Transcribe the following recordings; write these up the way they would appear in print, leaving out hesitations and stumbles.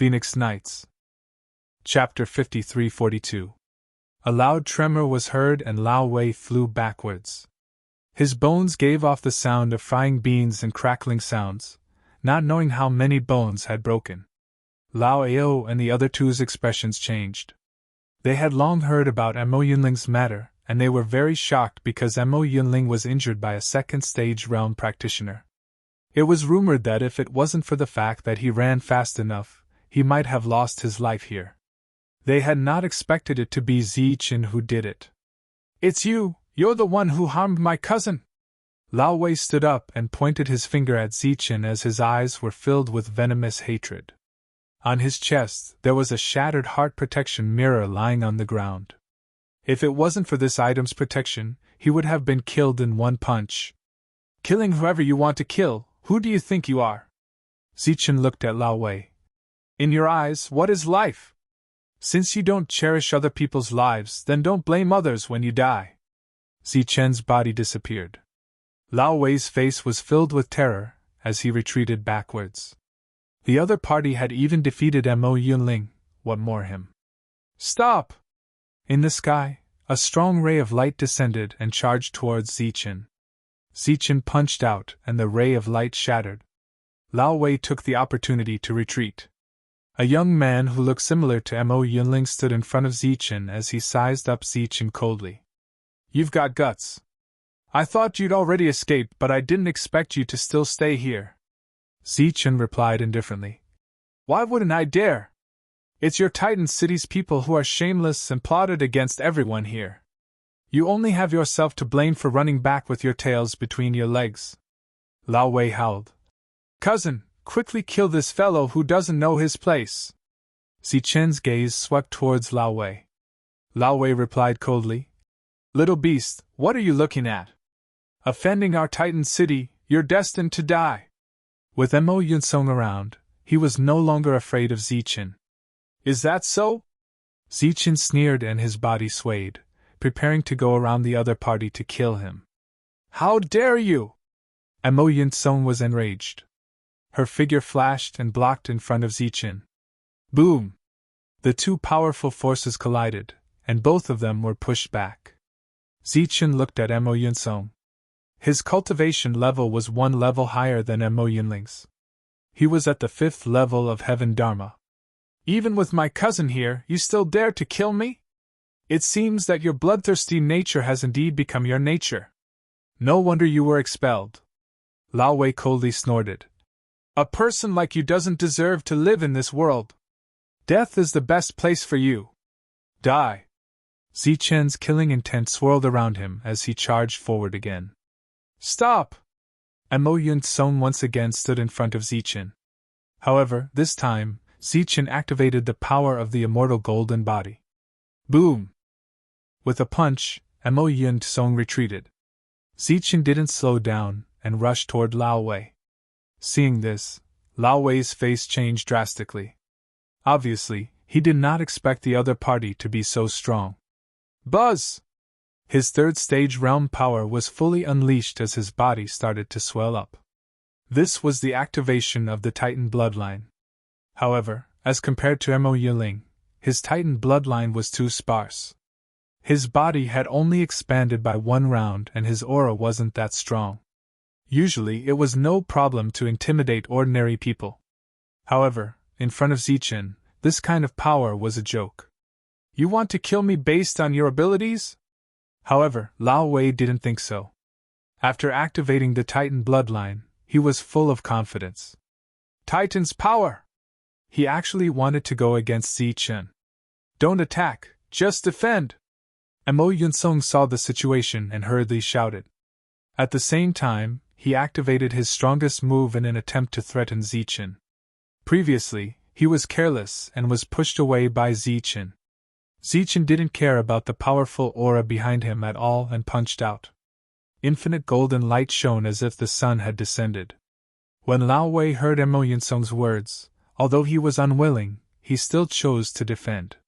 Phoenix Nights. Chapter 53-42. A loud tremor was heard and Lao Wei flew backwards. His bones gave off the sound of frying beans and crackling sounds, not knowing how many bones had broken. Lao Ao and the other two's expressions changed. They had long heard about Mo Yunling's matter, and they were very shocked because Mo Yunling was injured by a second-stage realm practitioner. It was rumored that if it wasn't for the fact that he ran fast enough, he might have lost his life here. They had not expected it to be Zichen who did it. "It's you! You're the one who harmed my cousin!" Lao Wei stood up and pointed his finger at Zichen as his eyes were filled with venomous hatred. On his chest, there was a shattered heart protection mirror lying on the ground. If it wasn't for this item's protection, he would have been killed in one punch. "Killing whoever you want to kill, who do you think you are?" Zichen looked at Lao Wei. "In your eyes, what is life? Since you don't cherish other people's lives, then don't blame others when you die." Zichen's body disappeared. Lao Wei's face was filled with terror as he retreated backwards. The other party had even defeated Mo Yunling, what more him? "Stop!" In the sky, a strong ray of light descended and charged towards Zichen. Zichen punched out and the ray of light shattered. Lao Wei took the opportunity to retreat. A young man who looked similar to Mo Yunling stood in front of Zichen as he sized up Zichen coldly. "You've got guts. I thought you'd already escaped, but I didn't expect you to still stay here." Zichen replied indifferently. "Why wouldn't I dare? It's your Titan City's people who are shameless and plotted against everyone here. You only have yourself to blame for running back with your tails between your legs." Lao Wei howled. "Cousin, quickly kill this fellow who doesn't know his place." Zichen's gaze swept towards Lao Wei. Lao Wei replied coldly, "Little beast, what are you looking at? Offending our Titan City, you're destined to die." With Mo Yunsong around, he was no longer afraid of Zichen. "Is that so?" Zichen sneered and his body swayed, preparing to go around the other party to kill him. "How dare you!" Mo Yunsong was enraged. Her figure flashed and blocked in front of Zichen. Boom! The two powerful forces collided, and both of them were pushed back. Zichen looked at Mo Yunsong. His cultivation level was one level higher than Mo Yunling's. He was at the 5th level of Heaven Dharma. "Even with my cousin here, you still dare to kill me? It seems that your bloodthirsty nature has indeed become your nature. No wonder you were expelled." Lao Wei coldly snorted. "A person like you doesn't deserve to live in this world. Death is the best place for you. Die!" Zichen's killing intent swirled around him as he charged forward again. "Stop!" Mo Yunsong once again stood in front of Zichen. However, this time, Zichen activated the power of the immortal golden body. Boom! With a punch, Mo Yunsong retreated. Zichen didn't slow down and rushed toward Lao Wei. Seeing this, Lao Wei's face changed drastically. Obviously, he did not expect the other party to be so strong. Buzz! His third-stage realm power was fully unleashed as his body started to swell up. This was the activation of the Titan bloodline. However, as compared to Mo Yunling, his Titan bloodline was too sparse. His body had only expanded by one round and his aura wasn't that strong. Usually it was no problem to intimidate ordinary people. However, in front of Zichen, this kind of power was a joke. "You want to kill me based on your abilities?" However, Lao Wei didn't think so. After activating the Titan bloodline, he was full of confidence. Titan's power! He actually wanted to go against Zichen. "Don't attack, just defend!" Mo Yunsong saw the situation and hurriedly shouted. At the same time, he activated his strongest move in an attempt to threaten Zichen. Previously, he was careless and was pushed away by Zichen. Zichen didn't care about the powerful aura behind him at all and punched out. Infinite golden light shone as if the sun had descended. When Lao Wei heard Mo Yunsong's words, although he was unwilling, he still chose to defend.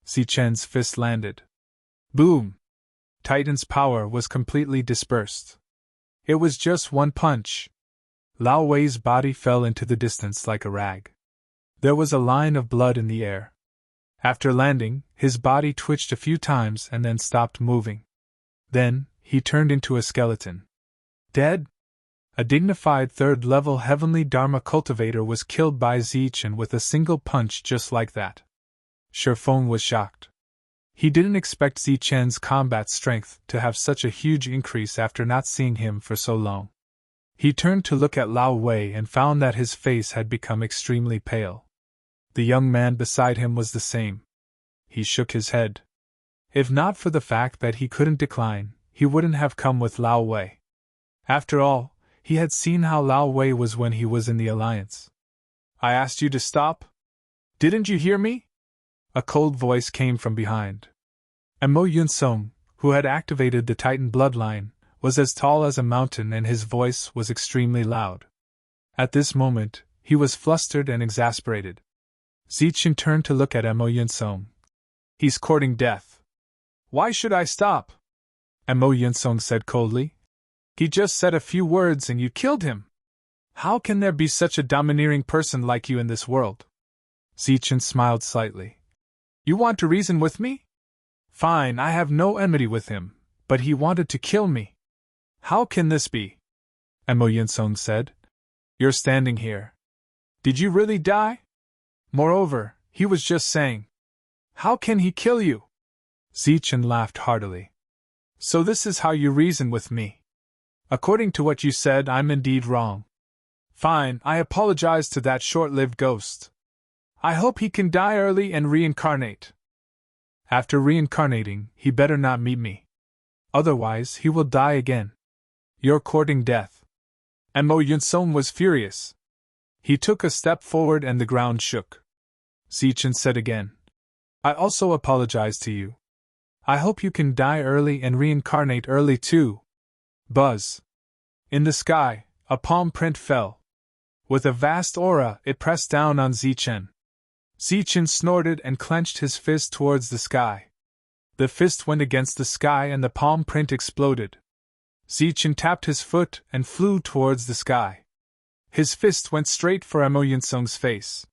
Zichen's fist landed. Boom! Titan's power was completely dispersed. It was just one punch. Lao Wei's body fell into the distance like a rag. There was a line of blood in the air. After landing, his body twitched a few times and then stopped moving. Then, he turned into a skeleton. Dead? A dignified third-level heavenly Dharma cultivator was killed by Zichen with a single punch just like that. Shifeng was shocked. He didn't expect Zichen's combat strength to have such a huge increase after not seeing him for so long. He turned to look at Lao Wei and found that his face had become extremely pale. The young man beside him was the same. He shook his head. If not for the fact that he couldn't decline, he wouldn't have come with Lao Wei. After all, he had seen how Lao Wei was when he was in the Alliance. I asked you to stop? Didn't you hear me? A cold voice came from behind. And Mo Yunsong, who had activated the Titan bloodline, was as tall as a mountain and his voice was extremely loud. At this moment, he was flustered and exasperated. Zichen turned to look at Mo Yunsong. He's courting death. Why should I stop? Mo Yunsong said coldly. He just said a few words and you killed him. How can there be such a domineering person like you in this world? Zichen smiled slightly. You want to reason with me? Fine, I have no enmity with him, but he wanted to kill me. How can this be? Mo Yunsong said. You're standing here. Did you really die? Moreover, he was just saying. How can he kill you? Zichen laughed heartily. So this is how you reason with me. According to what you said, I'm indeed wrong. Fine, I apologize to that short-lived ghost. I hope he can die early and reincarnate. After reincarnating, he better not meet me. Otherwise, he will die again. You're courting death. And Mo Yunsong was furious. He took a step forward and the ground shook. Zichen said again. I also apologize to you. I hope you can die early and reincarnate early too. Buzz. In the sky, a palm print fell. With a vast aura, it pressed down on Zichen. Zichen snorted and clenched his fist towards the sky. The fist went against the sky and the palm print exploded. Zichen tapped his foot and flew towards the sky. His fist went straight for Mo Yunsong's face.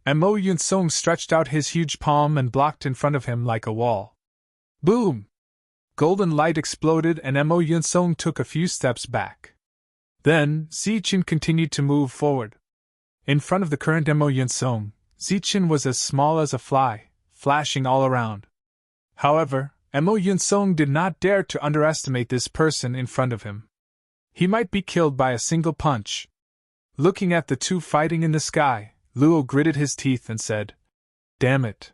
Mo Yunsong stretched out his huge palm and blocked in front of him like a wall. Boom! Golden light exploded and Mo Yunsong took a few steps back. Then, Zichen continued to move forward. In front of the current Mo Yunsong, Zichen was as small as a fly, flashing all around. However, Mo Yunsong did not dare to underestimate this person in front of him. He might be killed by a single punch. Looking at the two fighting in the sky, Luo gritted his teeth and said, Damn it!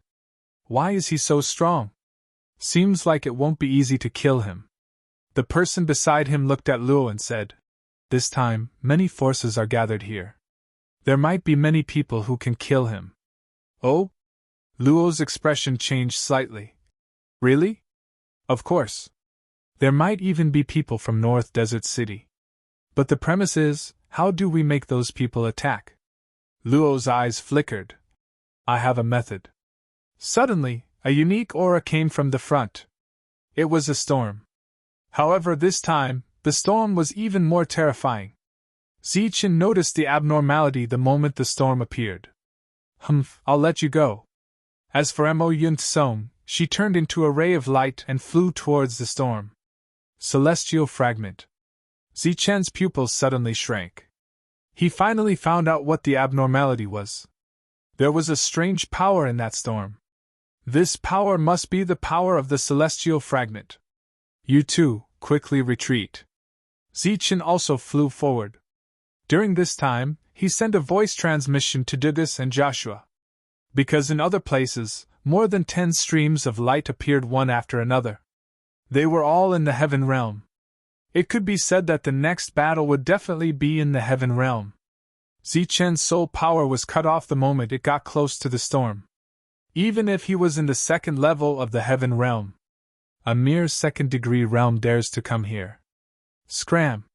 Why is he so strong? Seems like it won't be easy to kill him. The person beside him looked at Luo and said, This time, many forces are gathered here. There might be many people who can kill him. Oh? Luo's expression changed slightly. Really? Of course. There might even be people from North Desert City. But the premise is, how do we make those people attack? Luo's eyes flickered. I have a method. Suddenly, a unique aura came from the front. It was a storm. However, this time, the storm was even more terrifying. Zichen noticed the abnormality the moment the storm appeared. I'll let you go. As for Mo Yunsong, she turned into a ray of light and flew towards the storm. Celestial fragment. Zichen's pupils suddenly shrank. He finally found out what the abnormality was. There was a strange power in that storm. This power must be the power of the celestial fragment. You too, quickly retreat. Zichen also flew forward. During this time, he sent a voice transmission to Dugas and Joshua. Because in other places, more than 10 streams of light appeared one after another. They were all in the heaven realm. It could be said that the next battle would definitely be in the heaven realm. Zichen's soul power was cut off the moment it got close to the storm. Even if he was in the second level of the heaven realm. A mere second-degree realm dares to come here. Scram!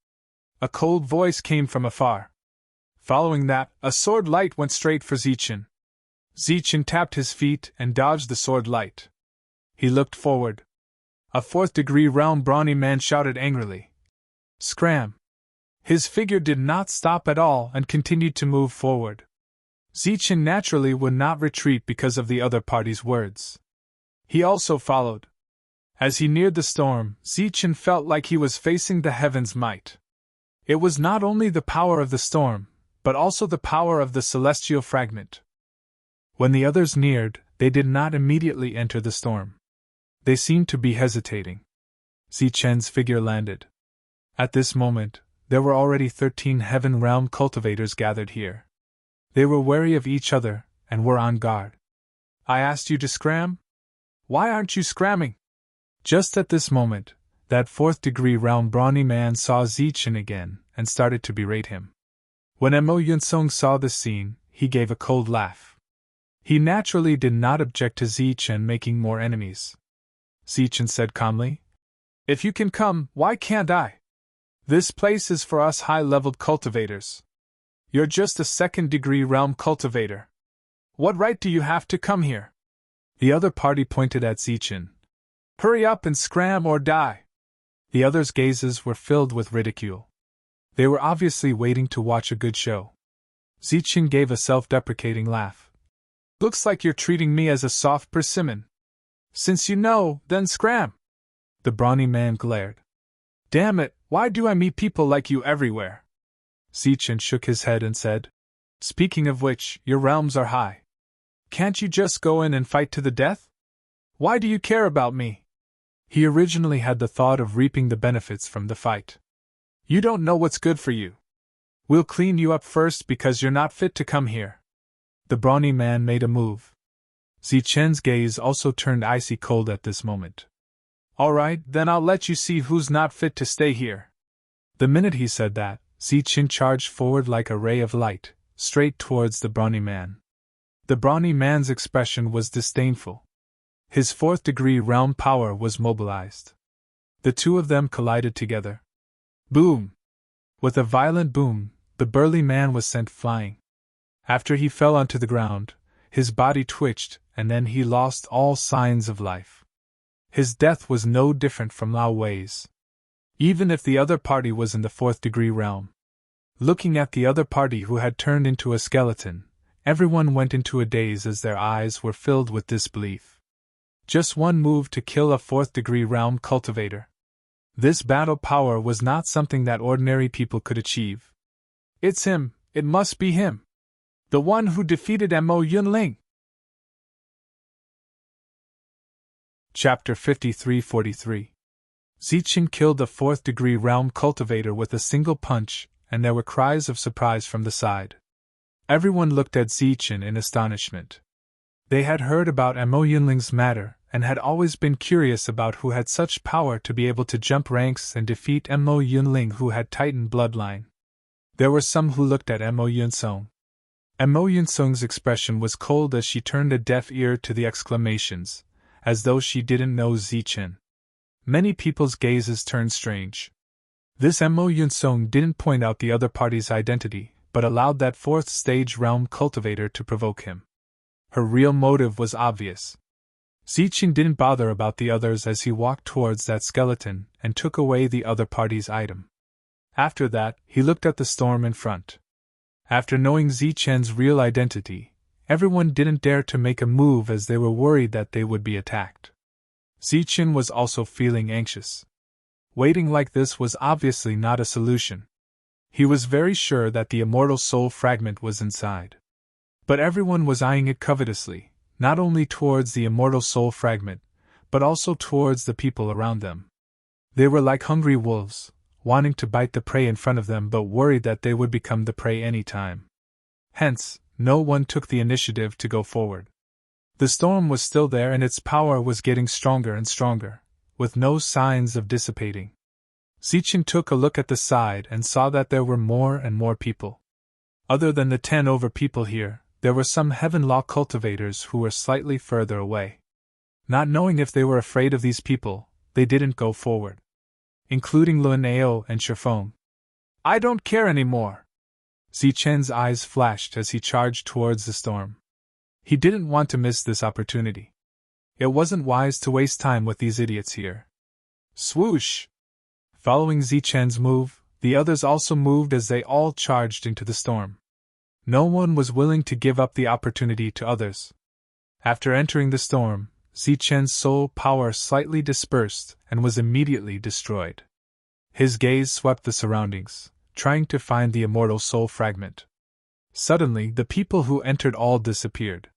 A cold voice came from afar. Following that, a sword light went straight for Zichen. Zichen tapped his feet and dodged the sword light. He looked forward. A fourth-degree realm brawny man shouted angrily. Scram! His figure did not stop at all and continued to move forward. Zichen naturally would not retreat because of the other party's words. He also followed. As he neared the storm, Zichen felt like he was facing the heavens' might. It was not only the power of the storm, but also the power of the celestial fragment. When the others neared, they did not immediately enter the storm. They seemed to be hesitating. Zichen's figure landed. At this moment, there were already 13 heaven realm cultivators gathered here. They were wary of each other, and were on guard. I asked you to scram? Why aren't you scramming? Just at this moment, that 4th degree realm brawny man saw Zichen again, and started to berate him. When Mo Yunsong saw this scene, he gave a cold laugh. He naturally did not object to Zichen making more enemies. Zichen said calmly, "If you can come, why can't I? This place is for us high-leveled cultivators. You're just a 2nd degree realm cultivator. What right do you have to come here?" The other party pointed at Zichen. "Hurry up and scram or die." The others' gazes were filled with ridicule. They were obviously waiting to watch a good show. Zichen gave a self-deprecating laugh. "Looks like you're treating me as a soft persimmon. Since you know, then scram." The brawny man glared. "Damn it, why do I meet people like you everywhere?" Zichen shook his head and said, "Speaking of which, your realms are high. Can't you just go in and fight to the death? Why do you care about me?" He originally had the thought of reaping the benefits from the fight. "You don't know what's good for you. We'll clean you up first because you're not fit to come here." The brawny man made a move. Zichen's gaze also turned icy cold at this moment. "All right, then I'll let you see who's not fit to stay here." The minute he said that, Zichen charged forward like a ray of light, straight towards the brawny man. The brawny man's expression was disdainful. His 4th degree realm power was mobilized. The two of them collided together. Boom! With a violent boom, the burly man was sent flying. After he fell onto the ground, his body twitched, and then he lost all signs of life. His death was no different from Lao Wei's. Even if the other party was in the 4th degree realm. Looking at the other party who had turned into a skeleton, everyone went into a daze as their eyes were filled with disbelief. Just one move to kill a 4th degree realm cultivator. This battle power was not something that ordinary people could achieve. "It's him, it must be him. The one who defeated Mo Yunling." Chapter 53-43. Zichen killed the 4th degree realm cultivator with a single punch, and there were cries of surprise from the side. Everyone looked at Zichen in astonishment. They had heard about Mo Yunling's matter, and had always been curious about who had such power to be able to jump ranks and defeat Mo Yunling, who had Titan bloodline. There were some who looked at Mo Yunsong. Mo Yunsong's expression was cold as she turned a deaf ear to the exclamations, as though she didn't know Zichen. Many people's gazes turned strange. This Mo Yunsong didn't point out the other party's identity, but allowed that 4th stage realm cultivator to provoke him. Her real motive was obvious. Zichen didn't bother about the others as he walked towards that skeleton and took away the other party's item. After that, he looked at the storm in front. After knowing Zichen's real identity, everyone didn't dare to make a move as they were worried that they would be attacked. Zichen was also feeling anxious. Waiting like this was obviously not a solution. He was very sure that the immortal soul fragment was inside. But everyone was eyeing it covetously, not only towards the immortal soul fragment, but also towards the people around them. They were like hungry wolves, wanting to bite the prey in front of them but worried that they would become the prey any time. Hence, no one took the initiative to go forward. The storm was still there and its power was getting stronger and stronger, with no signs of dissipating. Zichen took a look at the side and saw that there were more and more people. Other than the 10 over people here, there were some heaven law cultivators who were slightly further away. Not knowing if they were afraid of these people, they didn't go forward. Including Lun Ao and Shifeng. "I don't care anymore." Zichen's eyes flashed as he charged towards the storm. He didn't want to miss this opportunity. It wasn't wise to waste time with these idiots here. Swoosh! Following Zichen's move, the others also moved as they all charged into the storm. No one was willing to give up the opportunity to others. After entering the storm, Zichen's soul power slightly dispersed and was immediately destroyed. His gaze swept the surroundings, trying to find the immortal soul fragment. Suddenly, the people who entered all disappeared.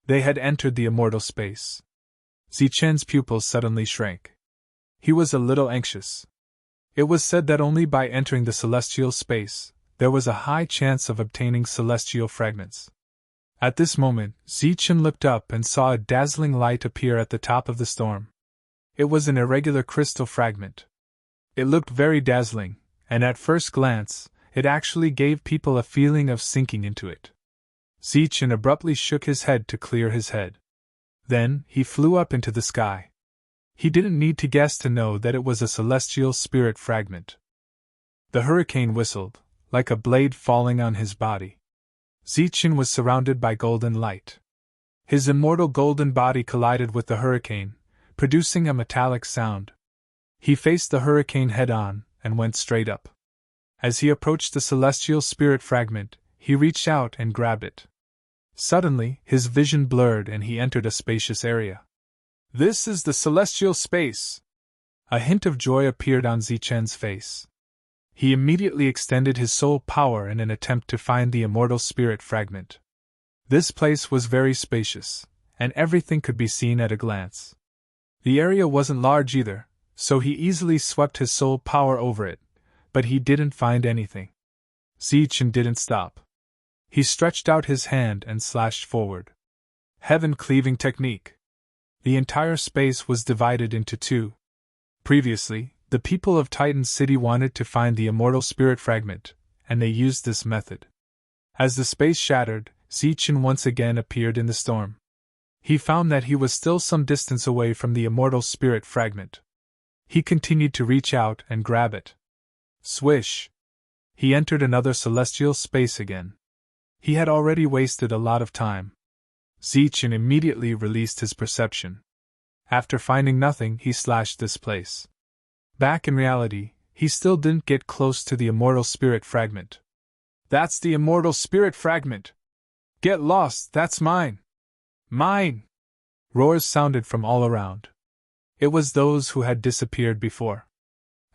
They had entered the immortal space. Zichen's pupils suddenly shrank. He was a little anxious. It was said that only by entering the celestial space, there was a high chance of obtaining celestial fragments. At this moment, Zichen looked up and saw a dazzling light appear at the top of the storm. It was an irregular crystal fragment. It looked very dazzling, and at first glance, it actually gave people a feeling of sinking into it. Zichen abruptly shook his head to clear his head. Then, he flew up into the sky. He didn't need to guess to know that it was a celestial spirit fragment. The hurricane whistled, like a blade falling on his body. Zichen was surrounded by golden light. His immortal golden body collided with the hurricane, producing a metallic sound. He faced the hurricane head-on and went straight up. As he approached the celestial spirit fragment, he reached out and grabbed it. Suddenly, his vision blurred and he entered a spacious area. "This is the celestial space!" A hint of joy appeared on Zichen's face. He immediately extended his soul power in an attempt to find the immortal spirit fragment. This place was very spacious, and everything could be seen at a glance. The area wasn't large either, so he easily swept his soul power over it, but he didn't find anything. Zichen didn't stop. He stretched out his hand and slashed forward. Heaven-cleaving technique. The entire space was divided into two. Previously, the people of Titan City wanted to find the immortal spirit fragment, and they used this method. As the space shattered, Zichen once again appeared in the storm. He found that he was still some distance away from the immortal spirit fragment. He continued to reach out and grab it. Swish! He entered another celestial space again. He had already wasted a lot of time. Zichen immediately released his perception. After finding nothing, he slashed this place. Back in reality, he still didn't get close to the immortal spirit fragment. "That's the immortal spirit fragment! Get lost, that's mine! Mine!" Roars sounded from all around. It was those who had disappeared before.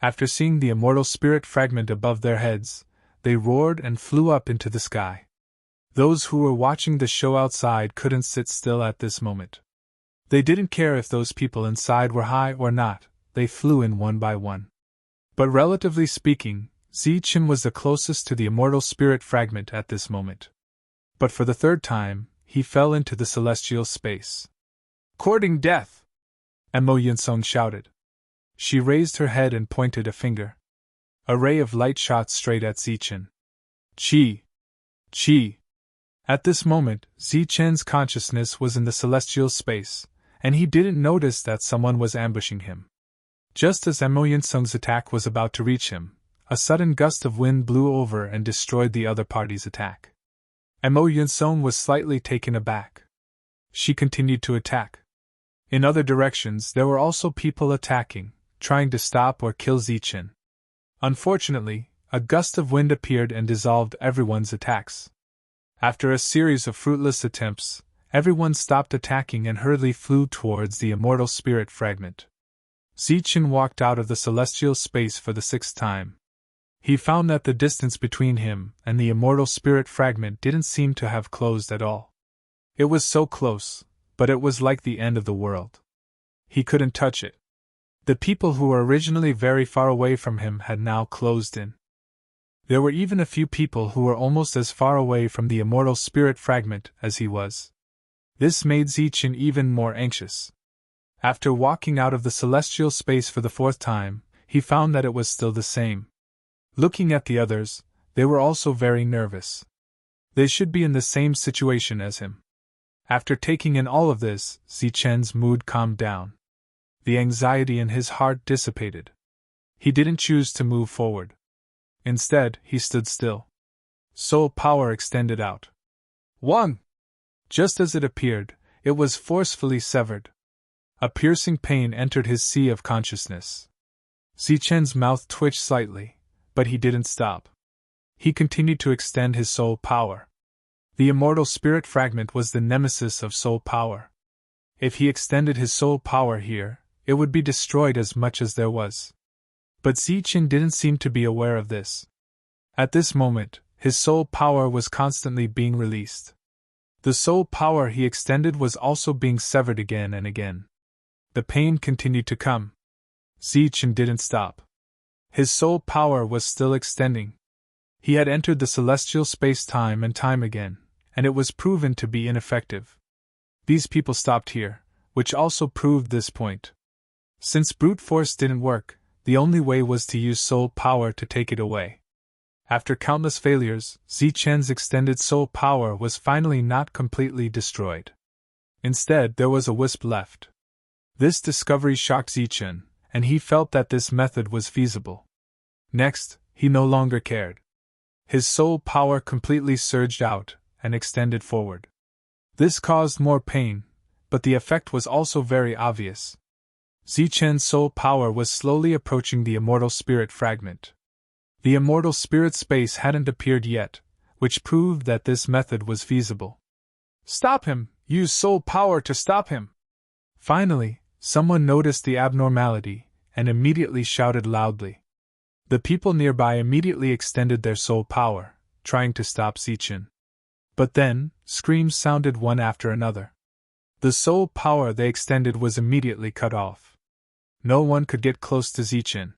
After seeing the immortal spirit fragment above their heads, they roared and flew up into the sky. Those who were watching the show outside couldn't sit still at this moment. They didn't care if those people inside were high or not, they flew in one by one. But relatively speaking, Zichen was the closest to the immortal spirit fragment at this moment. But for the third time, he fell into the celestial space. "Courting death!" Mo Yinsong shouted. She raised her head and pointed a finger. A ray of light shot straight at Zichen. Chi! Chi! At this moment, Zichen's consciousness was in the celestial space, and he didn't notice that someone was ambushing him. Just as Mo Yinsong's attack was about to reach him, a sudden gust of wind blew over and destroyed the other party's attack. Mo Yinsong was slightly taken aback. She continued to attack. In other directions there were also people attacking, trying to stop or kill Zichen. Unfortunately, a gust of wind appeared and dissolved everyone's attacks. After a series of fruitless attempts, everyone stopped attacking and hurriedly flew towards the immortal spirit fragment. Zichen walked out of the celestial space for the 6th time. He found that the distance between him and the immortal spirit fragment didn't seem to have closed at all. It was so close, but it was like the end of the world. He couldn't touch it. The people who were originally very far away from him had now closed in. There were even a few people who were almost as far away from the immortal spirit fragment as he was. This made Zichen even more anxious. After walking out of the celestial space for the 4th time, he found that it was still the same. Looking at the others, they were also very nervous. They should be in the same situation as him. After taking in all of this, Zichen's mood calmed down. The anxiety in his heart dissipated. He didn't choose to move forward. Instead, he stood still. Soul power extended out. One! Just as it appeared, it was forcefully severed. A piercing pain entered his sea of consciousness. Zichen's mouth twitched slightly, but he didn't stop. He continued to extend his soul power. The immortal spirit fragment was the nemesis of soul power. If he extended his soul power here, it would be destroyed as much as there was. But Zichen didn't seem to be aware of this. At this moment, his soul power was constantly being released. The soul power he extended was also being severed again and again. The pain continued to come. Zichen didn't stop. His soul power was still extending. He had entered the celestial space time and time again, and it was proven to be ineffective. These people stopped here, which also proved this point. Since brute force didn't work, the only way was to use soul power to take it away. After countless failures, Zichen's extended soul power was finally not completely destroyed. Instead, there was a wisp left. This discovery shocked Zichen, and he felt that this method was feasible. Next, he no longer cared. His soul power completely surged out and extended forward. This caused more pain, but the effect was also very obvious. Zichen's soul power was slowly approaching the immortal spirit fragment. The immortal spirit space hadn't appeared yet, which proved that this method was feasible. "Stop him! Use soul power to stop him!" Finally, someone noticed the abnormality and immediately shouted loudly. The people nearby immediately extended their soul power, trying to stop Zichen. But then, screams sounded one after another. The soul power they extended was immediately cut off. No one could get close to Zichen.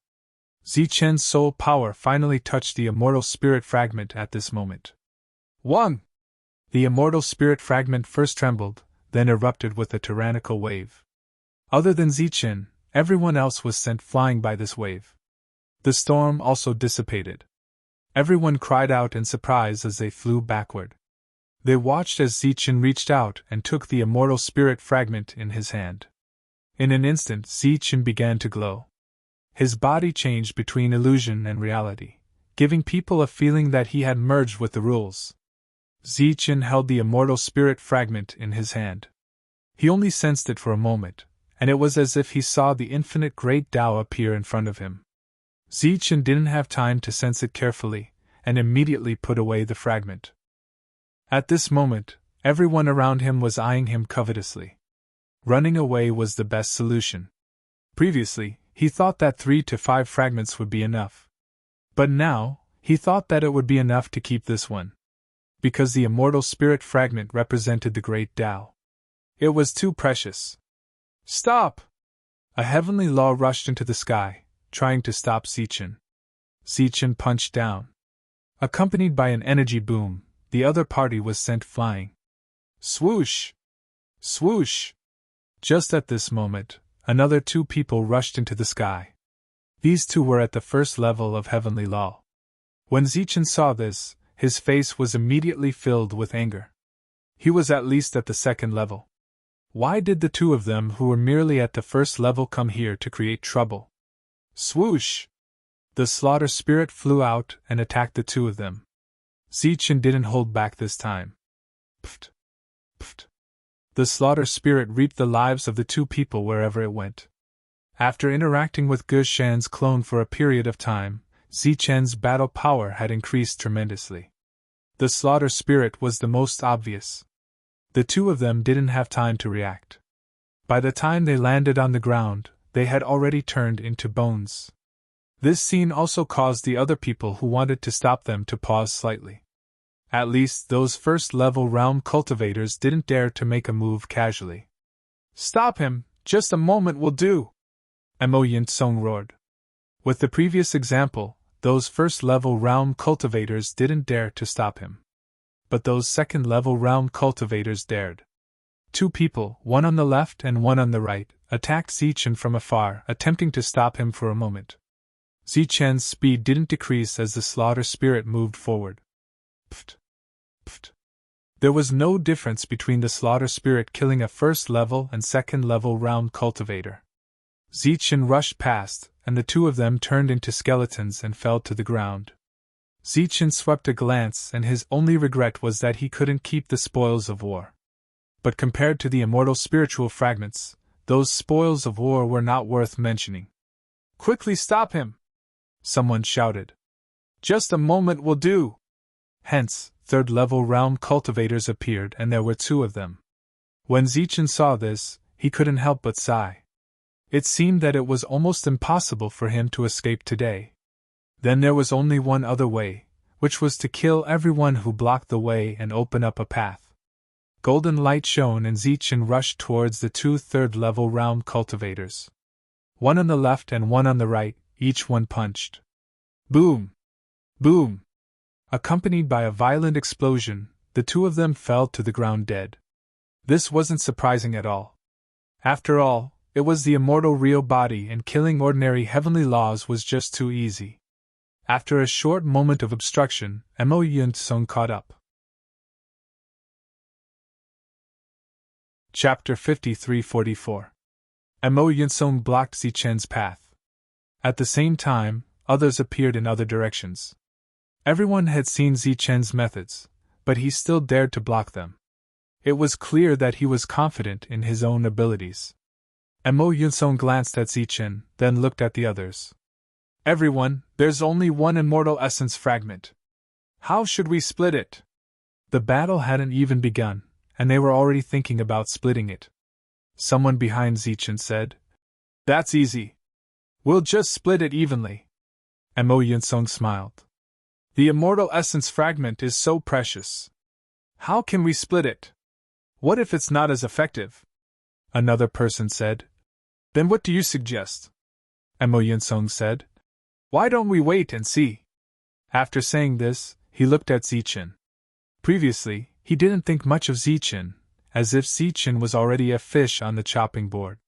Zichen's soul power finally touched the immortal spirit fragment at this moment. One! The immortal spirit fragment first trembled, then erupted with a tyrannical wave. Other than Zichen, everyone else was sent flying by this wave. The storm also dissipated. Everyone cried out in surprise as they flew backward. They watched as Zichen reached out and took the immortal spirit fragment in his hand. In an instant, Zichen began to glow. His body changed between illusion and reality, giving people a feeling that he had merged with the rules. Zichen held the immortal spirit fragment in his hand. He only sensed it for a moment, and it was as if he saw the infinite great Tao appear in front of him. Zichen didn't have time to sense it carefully, and immediately put away the fragment. At this moment, everyone around him was eyeing him covetously. Running away was the best solution. Previously, he thought that 3 to 5 fragments would be enough. But now, he thought that it would be enough to keep this one. Because the immortal spirit fragment represented the great Tao. It was too precious. Stop! A heavenly law rushed into the sky, trying to stop Zichen. Zichen punched down. Accompanied by an energy boom, the other party was sent flying. Swoosh! Swoosh! Just at this moment, another 2 people rushed into the sky. These 2 were at the first level of heavenly law. When Zichen saw this, his face was immediately filled with anger. He was at least at the second level. Why did the 2 of them who were merely at the first level come here to create trouble? Swoosh! The slaughter spirit flew out and attacked the 2 of them. Zichen didn't hold back this time. Pft! Pft! The slaughter spirit reaped the lives of the 2 people wherever it went. After interacting with Ge Shan's clone for a period of time, Zichen's battle power had increased tremendously. The slaughter spirit was the most obvious. The 2 of them didn't have time to react. By the time they landed on the ground, they had already turned into bones. This scene also caused the other people who wanted to stop them to pause slightly. At least those first-level realm cultivators didn't dare to make a move casually. Stop him! Just a moment will do! Mo Yin-sung roared. With the previous example, those first-level realm cultivators didn't dare to stop him. But those second-level realm cultivators dared. 2 people, one on the left and one on the right, attacked Zichen from afar, attempting to stop him for a moment. Zichen's speed didn't decrease as the slaughter spirit moved forward. Pft! Pft! There was no difference between the slaughter spirit killing a first-level and second-level realm cultivator. Zichen rushed past, and the 2 of them turned into skeletons and fell to the ground. Zichen swept a glance, and his only regret was that he couldn't keep the spoils of war. But compared to the immortal spiritual fragments, those spoils of war were not worth mentioning. Quickly stop him! Someone shouted. Just a moment will do! Hence, third-level realm cultivators appeared, and there were two of them. When Zichen saw this, he couldn't help but sigh. It seemed that it was almost impossible for him to escape today. Then there was only one other way, which was to kill everyone who blocked the way and open up a path. Golden light shone and Zichen rushed towards the two third-level realm cultivators. One on the left and one on the right, each one punched. Boom! Boom! Accompanied by a violent explosion, the two of them fell to the ground dead. This wasn't surprising at all. After all, it was the immortal real body, and killing ordinary heavenly laws was just too easy. After a short moment of obstruction, Mo Yunsong caught up. Chapter 5344. Mo Yunsong blocked Zichen's path. At the same time, others appeared in other directions. Everyone had seen Zichen's methods, but he still dared to block them. It was clear that he was confident in his own abilities. Mo Yunsong glanced at Zichen, then looked at the others. Everyone, there's only one immortal essence fragment. How should we split it? The battle hadn't even begun, and they were already thinking about splitting it. Someone behind Zichen said, "That's easy. We'll just split it evenly." Mo Yunsong smiled. "The immortal essence fragment is so precious. How can we split it? What if it's not as effective?" Another person said. "Then what do you suggest?" Mo Yunsong said. "Why don't we wait and see?" After saying this, he looked at Zichen. Previously, he didn't think much of Zichen, as if Zichen was already a fish on the chopping board.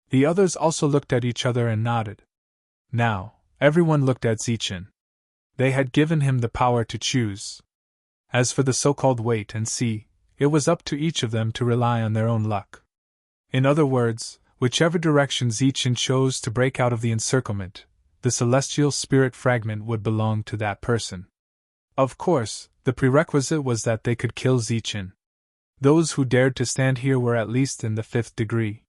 The others also looked at each other and nodded. Now, everyone looked at Zichen. They had given him the power to choose. As for the so-called wait and see, it was up to each of them to rely on their own luck. In other words, whichever direction Zichen chose to break out of the encirclement, the celestial spirit fragment would belong to that person. Of course, the prerequisite was that they could kill Zichen. Those who dared to stand here were at least in the 5th degree.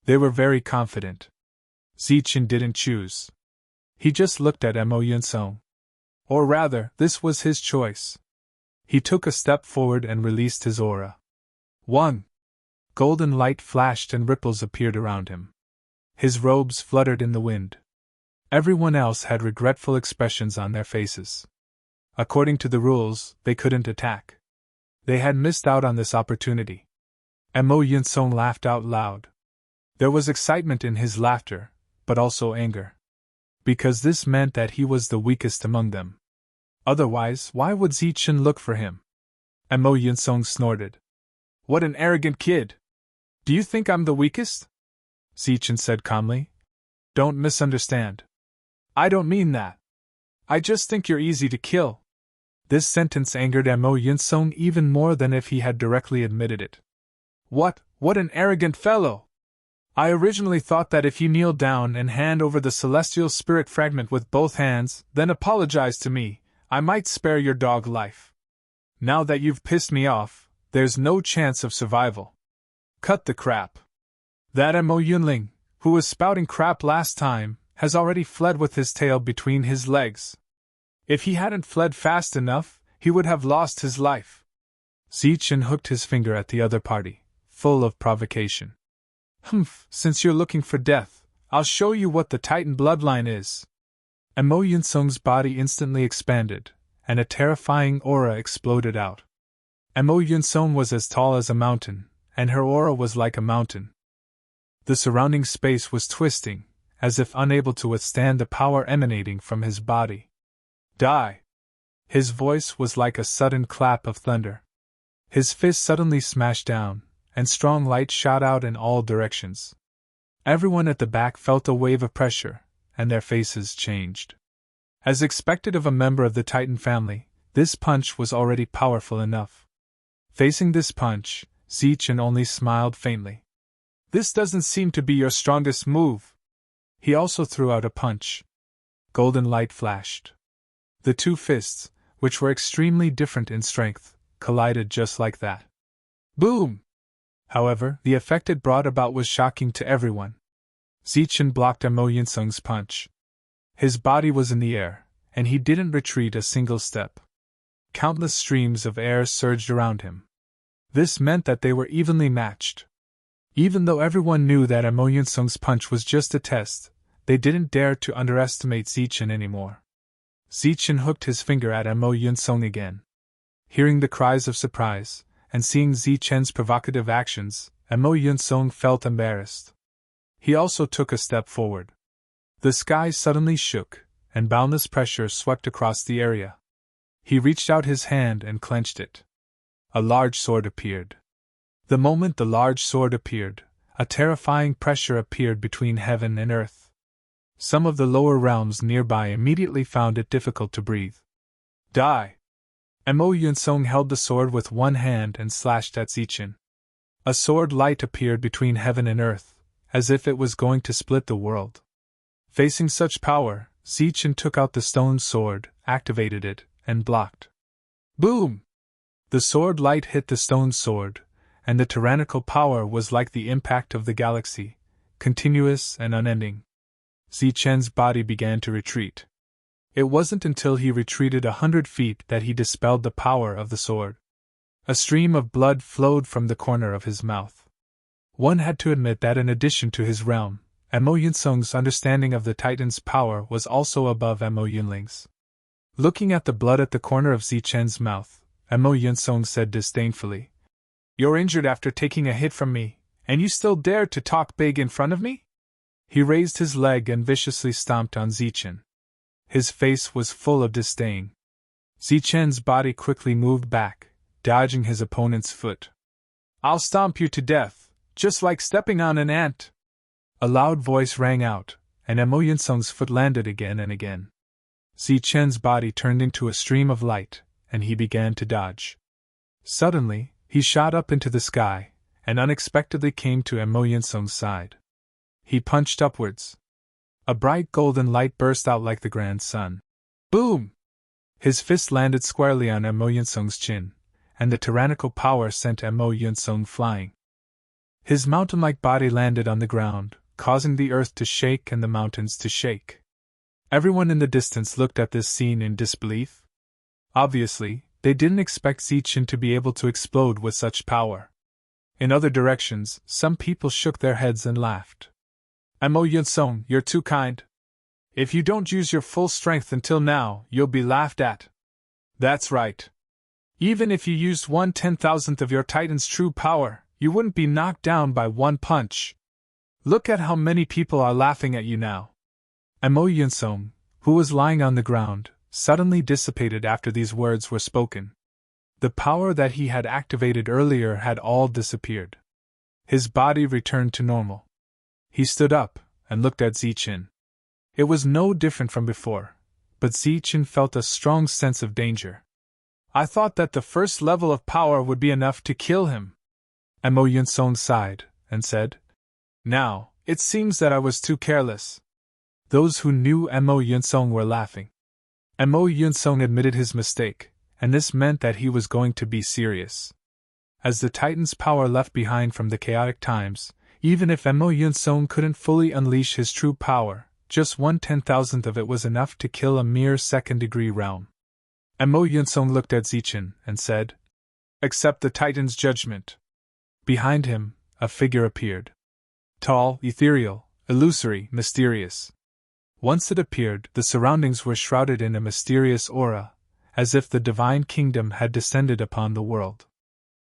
They were very confident. Zichen didn't choose. He just looked at Mo Yunsong. Or rather, this was his choice. He took a step forward and released his aura. 1. Golden light flashed and ripples appeared around him. His robes fluttered in the wind. Everyone else had regretful expressions on their faces. According to the rules, they couldn't attack. They had missed out on this opportunity. Mo Yunsong laughed out loud. There was excitement in his laughter, but also anger. Because this meant that he was the weakest among them. Otherwise, why would Zichen look for him? Mo Yunsong snorted. "What an arrogant kid! Do you think I'm the weakest?" Zichen said calmly. "Don't misunderstand. I don't mean that. I just think you're easy to kill." This sentence angered Mo Yunsong even more than if he had directly admitted it. What an arrogant fellow! I originally thought that if you kneel down and hand over the celestial spirit fragment with both hands, then apologize to me, I might spare your dog life. Now that you've pissed me off, there's no chance of survival. Cut the crap. That Mo Yunling, who was spouting crap last time, has already fled with his tail between his legs. If he hadn't fled fast enough, he would have lost his life. Zichen hooked his finger at the other party, full of provocation. Humph, since you're looking for death, I'll show you what the Titan bloodline is. Mo Yunsong's body instantly expanded, and a terrifying aura exploded out. Mo Yunsong was as tall as a mountain, and her aura was like a mountain. The surrounding space was twisting, as if unable to withstand the power emanating from his body. Die! His voice was like a sudden clap of thunder. His fist suddenly smashed down, and strong light shot out in all directions. Everyone at the back felt a wave of pressure, and their faces changed. As expected of a member of the Titan family, this punch was already powerful enough. Facing this punch, Zichen only smiled faintly. This doesn't seem to be your strongest move. He also threw out a punch. Golden light flashed. The two fists, which were extremely different in strength, collided just like that. Boom! However, the effect it brought about was shocking to everyone. Zichen blocked Mo Yunsong's punch. His body was in the air, and he didn't retreat a single step. Countless streams of air surged around him. This meant that they were evenly matched. Even though everyone knew that Emo Yunsung's punch was just a test, they didn't dare to underestimate Zichen anymore. Zichen hooked his finger at Emo Yunsung again. Hearing the cries of surprise, and seeing Zichen's provocative actions, Emo Yunsung felt embarrassed. He also took a step forward. The sky suddenly shook, and boundless pressure swept across the area. He reached out his hand and clenched it. A large sword appeared. The moment the large sword appeared, a terrifying pressure appeared between heaven and earth. Some of the lower realms nearby immediately found it difficult to breathe. Die! Emo Yunsung held the sword with one hand and slashed at Zichen. A sword light appeared between heaven and earth, as if it was going to split the world. Facing such power, Zichen took out the stone sword, activated it, and blocked. Boom! The sword light hit the stone sword, and the tyrannical power was like the impact of the galaxy, continuous and unending. Zichen's body began to retreat. It wasn't until he retreated 100 feet that he dispelled the power of the sword. A stream of blood flowed from the corner of his mouth. One had to admit that in addition to his realm, Emo Yunsung's understanding of the Titan's power was also above Emo Yunling's. Looking at the blood at the corner of Zichen's mouth, Emo Yunsung said disdainfully, "You're injured after taking a hit from me, and you still dare to talk big in front of me?" He raised his leg and viciously stomped on Zichen. His face was full of disdain. Zichen's body quickly moved back, dodging his opponent's foot. "I'll stomp you to death, just like stepping on an ant!" A loud voice rang out, and Emo Yunsung's foot landed again and again. Zichen's body turned into a stream of light, and he began to dodge. Suddenly, he shot up into the sky, and unexpectedly came to Emo Yunsung's side. He punched upwards. A bright golden light burst out like the grand sun. Boom! His fist landed squarely on Emo Yunsung's chin, and the tyrannical power sent Emo Yunsung flying. His mountain-like body landed on the ground, causing the earth to shake and the mountains to shake. Everyone in the distance looked at this scene in disbelief. Obviously, they didn't expect Zichen to be able to explode with such power. In other directions, some people shook their heads and laughed. "Emo Yunsung, you're too kind. If you don't use your full strength until now, you'll be laughed at." "That's right. Even if you used 1/10,000th of your Titan's true power, you wouldn't be knocked down by one punch. Look at how many people are laughing at you now." Emo Yunsung, who was lying on the ground, suddenly dissipated after these words were spoken. The power that he had activated earlier had all disappeared. His body returned to normal. He stood up and looked at Zichen. It was no different from before, but Zichen felt a strong sense of danger. "I thought that the first level of power would be enough to kill him." Emo Yunsung sighed and said, "Now, it seems that I was too careless." Those who knew Emo Yunsung were laughing. Emo Yunsung admitted his mistake, and this meant that he was going to be serious. As the Titan's power left behind from the chaotic times, even if Emo Yunsung couldn't fully unleash his true power, just 1/10,000th of it was enough to kill a mere second-degree realm. Emo Yunsung looked at Zichen and said, "Accept the Titan's judgment." Behind him, a figure appeared. Tall, ethereal, illusory, mysterious. Once it appeared, the surroundings were shrouded in a mysterious aura, as if the divine kingdom had descended upon the world.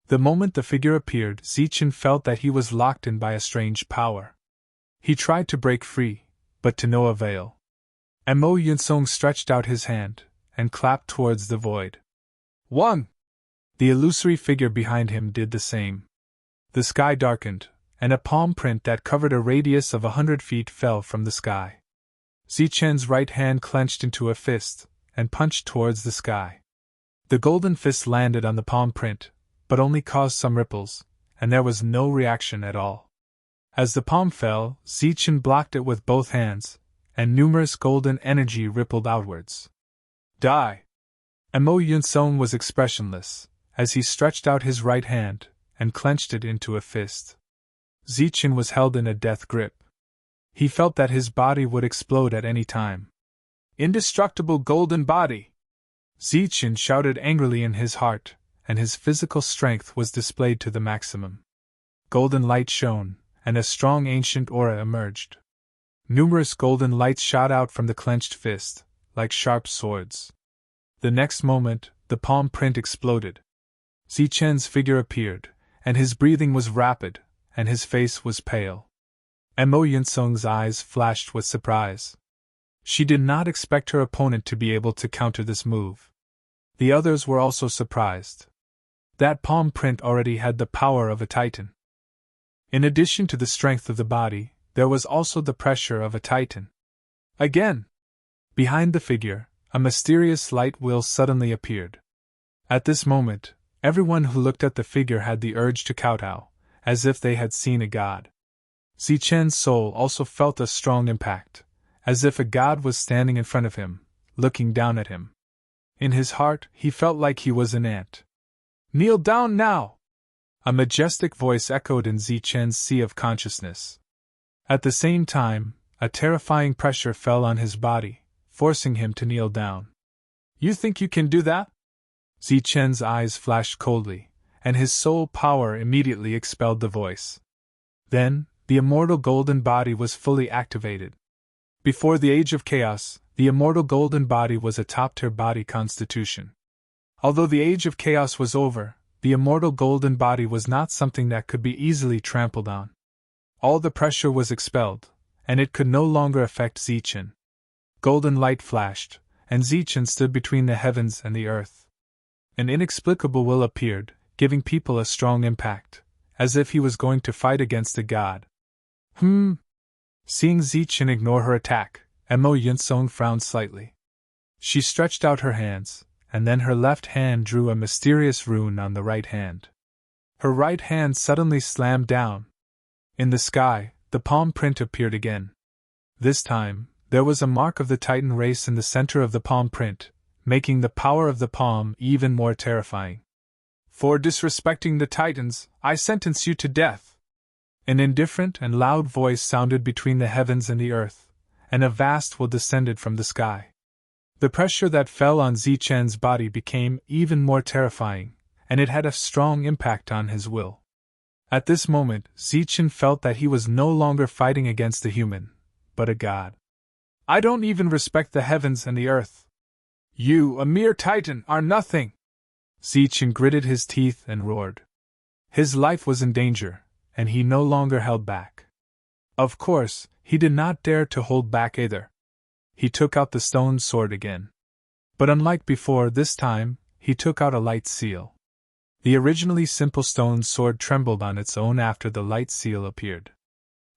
The moment the figure appeared, Zichen felt that he was locked in by a strange power. He tried to break free, but to no avail. Emo Yunsung stretched out his hand, and clapped towards the void. "One!" The illusory figure behind him did the same. The sky darkened, and a palm print that covered a radius of 100 feet fell from the sky. Zichen's right hand clenched into a fist, and punched towards the sky. The golden fist landed on the palm print, but only caused some ripples, and there was no reaction at all. As the palm fell, Zichen blocked it with both hands, and numerous golden energy rippled outwards. "Die!" Emo Yunsung was expressionless, as he stretched out his right hand, and clenched it into a fist. Zichen was held in a death grip. He felt that his body would explode at any time. "Indestructible golden body!" Zichen shouted angrily in his heart, and his physical strength was displayed to the maximum. Golden light shone, and a strong ancient aura emerged. Numerous golden lights shot out from the clenched fist, like sharp swords. The next moment, the palm print exploded. Zichen's figure appeared, and his breathing was rapid, and his face was pale. Mo Yunsung's eyes flashed with surprise. She did not expect her opponent to be able to counter this move. The others were also surprised. That palm print already had the power of a titan. In addition to the strength of the body, there was also the pressure of a titan. Again! Behind the figure, a mysterious light will suddenly appeared. At this moment, everyone who looked at the figure had the urge to kowtow, as if they had seen a god. Zichen's soul also felt a strong impact, as if a god was standing in front of him, looking down at him. In his heart, he felt like he was an ant. "Kneel down now!" A majestic voice echoed in Zichen's sea of consciousness. At the same time, a terrifying pressure fell on his body, forcing him to kneel down. "You think you can do that?" Zichen's eyes flashed coldly, and his soul power immediately expelled the voice. Then, the immortal golden body was fully activated. Before the Age of Chaos, the immortal golden body was a top-tier body constitution. Although the Age of Chaos was over, the immortal golden body was not something that could be easily trampled on. All the pressure was expelled, and it could no longer affect Zichen. Golden light flashed, and Zichen stood between the heavens and the earth. An inexplicable will appeared, giving people a strong impact, as if he was going to fight against a god. Seeing Zichen ignore her attack, Mo Yunsong frowned slightly. She stretched out her hands, and then her left hand drew a mysterious rune on the right hand. Her right hand suddenly slammed down. In the sky, the palm print appeared again. This time, there was a mark of the Titan race in the center of the palm print, making the power of the palm even more terrifying. "For disrespecting the Titans, I sentence you to death." An indifferent and loud voice sounded between the heavens and the earth, and a vast will descended from the sky. The pressure that fell on Zichen's body became even more terrifying, and it had a strong impact on his will. At this moment, Zichen felt that he was no longer fighting against a human, but a god. "I don't even respect the heavens and the earth. You, a mere titan, are nothing!" Zichen gritted his teeth and roared. His life was in danger, and he no longer held back. Of course, he did not dare to hold back either. He took out the stone sword again. But unlike before, this time, he took out a light seal. The originally simple stone sword trembled on its own after the light seal appeared.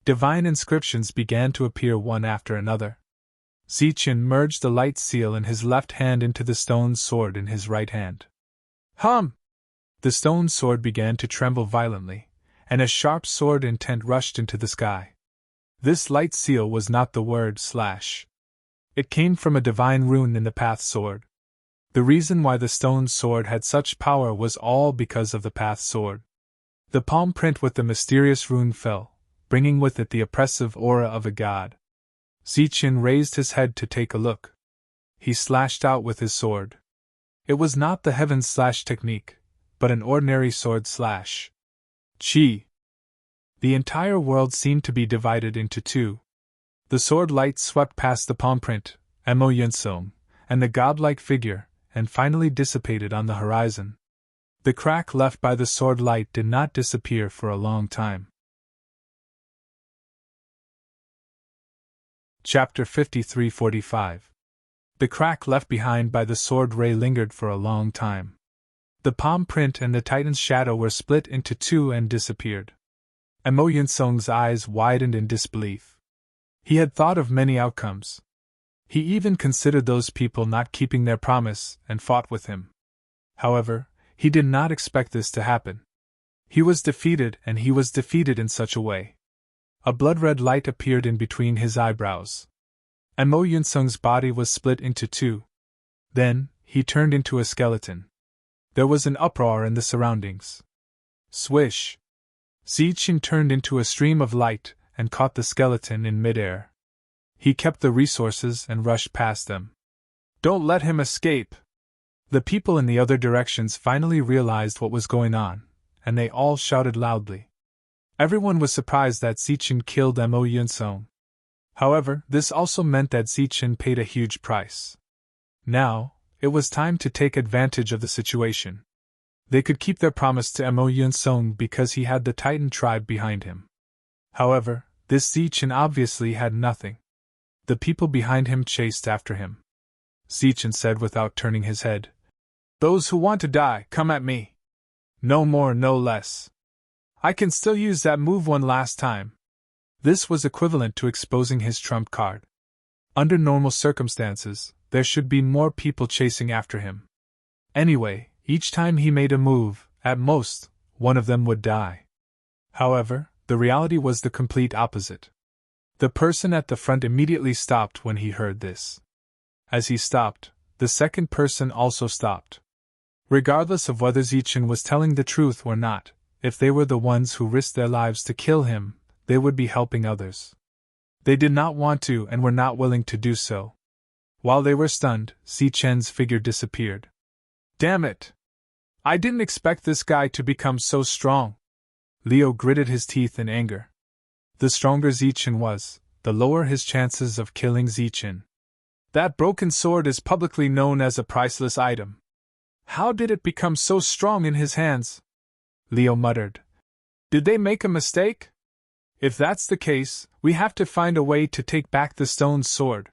Divine inscriptions began to appear one after another. Zichen merged the light seal in his left hand into the stone sword in his right hand. Hum! The stone sword began to tremble violently, and a sharp sword intent rushed into the sky. This light seal was not the word /. It came from a divine rune in the path sword. The reason why the stone sword had such power was all because of the path sword. The palm print with the mysterious rune fell, bringing with it the oppressive aura of a god. Zichen raised his head to take a look. He slashed out with his sword. It was not the heaven slash technique, but an ordinary sword slash. Chi! The entire world seemed to be divided into two. The sword light swept past the palm print, Mo Yunsong, and the godlike figure, and finally dissipated on the horizon. The crack left by the sword light did not disappear for a long time. Chapter 53-45. The crack left behind by the sword ray lingered for a long time. The palm print and the Titan's shadow were split into two and disappeared. Mo Yunsong's eyes widened in disbelief. He had thought of many outcomes. He even considered those people not keeping their promise and fought with him. However, he did not expect this to happen. He was defeated, and he was defeated in such a way. A blood-red light appeared in between his eyebrows. Mo Yunsung's body was split into two. Then, he turned into a skeleton. There was an uproar in the surroundings. Swish! Zichen turned into a stream of light and caught the skeleton in midair. He kept the resources and rushed past them. "Don't let him escape!" The people in the other directions finally realized what was going on, and they all shouted loudly. Everyone was surprised that Zichen killed Mo Yunsong. However, this also meant that Zichen paid a huge price. Now, it was time to take advantage of the situation. They could keep their promise to Mo Yunsong because he had the Titan tribe behind him. However, this Zichen obviously had nothing. The people behind him chased after him. Zichen said without turning his head, "Those who want to die, come at me. No more, no less. I can still use that move one last time." This was equivalent to exposing his trump card. Under normal circumstances, there should be more people chasing after him. Anyway, each time he made a move, at most, one of them would die. However, the reality was the complete opposite. The person at the front immediately stopped when he heard this. As he stopped, the second person also stopped. Regardless of whether Zichen was telling the truth or not, if they were the ones who risked their lives to kill him, they would be helping others. They did not want to and were not willing to do so. While they were stunned, Zichen's figure disappeared. "Damn it! I didn't expect this guy to become so strong." Leo gritted his teeth in anger. The stronger Zichen was, the lower his chances of killing Zichen. That broken sword is publicly known as a priceless item. How did it become so strong in his hands? Leo muttered. Did they make a mistake? If that's the case, we have to find a way to take back the stone sword.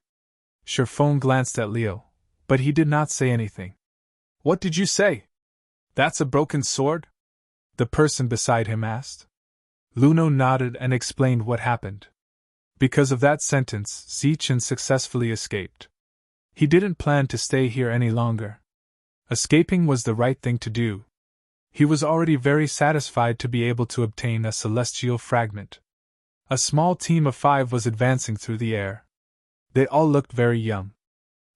Sherfone glanced at Leo, but he did not say anything. What did you say? That's a broken sword? The person beside him asked. Luno nodded and explained what happened. Because of that sentence, Zichen successfully escaped. He didn't plan to stay here any longer. Escaping was the right thing to do. He was already very satisfied to be able to obtain a celestial fragment. A small team of 5 was advancing through the air. They all looked very young.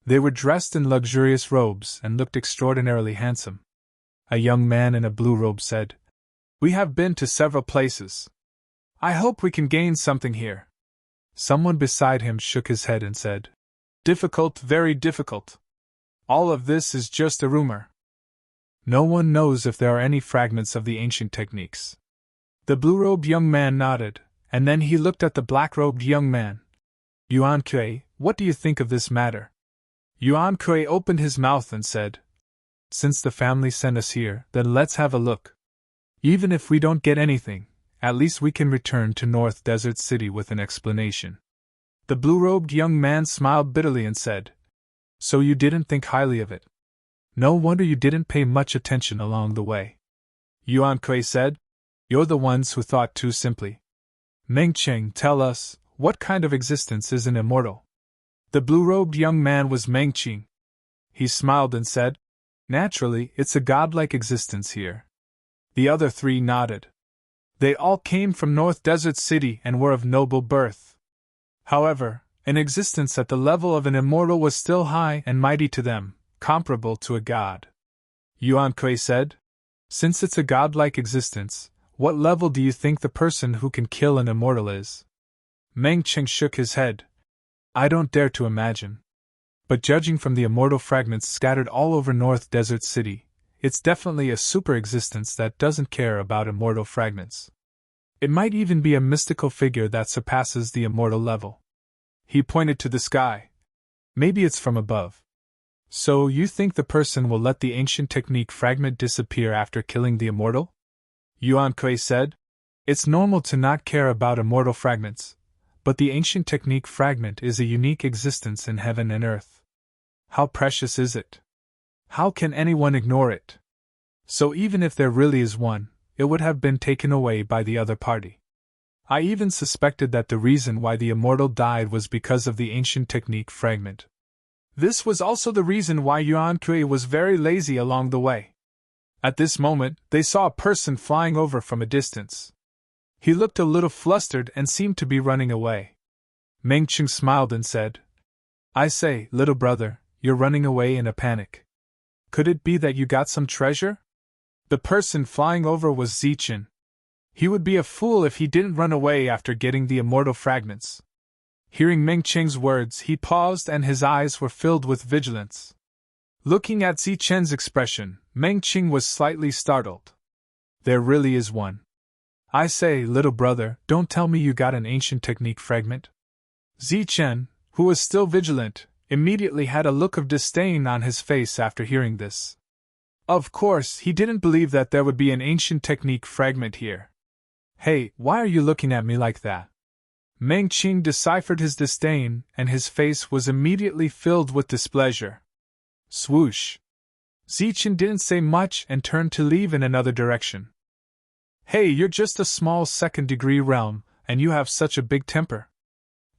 They were dressed in luxurious robes and looked extraordinarily handsome. A young man in a blue robe said, We have been to several places. I hope we can gain something here. Someone beside him shook his head and said, Difficult, very difficult. All of this is just a rumor. No one knows if there are any fragments of the ancient techniques. The blue-robed young man nodded, and then he looked at the black-robed young man. Yuan Kuei, what do you think of this matter? Yuan Kuei opened his mouth and said, Since the family sent us here, then let's have a look. Even if we don't get anything, at least we can return to North Desert City with an explanation. The blue-robed young man smiled bitterly and said, So you didn't think highly of it. No wonder you didn't pay much attention along the way. Yuan Kuei said, You're the ones who thought too simply. Meng Qing, tell us, what kind of existence is an immortal? The blue-robed young man was Meng Qing. He smiled and said, Naturally, it's a godlike existence here. The other 3 nodded. They all came from North Desert City and were of noble birth. However, an existence at the level of an immortal was still high and mighty to them, comparable to a god. Yuan Kuei said, Since it's a godlike existence, what level do you think the person who can kill an immortal is? Meng Qing shook his head. I don't dare to imagine. But judging from the immortal fragments scattered all over North Desert City, it's definitely a super existence that doesn't care about immortal fragments. It might even be a mystical figure that surpasses the immortal level. He pointed to the sky. Maybe it's from above. So you think the person will let the ancient technique fragment disappear after killing the immortal? Yuan Kuei said, It's normal to not care about immortal fragments, but the ancient technique fragment is a unique existence in heaven and earth. How precious is it? How can anyone ignore it? So even if there really is one, it would have been taken away by the other party. I even suspected that the reason why the immortal died was because of the ancient technique fragment. This was also the reason why Yuan Kuei was very lazy along the way. At this moment, they saw a person flying over from a distance. He looked a little flustered and seemed to be running away. Meng Qing smiled and said, I say, little brother, you're running away in a panic. Could it be that you got some treasure? The person flying over was Zichen. He would be a fool if he didn't run away after getting the immortal fragments. Hearing Meng Qing's words, he paused and his eyes were filled with vigilance. Looking at Zichen's expression, Meng Qing was slightly startled. There really is one. I say, little brother, don't tell me you got an ancient technique fragment? Zichen, who was still vigilant, immediately had a look of disdain on his face after hearing this. Of course, he didn't believe that there would be an ancient technique fragment here. Hey, why are you looking at me like that? Meng Qing deciphered his disdain, and his face was immediately filled with displeasure. Swoosh! Zichen didn't say much and turned to leave in another direction. Hey, you're just a small second-degree realm, and you have such a big temper.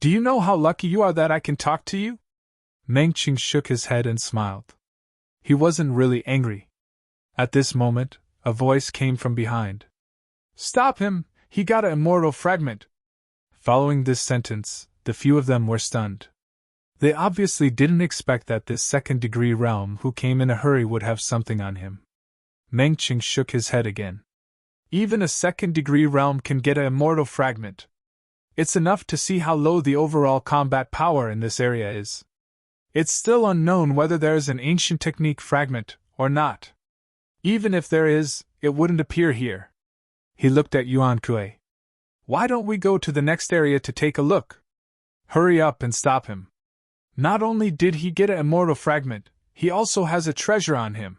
Do you know how lucky you are that I can talk to you? Meng Qing shook his head and smiled. He wasn't really angry. At this moment, a voice came from behind. Stop him! He got an immortal fragment! Following this sentence, the few of them were stunned. They obviously didn't expect that this second-degree realm who came in a hurry would have something on him. Meng Qing shook his head again. Even a second-degree realm can get an immortal fragment. It's enough to see how low the overall combat power in this area is. It's still unknown whether there is an ancient technique fragment or not. Even if there is, it wouldn't appear here. He looked at Yuan Kuei. Why don't we go to the next area to take a look? Hurry up and stop him. Not only did he get an immortal fragment, he also has a treasure on him.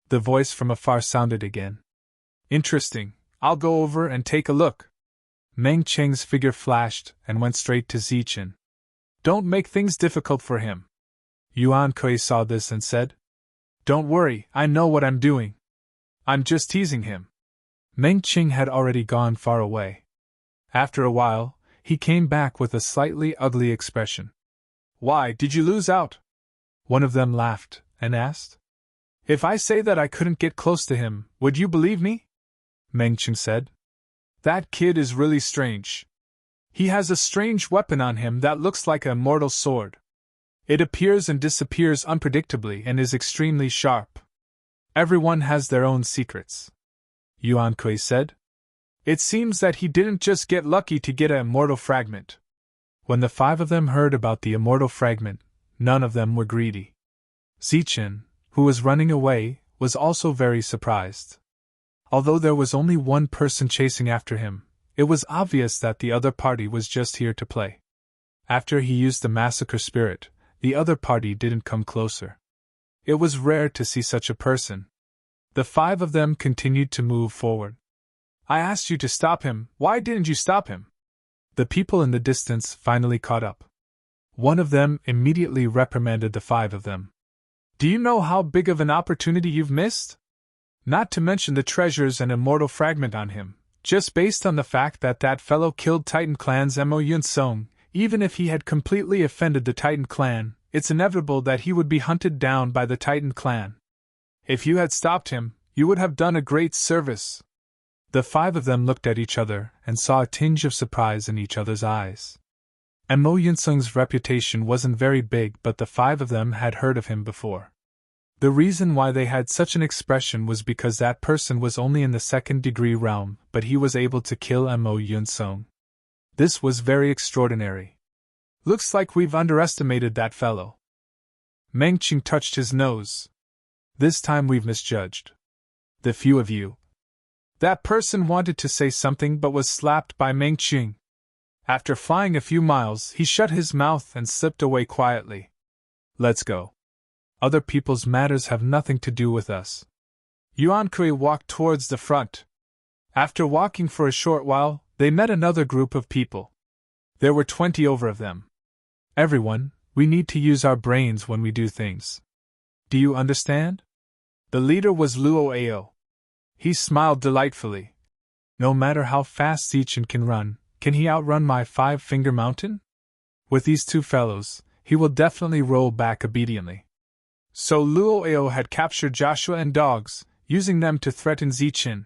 The voice from afar sounded again. Interesting, I'll go over and take a look. Meng Qing's figure flashed and went straight to Zichen. Don't make things difficult for him. Yuan Kuei saw this and said, Don't worry, I know what I'm doing. I'm just teasing him. Meng Qing had already gone far away. After a while, he came back with a slightly ugly expression. Why, did you lose out? One of them laughed and asked. If I say that I couldn't get close to him, would you believe me? Meng Qing said. That kid is really strange. He has a strange weapon on him that looks like an immortal sword. It appears and disappears unpredictably and is extremely sharp. Everyone has their own secrets. Yuan Kuei said. It seems that he didn't just get lucky to get an immortal fragment. When the five of them heard about the immortal fragment, none of them were greedy. Zichen, who was running away, was also very surprised. Although there was only one person chasing after him, it was obvious that the other party was just here to play. After he used the massacre spirit, the other party didn't come closer. It was rare to see such a person. The five of them continued to move forward. I asked you to stop him, why didn't you stop him? The people in the distance finally caught up. One of them immediately reprimanded the five of them. Do you know how big of an opportunity you've missed? Not to mention the treasures and immortal fragment on him, just based on the fact that that fellow killed Titan Clan's Mo Yun Song. Even if he had completely offended the Titan Clan, it's inevitable that he would be hunted down by the Titan Clan. If you had stopped him, you would have done a great service. The five of them looked at each other and saw a tinge of surprise in each other's eyes. And Mo Yunsung's reputation wasn't very big, but the five of them had heard of him before. The reason why they had such an expression was because that person was only in the second-degree realm, but he was able to kill Mo Yunsung. This was very extraordinary. Looks like we've underestimated that fellow. Meng Qing touched his nose. This time we've misjudged. The few of you. That person wanted to say something but was slapped by Meng Qing. After flying a few miles, he shut his mouth and slipped away quietly. Let's go. Other people's matters have nothing to do with us. Yuan Kui walked towards the front. After walking for a short while, they met another group of people. There were 20 over of them. Everyone, we need to use our brains when we do things. Do you understand? The leader was Luo Ao. He smiled delightfully. No matter how fast Zichen can he outrun my five-finger mountain? With these two fellows, he will definitely roll back obediently. So Luo Ao had captured Joshua and dogs, using them to threaten Zichen.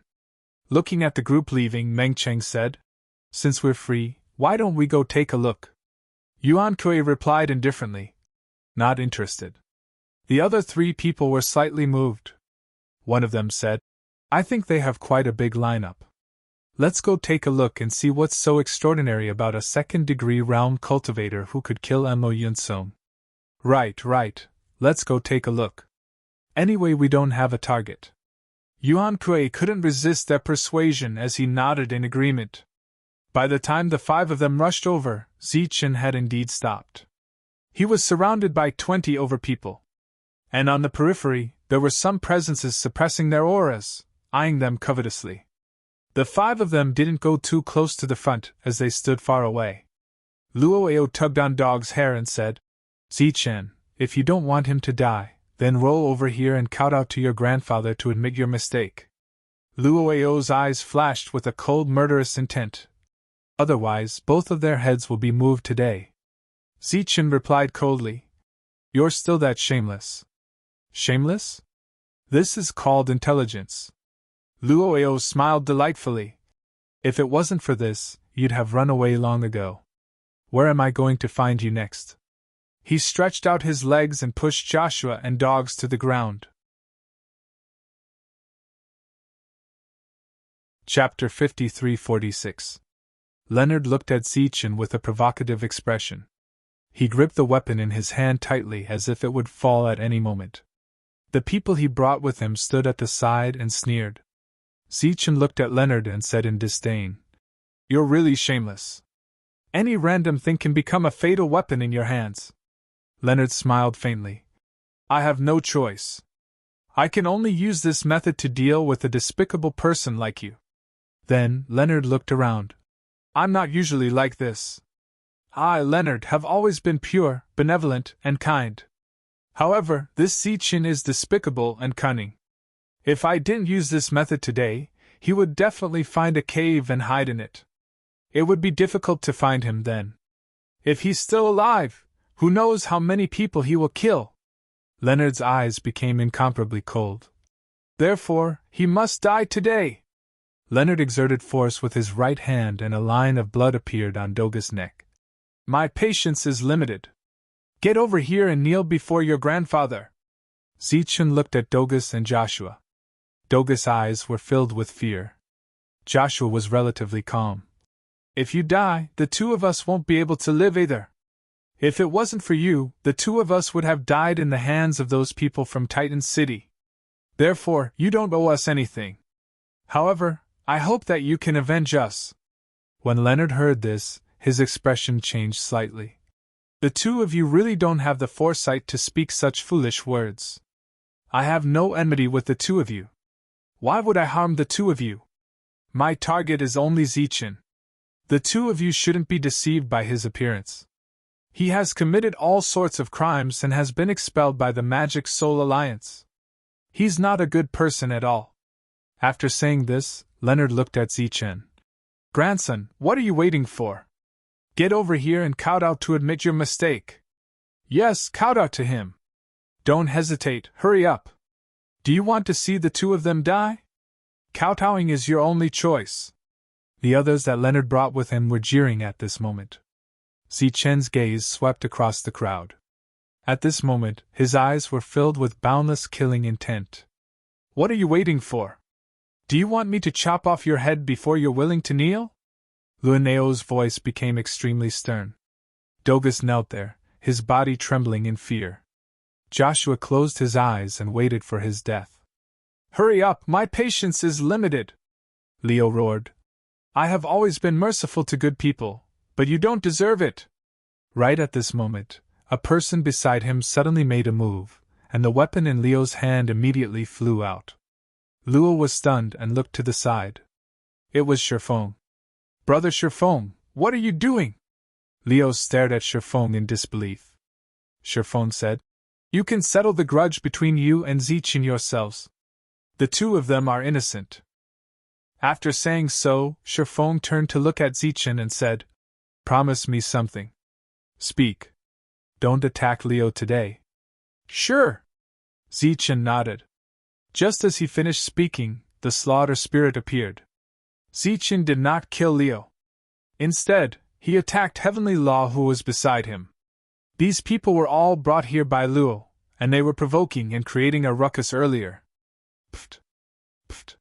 Looking at the group leaving, Meng Cheng said, Since we're free, why don't we go take a look? Yuan Kui replied indifferently. Not interested. The other three people were slightly moved. One of them said, I think they have quite a big lineup. Let's go take a look and see what's so extraordinary about a second-degree realm cultivator who could kill Mo Yunsong. Right, let's go take a look. Anyway, we don't have a target. Yuan Kuei couldn't resist their persuasion as he nodded in agreement. By the time the 5 of them rushed over, Zichen had indeed stopped. He was surrounded by 20 over people. And on the periphery, there were some presences suppressing their auras, eyeing them covetously. The 5 of them didn't go too close to the front as they stood far away. Luoeo tugged on Dog's hair and said, Zichen, if you don't want him to die, then roll over here and kowtow to your grandfather to admit your mistake. Luoeo's eyes flashed with a cold, murderous intent. Otherwise, both of their heads will be moved today. Zichen replied coldly, You're still that shameless. Shameless? This is called intelligence. Luoeo smiled delightfully. If it wasn't for this, you'd have run away long ago. Where am I going to find you next? He stretched out his legs and pushed Joshua and Dogs to the ground. Chapter 53-46. Leonard looked at Zichen with a provocative expression. He gripped the weapon in his hand tightly as if it would fall at any moment. The people he brought with him stood at the side and sneered. Zichen looked at Leonard and said in disdain, You're really shameless. Any random thing can become a fatal weapon in your hands. Leonard smiled faintly. I have no choice. I can only use this method to deal with a despicable person like you. Then Leonard looked around. I'm not usually like this. I, Leonard, have always been pure, benevolent, and kind. However, this Zichen is despicable and cunning. If I didn't use this method today, he would definitely find a cave and hide in it. It would be difficult to find him then. If he's still alive, who knows how many people he will kill? Leonard's eyes became incomparably cold. Therefore, he must die today. Leonard exerted force with his right hand and a line of blood appeared on Doga's neck. My patience is limited. Get over here and kneel before your grandfather. Zichen looked at Dogus and Joshua. Dogus' eyes were filled with fear. Joshua was relatively calm. If you die, the 2 of us won't be able to live either. If it wasn't for you, the 2 of us would have died in the hands of those people from Titan City. Therefore, you don't owe us anything. However, I hope that you can avenge us. When Leonard heard this, his expression changed slightly. The 2 of you really don't have the foresight to speak such foolish words. I have no enmity with the 2 of you. Why would I harm the 2 of you? My target is only Zichen. The 2 of you shouldn't be deceived by his appearance. He has committed all sorts of crimes and has been expelled by the Magic Soul Alliance. He's not a good person at all. After saying this, Leonard looked at Zichen. Grandson, what are you waiting for? Get over here and kowtow to admit your mistake. Yes, kowtow to him. Don't hesitate, hurry up. Do you want to see the 2 of them die? Kowtowing is your only choice. The others that Leonard brought with him were jeering at this moment. Zichen's gaze swept across the crowd. At this moment, his eyes were filled with boundless killing intent. What are you waiting for? Do you want me to chop off your head before you're willing to kneel? Luoneo's voice became extremely stern. Dogus knelt there, his body trembling in fear. Joshua closed his eyes and waited for his death. Hurry up, my patience is limited! Leo roared. I have always been merciful to good people, but you don't deserve it! Right at this moment, a person beside him suddenly made a move, and the weapon in Leo's hand immediately flew out. Luo was stunned and looked to the side. It was Shifeng. Brother Shifeng, what are you doing? Leo stared at Shifeng in disbelief. Shifeng said, You can settle the grudge between you and Zichen yourselves. The 2 of them are innocent. After saying so, Shifeng turned to look at Zichen and said, Promise me something. Speak. Don't attack Leo today. Sure. Zichen nodded. Just as he finished speaking, the slaughter spirit appeared. Zichen did not kill Leo. Instead, he attacked Heavenly Law who was beside him. These people were all brought here by Luo, and they were provoking and creating a ruckus earlier. Pft. Pft.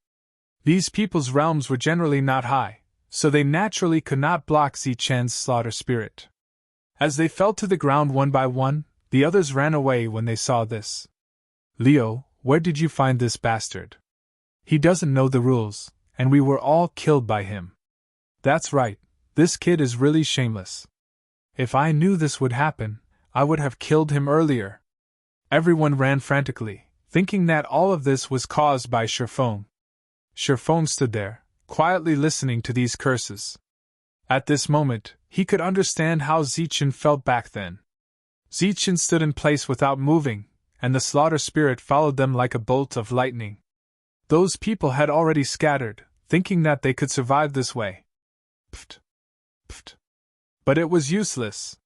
These people's realms were generally not high, so they naturally could not block Zichen's slaughter spirit. As they fell to the ground one by one, the others ran away when they saw this. Leo, Where did you find this bastard? He doesn't know the rules, and we were all killed by him. That's right, this kid is really shameless. If I knew this would happen, I would have killed him earlier. Everyone ran frantically, thinking that all of this was caused by Sherfone. Sherfone stood there, quietly listening to these curses. At this moment, he could understand how Zichen felt back then. Zichen stood in place without moving, and the slaughter spirit followed them like a bolt of lightning. Those people had already scattered, thinking that they could survive this way. Pft! Pft! But it was useless.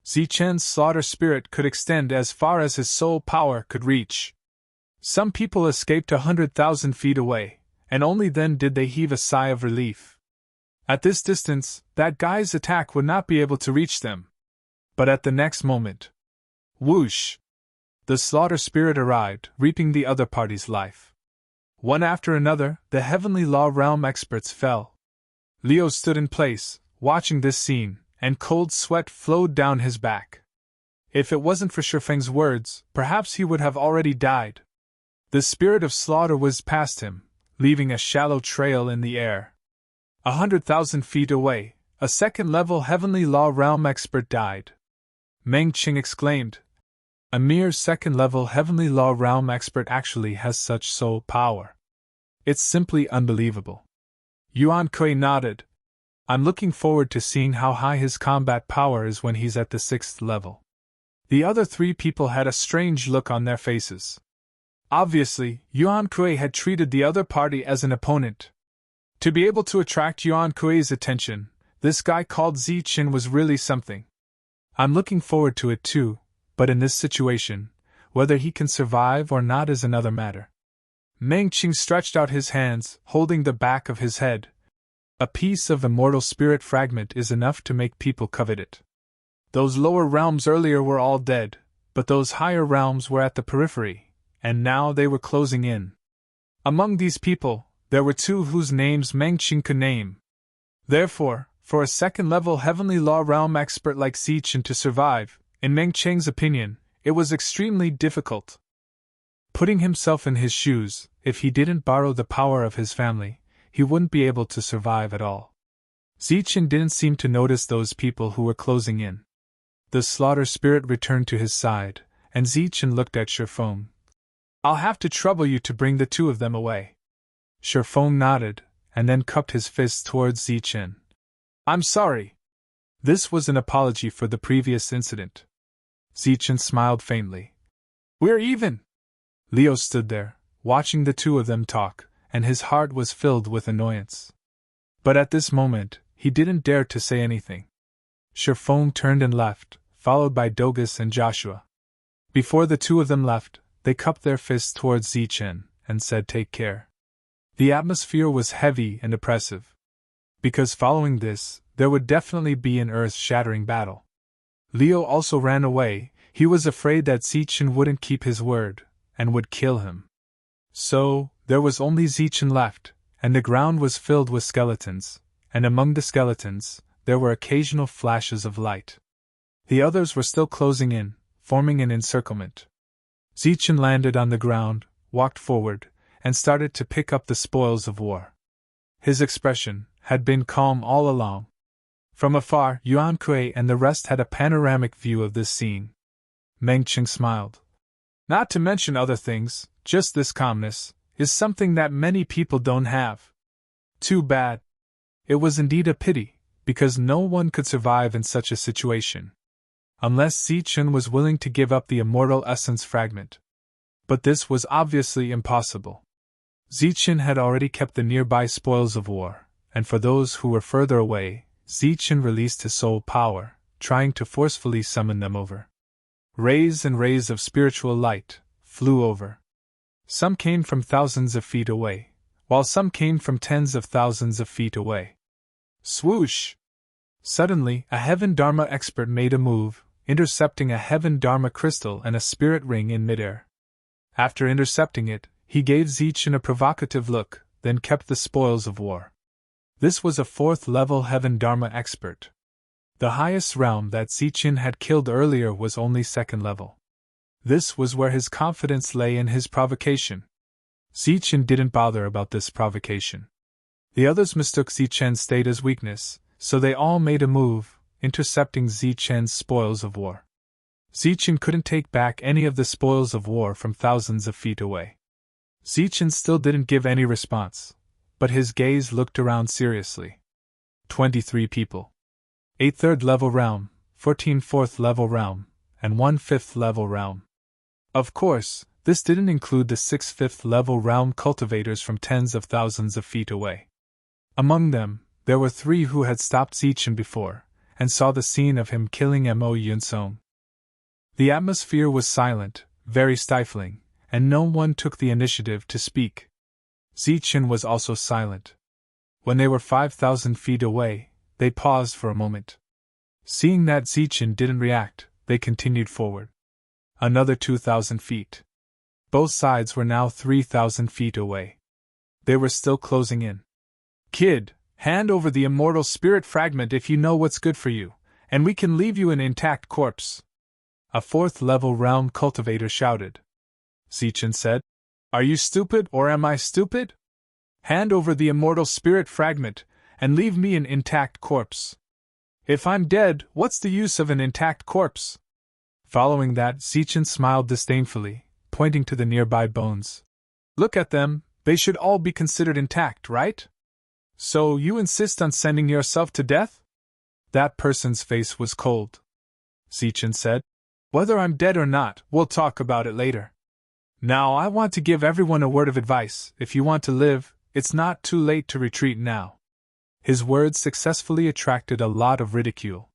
Zichen's slaughter spirit could extend as far as his soul power could reach. Some people escaped 100,000 feet away, and only then did they heave a sigh of relief. At this distance, that guy's attack would not be able to reach them. But at the next moment, whoosh! The slaughter spirit arrived, reaping the other party's life. One after another, the Heavenly Law Realm experts fell. Leo stood in place, watching this scene, and cold sweat flowed down his back. If it wasn't for Sherfeng's words, perhaps he would have already died. The spirit of slaughter whizzed past him, leaving a shallow trail in the air. 100,000 feet away, a second-level Heavenly Law Realm expert died. Meng Qing exclaimed, "A mere second-level Heavenly Law Realm expert actually has such soul power. It's simply unbelievable." Yuan Kui nodded. "I'm looking forward to seeing how high his combat power is when he's at the 6th level." The other three people had a strange look on their faces. Obviously, Yuan Kui had treated the other party as an opponent. To be able to attract Yuan Kui's attention, this guy called Zichen was really something. I'm looking forward to it too, but in this situation, whether he can survive or not is another matter. Meng Qing stretched out his hands, holding the back of his head. A piece of immortal spirit fragment is enough to make people covet it. Those lower realms earlier were all dead, but those higher realms were at the periphery, and now they were closing in. Among these people, there were two whose names Meng Qing could name. Therefore, for a second-level Heavenly Law Realm expert like Zichen to survive, in Meng Qing's opinion, it was extremely difficult. Putting himself in his shoes, if he didn't borrow the power of his family, he wouldn't be able to survive at all. Zichen didn't seem to notice those people who were closing in. The slaughter spirit returned to his side, and Zichen looked at Sherfone. "I'll have to trouble you to bring the two of them away." Sherfone nodded, and then cupped his fist towards Zichen. "I'm sorry." This was an apology for the previous incident. Zichen smiled faintly. "We're even." Leo stood there, watching the two of them talk, and his heart was filled with annoyance. But at this moment, he didn't dare to say anything. Sherfone turned and left, followed by Dogus and Joshua. Before the two of them left, they cupped their fists towards Zichen, and said, "Take care." The atmosphere was heavy and oppressive. Because following this, there would definitely be an earth-shattering battle. Leo also ran away. He was afraid that Zichen wouldn't keep his word, and would kill him. So, there was only Zichen left, and the ground was filled with skeletons, and among the skeletons, there were occasional flashes of light. The others were still closing in, forming an encirclement. Zichen landed on the ground, walked forward, and started to pick up the spoils of war. His expression had been calm all along. From afar, Yuan Kui and the rest had a panoramic view of this scene. Meng Qing smiled. "Not to mention other things, just this calmness is something that many people don't have. Too bad." It was indeed a pity, because no one could survive in such a situation. Unless Zichen was willing to give up the immortal essence fragment. But this was obviously impossible. Zichen had already kept the nearby spoils of war, and for those who were further away, Zichen released his soul power, trying to forcefully summon them over. Rays and rays of spiritual light flew over. Some came from thousands of feet away, while some came from tens of thousands of feet away. Swoosh! Suddenly, a Heaven Dharma expert made a move, intercepting a Heaven Dharma crystal and a spirit ring in midair. After intercepting it, he gave Zichen a provocative look, then kept the spoils of war. This was a 4th-level Heaven Dharma expert. The highest realm that Zichen had killed earlier was only 2nd level. This was where his confidence lay in his provocation. Zichen didn't bother about this provocation. The others mistook Zichen's state as weakness, so they all made a move, intercepting Zichen's spoils of war. Zichen couldn't take back any of the spoils of war from thousands of feet away. Zichen still didn't give any response, but his gaze looked around seriously. 23 people. 8 third-level realm, 14 fourth-level realm, and 1 fifth-level realm. Of course, this didn't include the 6 fifth-level realm cultivators from tens of thousands of feet away. Among them, there were 3 who had stopped Zichen before, and saw the scene of him killing Mo Yunsong. The atmosphere was silent, very stifling, and no one took the initiative to speak. Zichen was also silent. When they were 5,000 feet away, they paused for a moment. Seeing that Zichen didn't react, they continued forward. Another 2,000 feet. Both sides were now 3,000 feet away. They were still closing in. "Kid, hand over the immortal spirit fragment if you know what's good for you, and we can leave you an intact corpse," a 4th-level realm cultivator shouted. Zichen said, "Are you stupid or am I stupid? Hand over the immortal spirit fragment, and leave me an intact corpse. If I'm dead, what's the use of an intact corpse?" Following that, Zichen smiled disdainfully, pointing to the nearby bones. "Look at them, they should all be considered intact, right? So you insist on sending yourself to death?" That person's face was cold. Zichen said, "Whether I'm dead or not, we'll talk about it later. Now I want to give everyone a word of advice. If you want to live, it's not too late to retreat now." His words successfully attracted a lot of ridicule.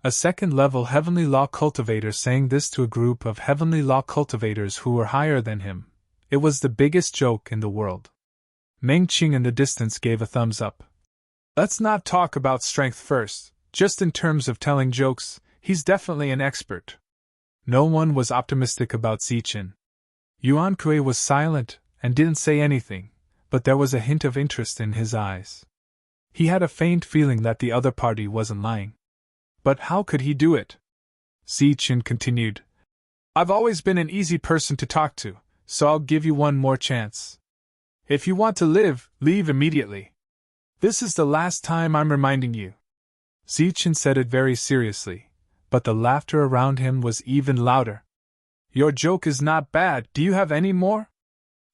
A 2nd-level Heavenly Law cultivator saying this to a group of Heavenly Law cultivators who were higher than him. It was the biggest joke in the world. Meng Qing in the distance gave a thumbs up. "Let's not talk about strength first, just in terms of telling jokes, he's definitely an expert." No one was optimistic about Zichen. Yuan Kui was silent and didn't say anything, but there was a hint of interest in his eyes. He had a faint feeling that the other party wasn't lying. But how could he do it? Zichen continued, "I've always been an easy person to talk to, so I'll give you one more chance. If you want to live, leave immediately. This is the last time I'm reminding you." Zichen said it very seriously, but the laughter around him was even louder. "Your joke is not bad, do you have any more?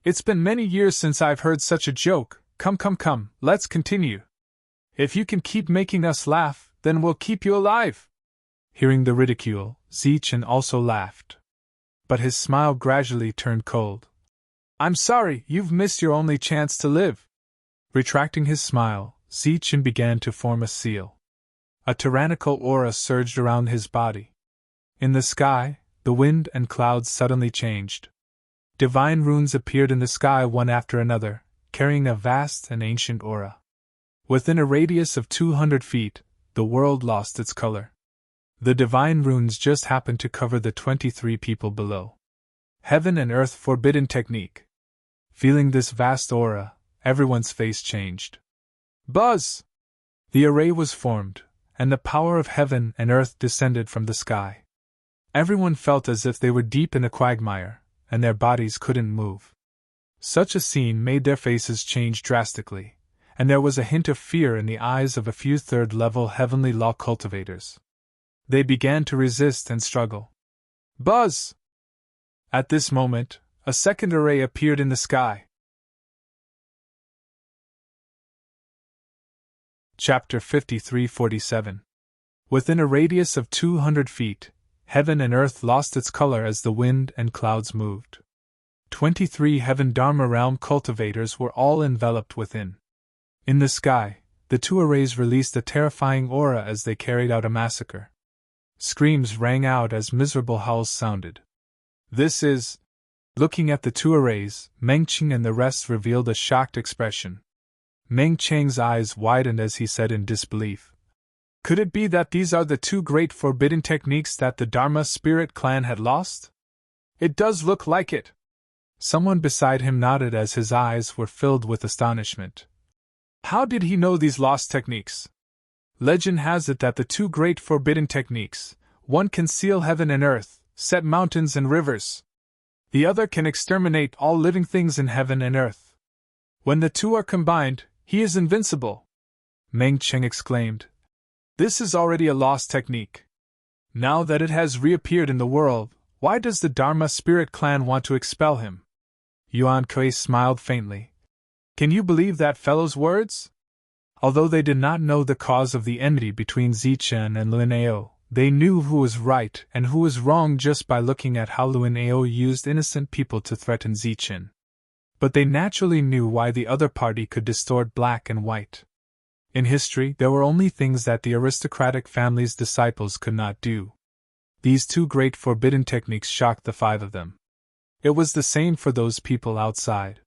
It's been many years since I've heard such a joke, come, let's continue. If you can keep making us laugh, then we'll keep you alive." Hearing the ridicule, Zichen also laughed. But his smile gradually turned cold. "I'm sorry, you've missed your only chance to live." Retracting his smile, Zichen began to form a seal. A tyrannical aura surged around his body. In the sky, the wind and clouds suddenly changed. Divine runes appeared in the sky one after another, carrying a vast and ancient aura. Within a radius of 200 feet, the world lost its color. The divine runes just happened to cover the 23 people below. Heaven and earth forbidden technique. Feeling this vast aura, everyone's face changed. Buzz! The array was formed, and the power of heaven and earth descended from the sky. Everyone felt as if they were deep in a quagmire, and their bodies couldn't move. Such a scene made their faces change drastically, and there was a hint of fear in the eyes of a few third-level Heavenly Law cultivators. They began to resist and struggle. Buzz! At this moment, a second array appeared in the sky. Chapter 53-47. Within a radius of 200 feet, heaven and earth lost its color as the wind and clouds moved. 23 Heaven Dharma Realm cultivators were all enveloped within. In the sky, the two arrays released a terrifying aura as they carried out a massacre. Screams rang out as miserable howls sounded. This is... Looking at the two arrays, Meng Qing and the rest revealed a shocked expression. Meng Cheng's eyes widened as he said in disbelief, "Could it be that these are the two great forbidden techniques that the Dharma Spirit clan had lost? It does look like it." Someone beside him nodded as his eyes were filled with astonishment. How did he know these lost techniques? Legend has it that the two great forbidden techniques, one can seal heaven and earth, set mountains and rivers. The other can exterminate all living things in heaven and earth. When the two are combined, he is invincible. Meng Qing exclaimed. This is already a lost technique. Now that it has reappeared in the world, why does the Dharma Spirit Clan want to expel him? Yuan Kui smiled faintly. Can you believe that fellow's words? Although they did not know the cause of the enmity between Zichen and Luanao, they knew who was right and who was wrong just by looking at how Luanao used innocent people to threaten Zichen. But they naturally knew why the other party could distort black and white. In history, there were only things that the aristocratic family's disciples could not do. These two great forbidden techniques shocked the five of them. It was the same for those people outside.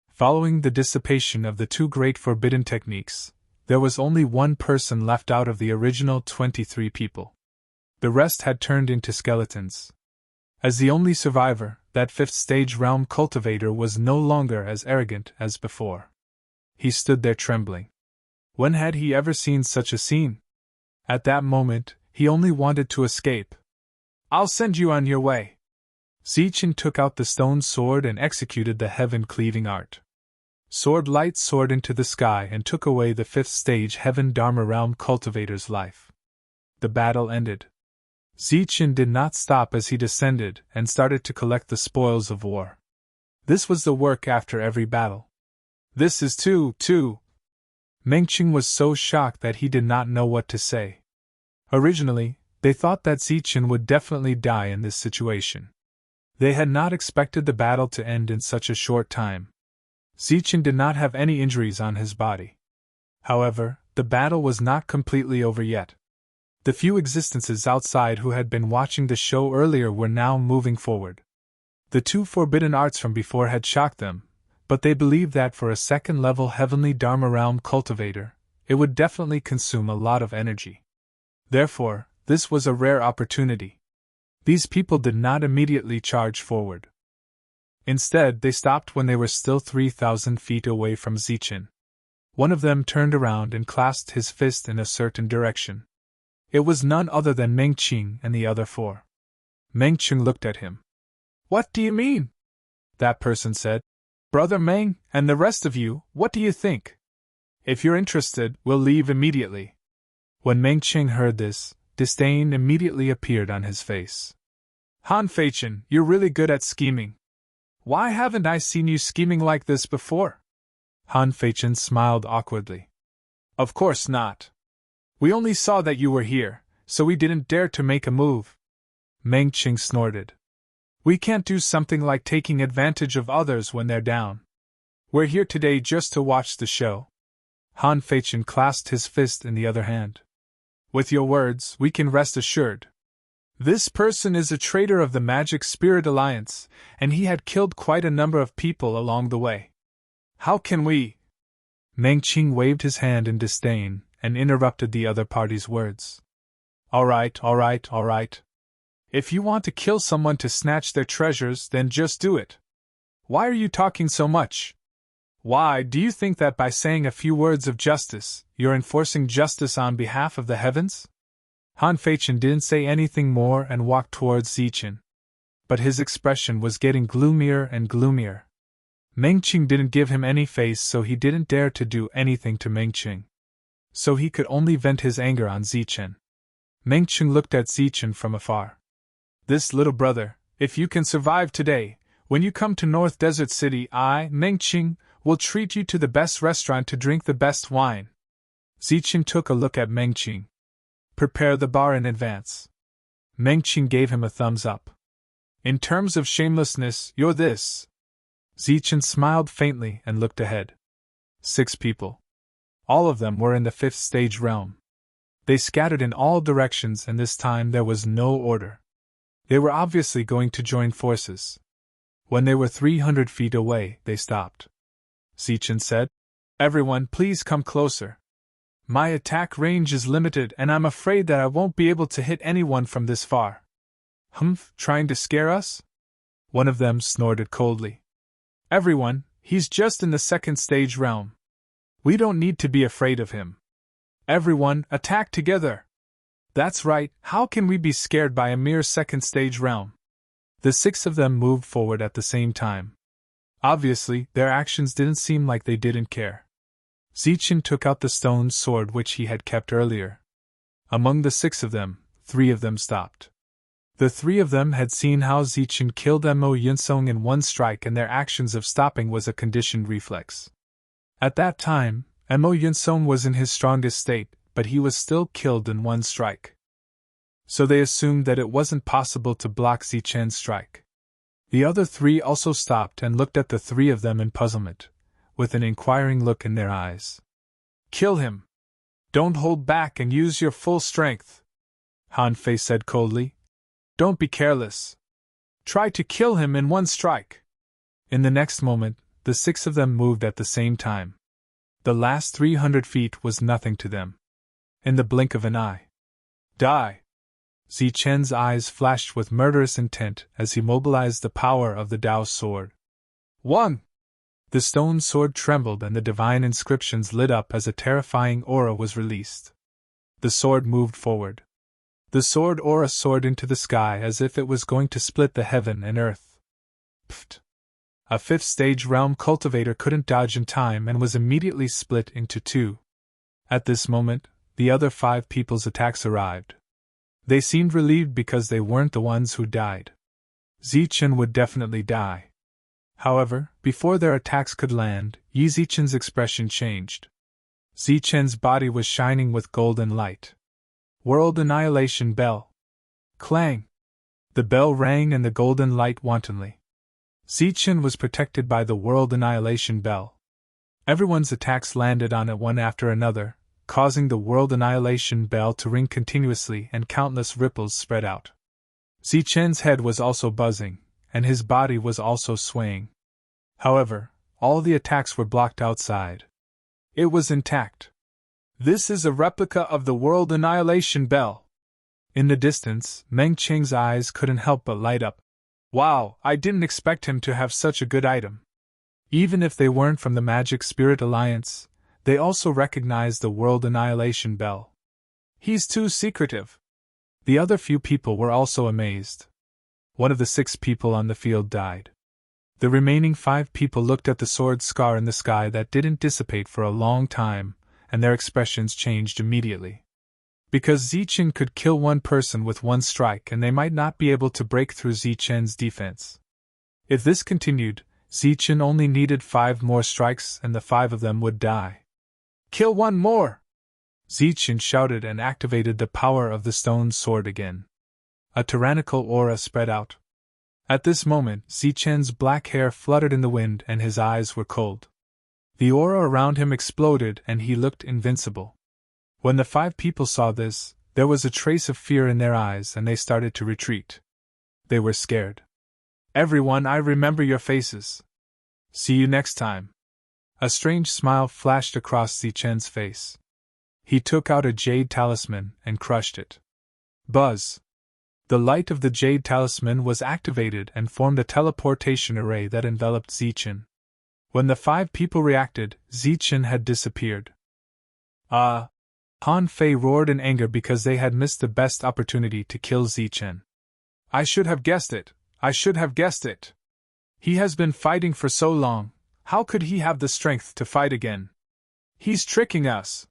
Following the dissipation of the two great forbidden techniques, there was only one person left out of the original 23 people. The rest had turned into skeletons. As the only survivor, that fifth-stage realm cultivator was no longer as arrogant as before. He stood there trembling. When had he ever seen such a scene? At that moment, he only wanted to escape. I'll send you on your way. Zichen took out the stone sword and executed the heaven-cleaving art. Sword light soared into the sky and took away the fifth-stage Heaven Dharma Realm cultivator's life. The battle ended. Zichen did not stop as he descended and started to collect the spoils of war. This was the work after every battle. This is too. Meng Qing was so shocked that he did not know what to say. Originally, they thought that Zichen would definitely die in this situation. They had not expected the battle to end in such a short time. Zichen did not have any injuries on his body. However, the battle was not completely over yet. The few existences outside who had been watching the show earlier were now moving forward. The two forbidden arts from before had shocked them, but they believed that for a second-level heavenly Dharma realm cultivator, it would definitely consume a lot of energy. Therefore, this was a rare opportunity. These people did not immediately charge forward. Instead, they stopped when they were still 3,000 feet away from Zichen. One of them turned around and clasped his fist in a certain direction. It was none other than Meng Qing and the other four. Meng Qing looked at him. What do you mean? That person said. Brother Meng, and the rest of you, what do you think? If you're interested, we'll leave immediately. When Meng Qing heard this, disdain immediately appeared on his face. Han Feichen, you're really good at scheming. Why haven't I seen you scheming like this before? Han Feichen smiled awkwardly. Of course not. We only saw that you were here, so we didn't dare to make a move. Meng Qing snorted. We can't do something like taking advantage of others when they're down. We're here today just to watch the show. Han Feichen clasped his fist in the other hand. With your words, we can rest assured. This person is a traitor of the Magic Spirit Alliance, and he had killed quite a number of people along the way. How can we? Meng Qing waved his hand in disdain and interrupted the other party's words. All right. If you want to kill someone to snatch their treasures, then just do it. Why are you talking so much? Why, do you think that by saying a few words of justice, you're enforcing justice on behalf of the heavens? Han Feichen didn't say anything more and walked towards Zichen. But his expression was getting gloomier and gloomier. Meng Qing didn't give him any face, so he didn't dare to do anything to Meng Qing. So he could only vent his anger on Zichen. Meng Qing looked at Zichen from afar. This little brother, if you can survive today, when you come to North Desert City, I, Meng Qing, will treat you to the best restaurant to drink the best wine. Zichen took a look at Meng Qing. Prepare the bar in advance. Meng Qing gave him a thumbs up. In terms of shamelessness, you're this. Zichen smiled faintly and looked ahead. 6 people. All of them were in the 5th stage realm. They scattered in all directions, and this time there was no order. They were obviously going to join forces. When they were 300 feet away, they stopped. Zichen said, Everyone, please come closer. My attack range is limited, and I'm afraid that I won't be able to hit anyone from this far. Humph, trying to scare us? One of them snorted coldly. Everyone, he's just in the 2nd stage realm. We don't need to be afraid of him. Everyone, attack together! That's right, how can we be scared by a mere second-stage realm? The 6 of them moved forward at the same time. Obviously, their actions didn't seem like they didn't care. Zichen took out the stone sword which he had kept earlier. Among the 6 of them, 3 of them stopped. The 3 of them had seen how Zichen killed Mo Yunsong in one strike, and their actions of stopping was a conditioned reflex. At that time, Mo Yunsong was in his strongest state, but he was still killed in one strike. So they assumed that it wasn't possible to block Zichen's strike. The other 3 also stopped and looked at the 3 of them in puzzlement, with an inquiring look in their eyes. Kill him! Don't hold back and use your full strength, Han Fei said coldly. Don't be careless. Try to kill him in one strike. In the next moment, the 6 of them moved at the same time. The last 300 feet was nothing to them. In the blink of an eye. Die! Zichen's eyes flashed with murderous intent as he mobilized the power of the Tao sword. 1. The stone sword trembled and the divine inscriptions lit up as a terrifying aura was released. The sword moved forward. The sword aura soared into the sky as if it was going to split the heaven and earth. Pfft! A 5th-stage realm cultivator couldn't dodge in time and was immediately split into 2. At this moment, the other 5 people's attacks arrived. They seemed relieved because they weren't the ones who died. Zichen would definitely die. However, before their attacks could land, Yi Zichen's expression changed. Zichen's body was shining with golden light. World Annihilation Bell. Clang! The bell rang and the golden light wantonly. Zichen was protected by the World Annihilation Bell. Everyone's attacks landed on it one after another, causing the World Annihilation Bell to ring continuously and countless ripples spread out. Zichen's head was also buzzing, and his body was also swaying. However, all the attacks were blocked outside. It was intact. This is a replica of the World Annihilation Bell. In the distance, Meng Qing's eyes couldn't help but light up. Wow, I didn't expect him to have such a good item. Even if they weren't from the Magic Spirit Alliance, they also recognized the World Annihilation Bell. He's too secretive. The other few people were also amazed. One of the 6 people on the field died. The remaining 5 people looked at the sword scar in the sky that didn't dissipate for a long time, and their expressions changed immediately. Because Zichen could kill one person with one strike and they might not be able to break through Zichen's defense. If this continued, Zichen only needed 5 more strikes and the 5 of them would die. Kill one more! Zichen shouted and activated the power of the stone sword again. A tyrannical aura spread out. At this moment, Zichen's black hair fluttered in the wind and his eyes were cold. The aura around him exploded and he looked invincible. When the 5 people saw this, there was a trace of fear in their eyes and they started to retreat. They were scared. Everyone, I remember your faces. See you next time. A strange smile flashed across Zichen's face. He took out a jade talisman and crushed it. Buzz! The light of the jade talisman was activated and formed a teleportation array that enveloped Zichen. When the 5 people reacted, Zichen had disappeared. Han Fei roared in anger because they had missed the best opportunity to kill Zichen. I should have guessed it. I should have guessed it. He has been fighting for so long. How could he have the strength to fight again? He's tricking us.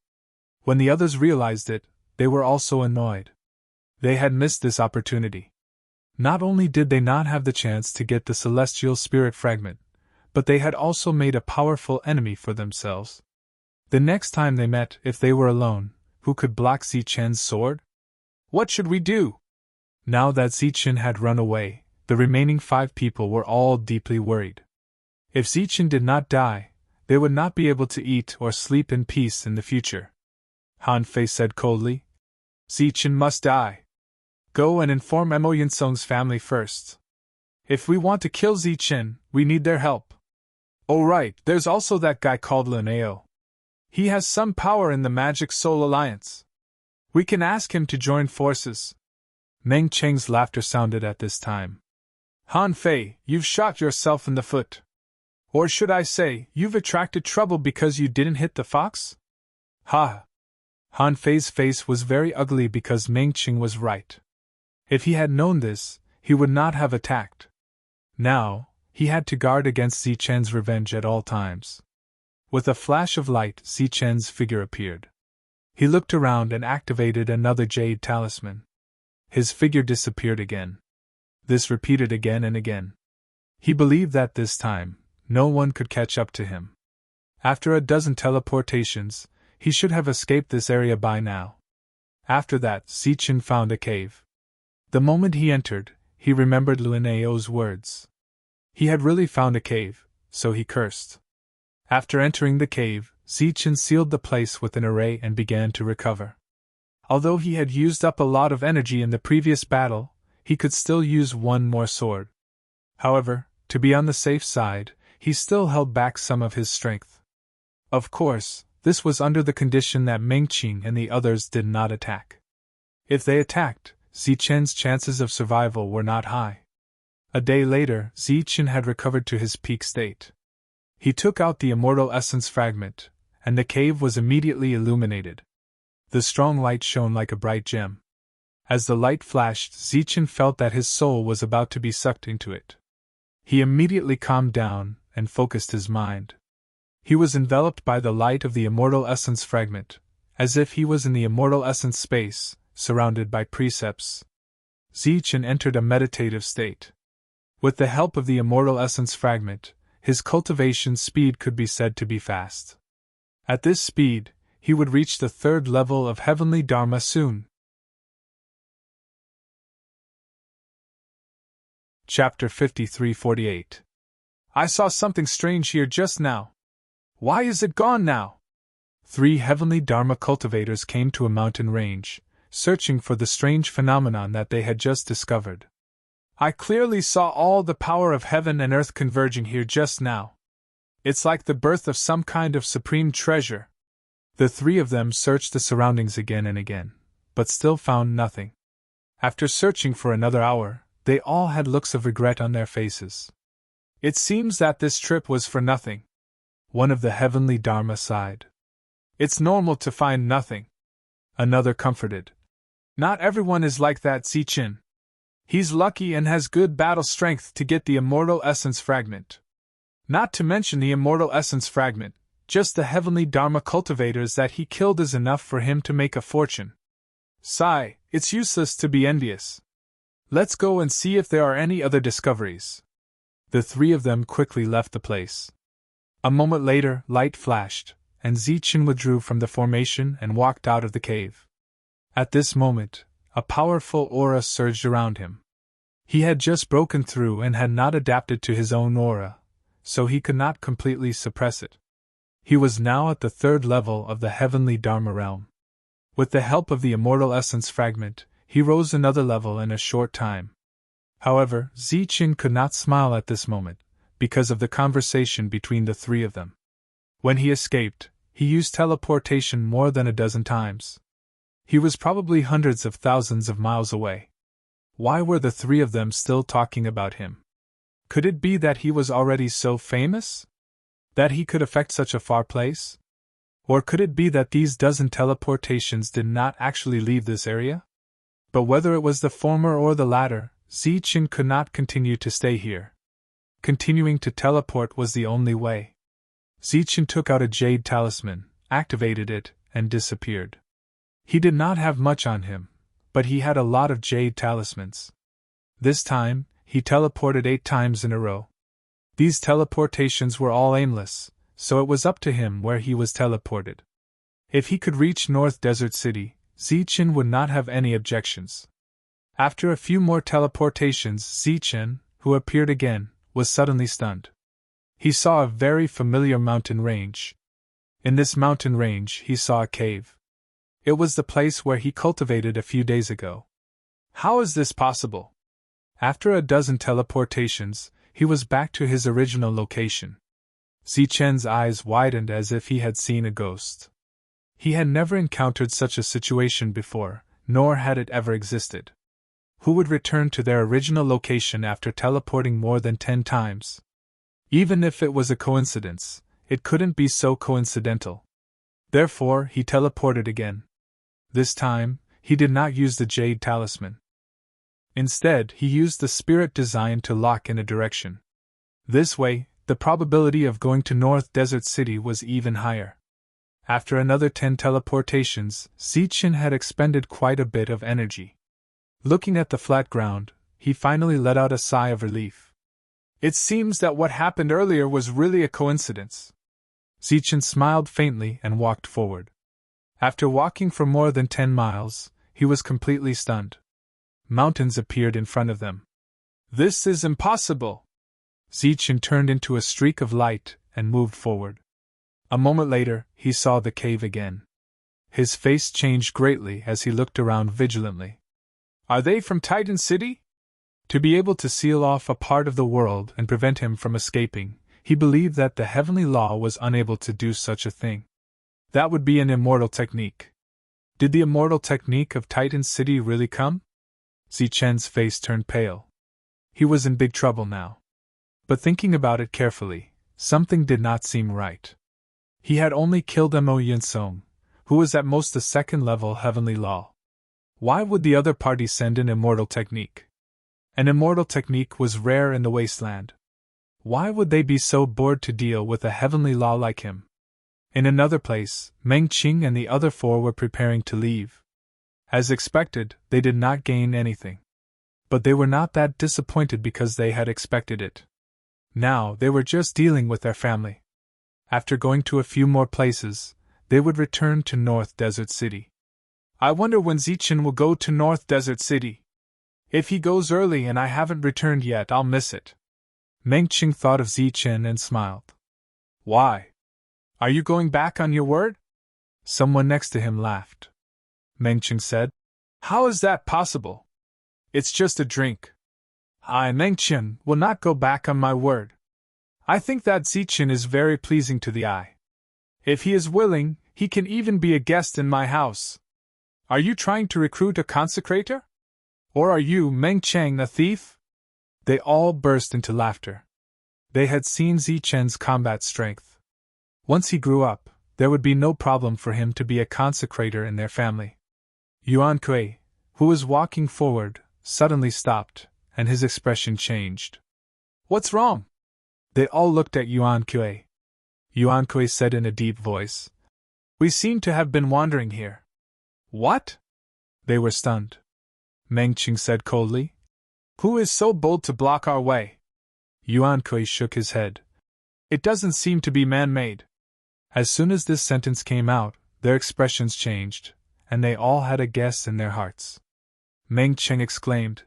When the others realized it, they were also annoyed. They had missed this opportunity. Not only did they not have the chance to get the celestial spirit fragment, but they had also made a powerful enemy for themselves. The next time they met, if they were alone, who could block Zichen's sword? What should we do? Now that Zichen had run away, the remaining 5 people were all deeply worried. If Zichen did not die, they would not be able to eat or sleep in peace in the future. Han Fei said coldly. Zichen must die. Go and inform Mo Yunsong's family first. If we want to kill Zichen, we need their help. Oh right, there's also that guy called Lunao. He has some power in the Magic Soul Alliance. We can ask him to join forces. Meng Cheng's laughter sounded at this time. Han Fei, you've shot yourself in the foot. Or should I say, you've attracted trouble because you didn't hit the fox? Ha! Han Fei's face was very ugly because Meng Qing was right. If he had known this, he would not have attacked. Now, he had to guard against Zichen's revenge at all times. With a flash of light, Zichen's figure appeared. He looked around and activated another jade talisman. His figure disappeared again. This repeated again and again. He believed that this time, no one could catch up to him. After a dozen teleportations, he should have escaped this area by now. After that, Zichen found a cave. The moment he entered, he remembered Lunao's words. He had really found a cave, so he cursed. After entering the cave, Zichen sealed the place with an array and began to recover. Although he had used up a lot of energy in the previous battle, he could still use one more sword. However, to be on the safe side, he still held back some of his strength. Of course, this was under the condition that Meng Qing and the others did not attack. If they attacked, Zichen's chances of survival were not high. A day later, Zichen had recovered to his peak state. He took out the immortal essence fragment, and the cave was immediately illuminated. The strong light shone like a bright gem. As the light flashed, Zichen felt that his soul was about to be sucked into it. He immediately calmed down and focused his mind. He was enveloped by the light of the immortal essence fragment, as if he was in the immortal essence space, surrounded by precepts. Zichen entered a meditative state. With the help of the immortal essence fragment, his cultivation speed could be said to be fast. At this speed, he would reach the 3rd level of heavenly Dharma soon. Chapter 53-48. I saw something strange here just now. Why is it gone now? 3 heavenly Dharma cultivators came to a mountain range, searching for the strange phenomenon that they had just discovered. I clearly saw all the power of heaven and earth converging here just now. It's like the birth of some kind of supreme treasure. The 3 of them searched the surroundings again and again, but still found nothing. After searching for another hour, they all had looks of regret on their faces. It seems that this trip was for nothing. One of the heavenly Dharma sighed. It's normal to find nothing. Another comforted. Not everyone is like that, Zichen. He's lucky and has good battle strength to get the immortal essence fragment. Not to mention the immortal essence fragment, just the heavenly Dharma cultivators that he killed is enough for him to make a fortune. Sigh, it's useless to be envious. Let's go and see if there are any other discoveries. The 3 of them quickly left the place. A moment later, light flashed, and Zichen withdrew from the formation and walked out of the cave. At this moment, a powerful aura surged around him. He had just broken through and had not adapted to his own aura, so he could not completely suppress it. He was now at the 3rd level of the heavenly Dharma realm. With the help of the immortal essence fragment, he rose another level in a short time. However, Zichen could not smile at this moment, because of the conversation between the 3 of them. When he escaped, he used teleportation more than a dozen times. He was probably hundreds of thousands of miles away. Why were the 3 of them still talking about him? Could it be that he was already so famous? That he could affect such a far place? Or could it be that these dozen teleportations did not actually leave this area? But whether it was the former or the latter, Zichen could not continue to stay here. Continuing to teleport was the only way. Zichen took out a jade talisman, activated it, and disappeared. He did not have much on him, but he had a lot of jade talismans. This time, he teleported 8 times in a row. These teleportations were all aimless, so it was up to him where he was teleported. If he could reach North Desert City, Zichen would not have any objections. After a few more teleportations, Zichen, who appeared again, was suddenly stunned. He saw a very familiar mountain range. In this mountain range, he saw a cave. It was the place where he cultivated a few days ago. How is this possible? After a dozen teleportations, he was back to his original location. Zichen's eyes widened as if he had seen a ghost. He had never encountered such a situation before, nor had it ever existed. Who would return to their original location after teleporting more than 10 times? Even if it was a coincidence, it couldn't be so coincidental. Therefore, he teleported again. This time, he did not use the jade talisman. Instead, he used the spirit designed to lock in a direction. This way, the probability of going to North Desert City was even higher. After another 10 teleportations, Zichen had expended quite a bit of energy. Looking at the flat ground, he finally let out a sigh of relief. It seems that what happened earlier was really a coincidence. Zichen smiled faintly and walked forward. After walking for more than 10 miles, he was completely stunned. Mountains appeared in front of them. This is impossible! Zichen turned into a streak of light and moved forward. A moment later, he saw the cave again. His face changed greatly as he looked around vigilantly. Are they from Titan City? To be able to seal off a part of the world and prevent him from escaping, he believed that the heavenly law was unable to do such a thing. That would be an immortal technique. Did the immortal technique of Titan City really come? Zichen's face turned pale. He was in big trouble now. But thinking about it carefully, something did not seem right. He had only killed Mo Yinsong, who was at most the second-level heavenly law. Why would the other party send an immortal technique? An immortal technique was rare in the wasteland. Why would they be so bored to deal with a heavenly law like him? In another place, Meng Qing and the other 4 were preparing to leave. As expected, they did not gain anything. But they were not that disappointed because they had expected it. Now they were just dealing with their family. After going to a few more places, they would return to North Desert City. I wonder when Zichen will go to North Desert City. If he goes early and I haven't returned yet, I'll miss it. Meng Qing thought of Zichen and smiled. Why? Are you going back on your word? Someone next to him laughed. Meng Qing said, How is that possible? It's just a drink. I, Meng Qing, will not go back on my word. I think that Zichen is very pleasing to the eye. If he is willing, he can even be a guest in my house. Are you trying to recruit a consecrator? Or are you, Meng Qing, a thief? They all burst into laughter. They had seen Zichen's combat strength. Once he grew up, there would be no problem for him to be a consecrator in their family. Yuan Kui, who was walking forward, suddenly stopped, and his expression changed. What's wrong? They all looked at Yuan Kui. Yuan Kui said in a deep voice, We seem to have been wandering here. What? They were stunned. Meng Qing said coldly, Who is so bold to block our way? Yuan Kui shook his head. It doesn't seem to be man-made. As soon as this sentence came out, their expressions changed, and they all had a guess in their hearts. Meng Qing exclaimed,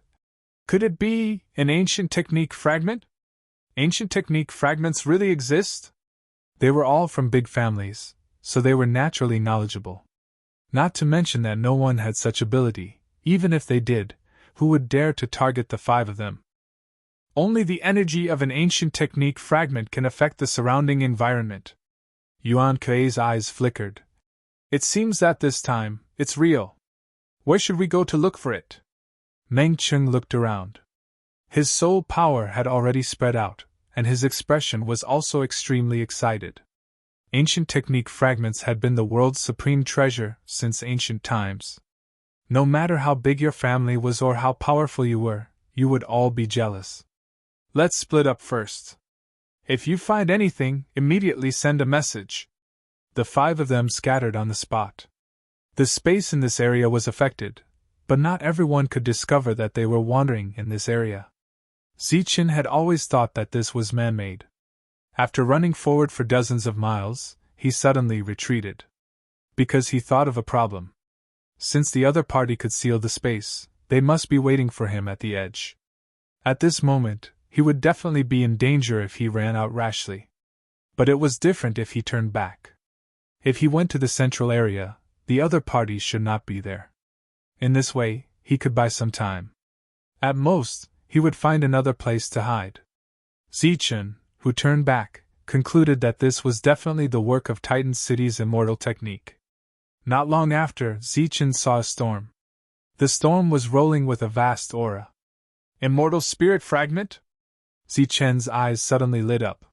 Could it be an ancient technique fragment? Ancient technique fragments really exist? They were all from big families, so they were naturally knowledgeable. Not to mention that no one had such ability, even if they did, who would dare to target the 5 of them? Only the energy of an ancient technique fragment can affect the surrounding environment. Yuan Kui's eyes flickered. It seems that this time, it's real. Where should we go to look for it? Meng Qing looked around. His soul power had already spread out, and his expression was also extremely excited. Ancient technique fragments had been the world's supreme treasure since ancient times. No matter how big your family was or how powerful you were, you would all be jealous. Let's split up first. If you find anything, immediately send a message. The 5 of them scattered on the spot. The space in this area was affected, but not everyone could discover that they were wandering in this area. Zichen had always thought that this was man-made. After running forward for dozens of miles, he suddenly retreated. Because he thought of a problem. Since the other party could seal the space, they must be waiting for him at the edge. At this moment, he would definitely be in danger if he ran out rashly. But it was different if he turned back. If he went to the central area, the other party should not be there. In this way, he could buy some time. At most, he would find another place to hide. Zichen, who turned back, concluded that this was definitely the work of Titan City's immortal technique. Not long after, Zichen saw a storm. The storm was rolling with a vast aura. Immortal spirit fragment? Zichen's eyes suddenly lit up.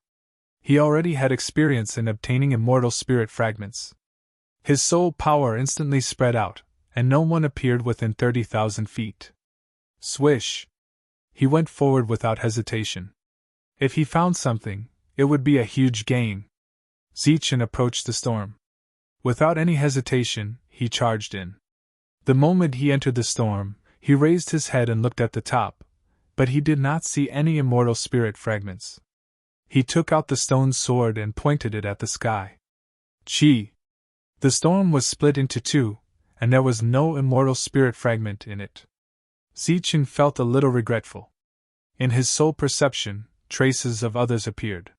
He already had experience in obtaining immortal spirit fragments. His soul power instantly spread out, and no one appeared within 30,000 feet. Swish! He went forward without hesitation. If he found something, it would be a huge gain. Zichen approached the storm. Without any hesitation, he charged in. The moment he entered the storm, he raised his head and looked at the top, but he did not see any immortal spirit fragments. He took out the stone sword and pointed it at the sky. Chi! The storm was split into two, and there was no immortal spirit fragment in it. Zichen felt a little regretful. In his soul perception, traces of others appeared.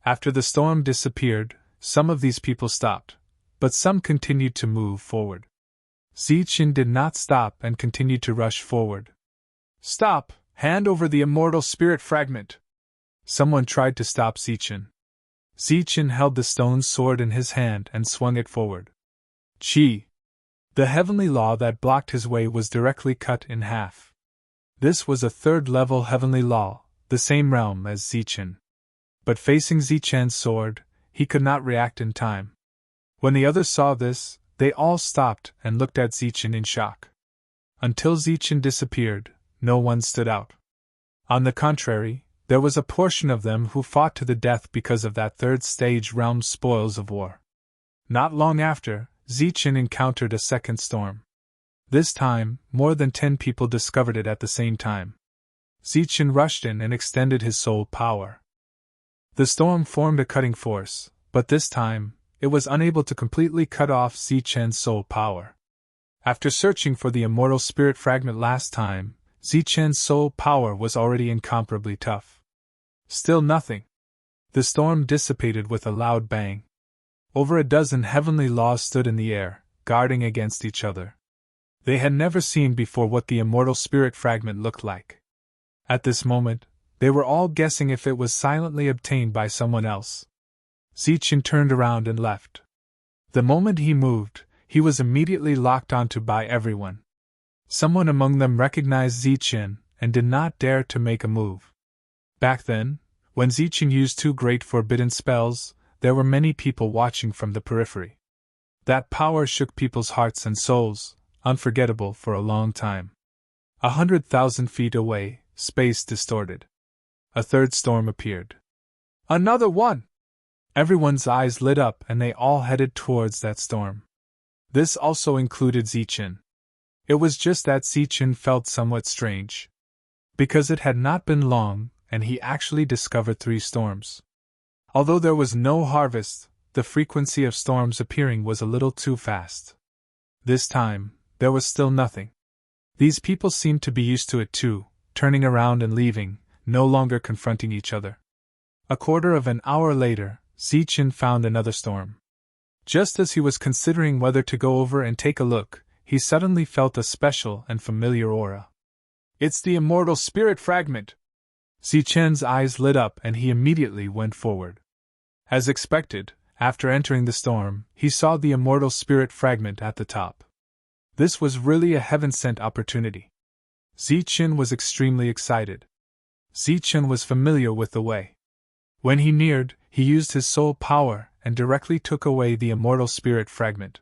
After the storm disappeared, some of these people stopped, but some continued to move forward. Zichen did not stop and continued to rush forward. Stop! Hand over the immortal spirit fragment! Someone tried to stop Zichen. Zichen held the stone sword in his hand and swung it forward. Chi! The heavenly law that blocked his way was directly cut in half. This was a third-level heavenly law, the same realm as Zichen. But facing Zichen's sword, he could not react in time. When the others saw this, they all stopped and looked at Zichen in shock. Until Zichen disappeared, no one stood out. On the contrary, there was a portion of them who fought to the death because of that third-stage realm's spoils of war. Not long after, Zichen encountered a second storm. This time, more than 10 people discovered it at the same time. Zichen rushed in and extended his soul power. The storm formed a cutting force, but this time, it was unable to completely cut off Zichen's soul power. After searching for the immortal spirit fragment last time, Zichen's soul power was already incomparably tough. Still nothing. The storm dissipated with a loud bang. Over a dozen heavenly laws stood in the air, guarding against each other. They had never seen before what the immortal spirit fragment looked like. At this moment, they were all guessing if it was silently obtained by someone else. Zichen turned around and left. The moment he moved, he was immediately locked onto by everyone. Someone among them recognized Zichen and did not dare to make a move. Back then, when Zichen used two great forbidden spells, there were many people watching from the periphery. That power shook people's hearts and souls, unforgettable for a long time. 100,000 feet away, space distorted. A third storm appeared. Another one! Everyone's eyes lit up and they all headed towards that storm. This also included Zichen. It was just that Zichen felt somewhat strange. Because it had not been long, and he actually discovered 3 storms. Although there was no harvest, the frequency of storms appearing was a little too fast. This time, there was still nothing. These people seemed to be used to it too, turning around and leaving, no longer confronting each other. A quarter of an hour later, Zichen found another storm. Just as he was considering whether to go over and take a look, he suddenly felt a special and familiar aura. It's the immortal spirit fragment! Zichen's eyes lit up and he immediately went forward. As expected, after entering the storm, he saw the immortal spirit fragment at the top. This was really a heaven-sent opportunity. Zichen was extremely excited. Zichen was familiar with the way. When he neared, he used his soul power and directly took away the immortal spirit fragment.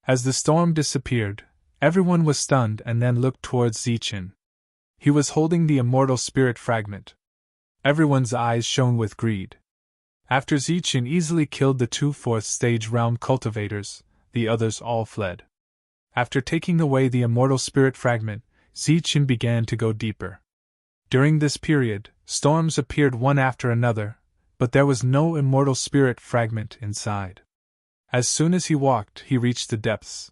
As the storm disappeared, everyone was stunned and then looked towards Zichen. He was holding the immortal spirit fragment. Everyone's eyes shone with greed. After Zichen easily killed the 2 fourth-stage realm cultivators, the others all fled. After taking away the immortal spirit fragment, Zichen began to go deeper. During this period, storms appeared one after another, but there was no immortal spirit fragment inside. As soon as he walked, he reached the depths.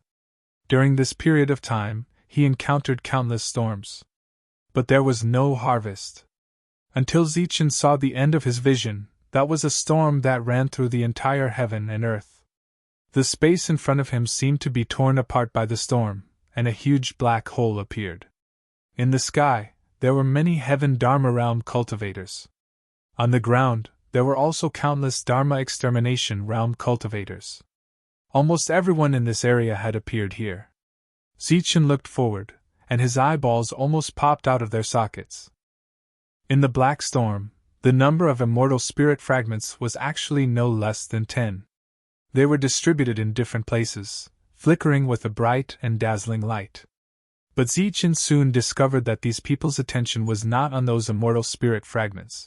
During this period of time, he encountered countless storms. But there was no harvest. Until Zichen saw the end of his vision, that was a storm that ran through the entire heaven and earth. The space in front of him seemed to be torn apart by the storm, and a huge black hole appeared. In the sky, there were many heaven Dharma realm cultivators. On the ground, there were also countless Dharma extermination realm cultivators. Almost everyone in this area had appeared here. Zichen looked forward, and his eyeballs almost popped out of their sockets. In the black storm, the number of immortal spirit fragments was actually no less than 10. They were distributed in different places, flickering with a bright and dazzling light. But Zichen soon discovered that these people's attention was not on those immortal spirit fragments.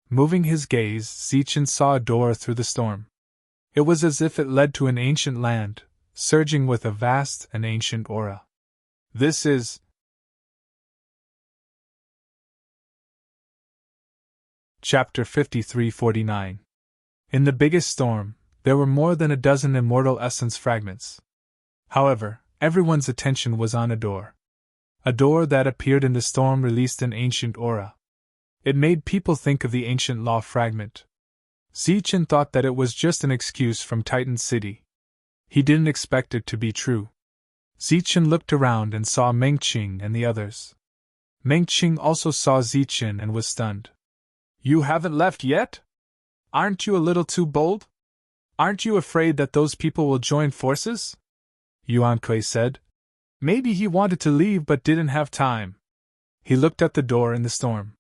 Moving his gaze, Zichen saw a door through the storm. It was as if it led to an ancient land, surging with a vast and ancient aura. This is... Chapter 53-49. In the biggest storm, there were more than a dozen immortal essence fragments. However, everyone's attention was on a door. A door that appeared in the storm released an ancient aura. It made people think of the ancient law fragment. Zichen thought that it was just an excuse from Titan City. He didn't expect it to be true. Zichen looked around and saw Mengqing and the others. Mengqing also saw Zichen and was stunned. You haven't left yet? Aren't you a little too bold? Aren't you afraid that those people will join forces? Yuan Kui said. Maybe he wanted to leave but didn't have time. He looked at the door in the storm.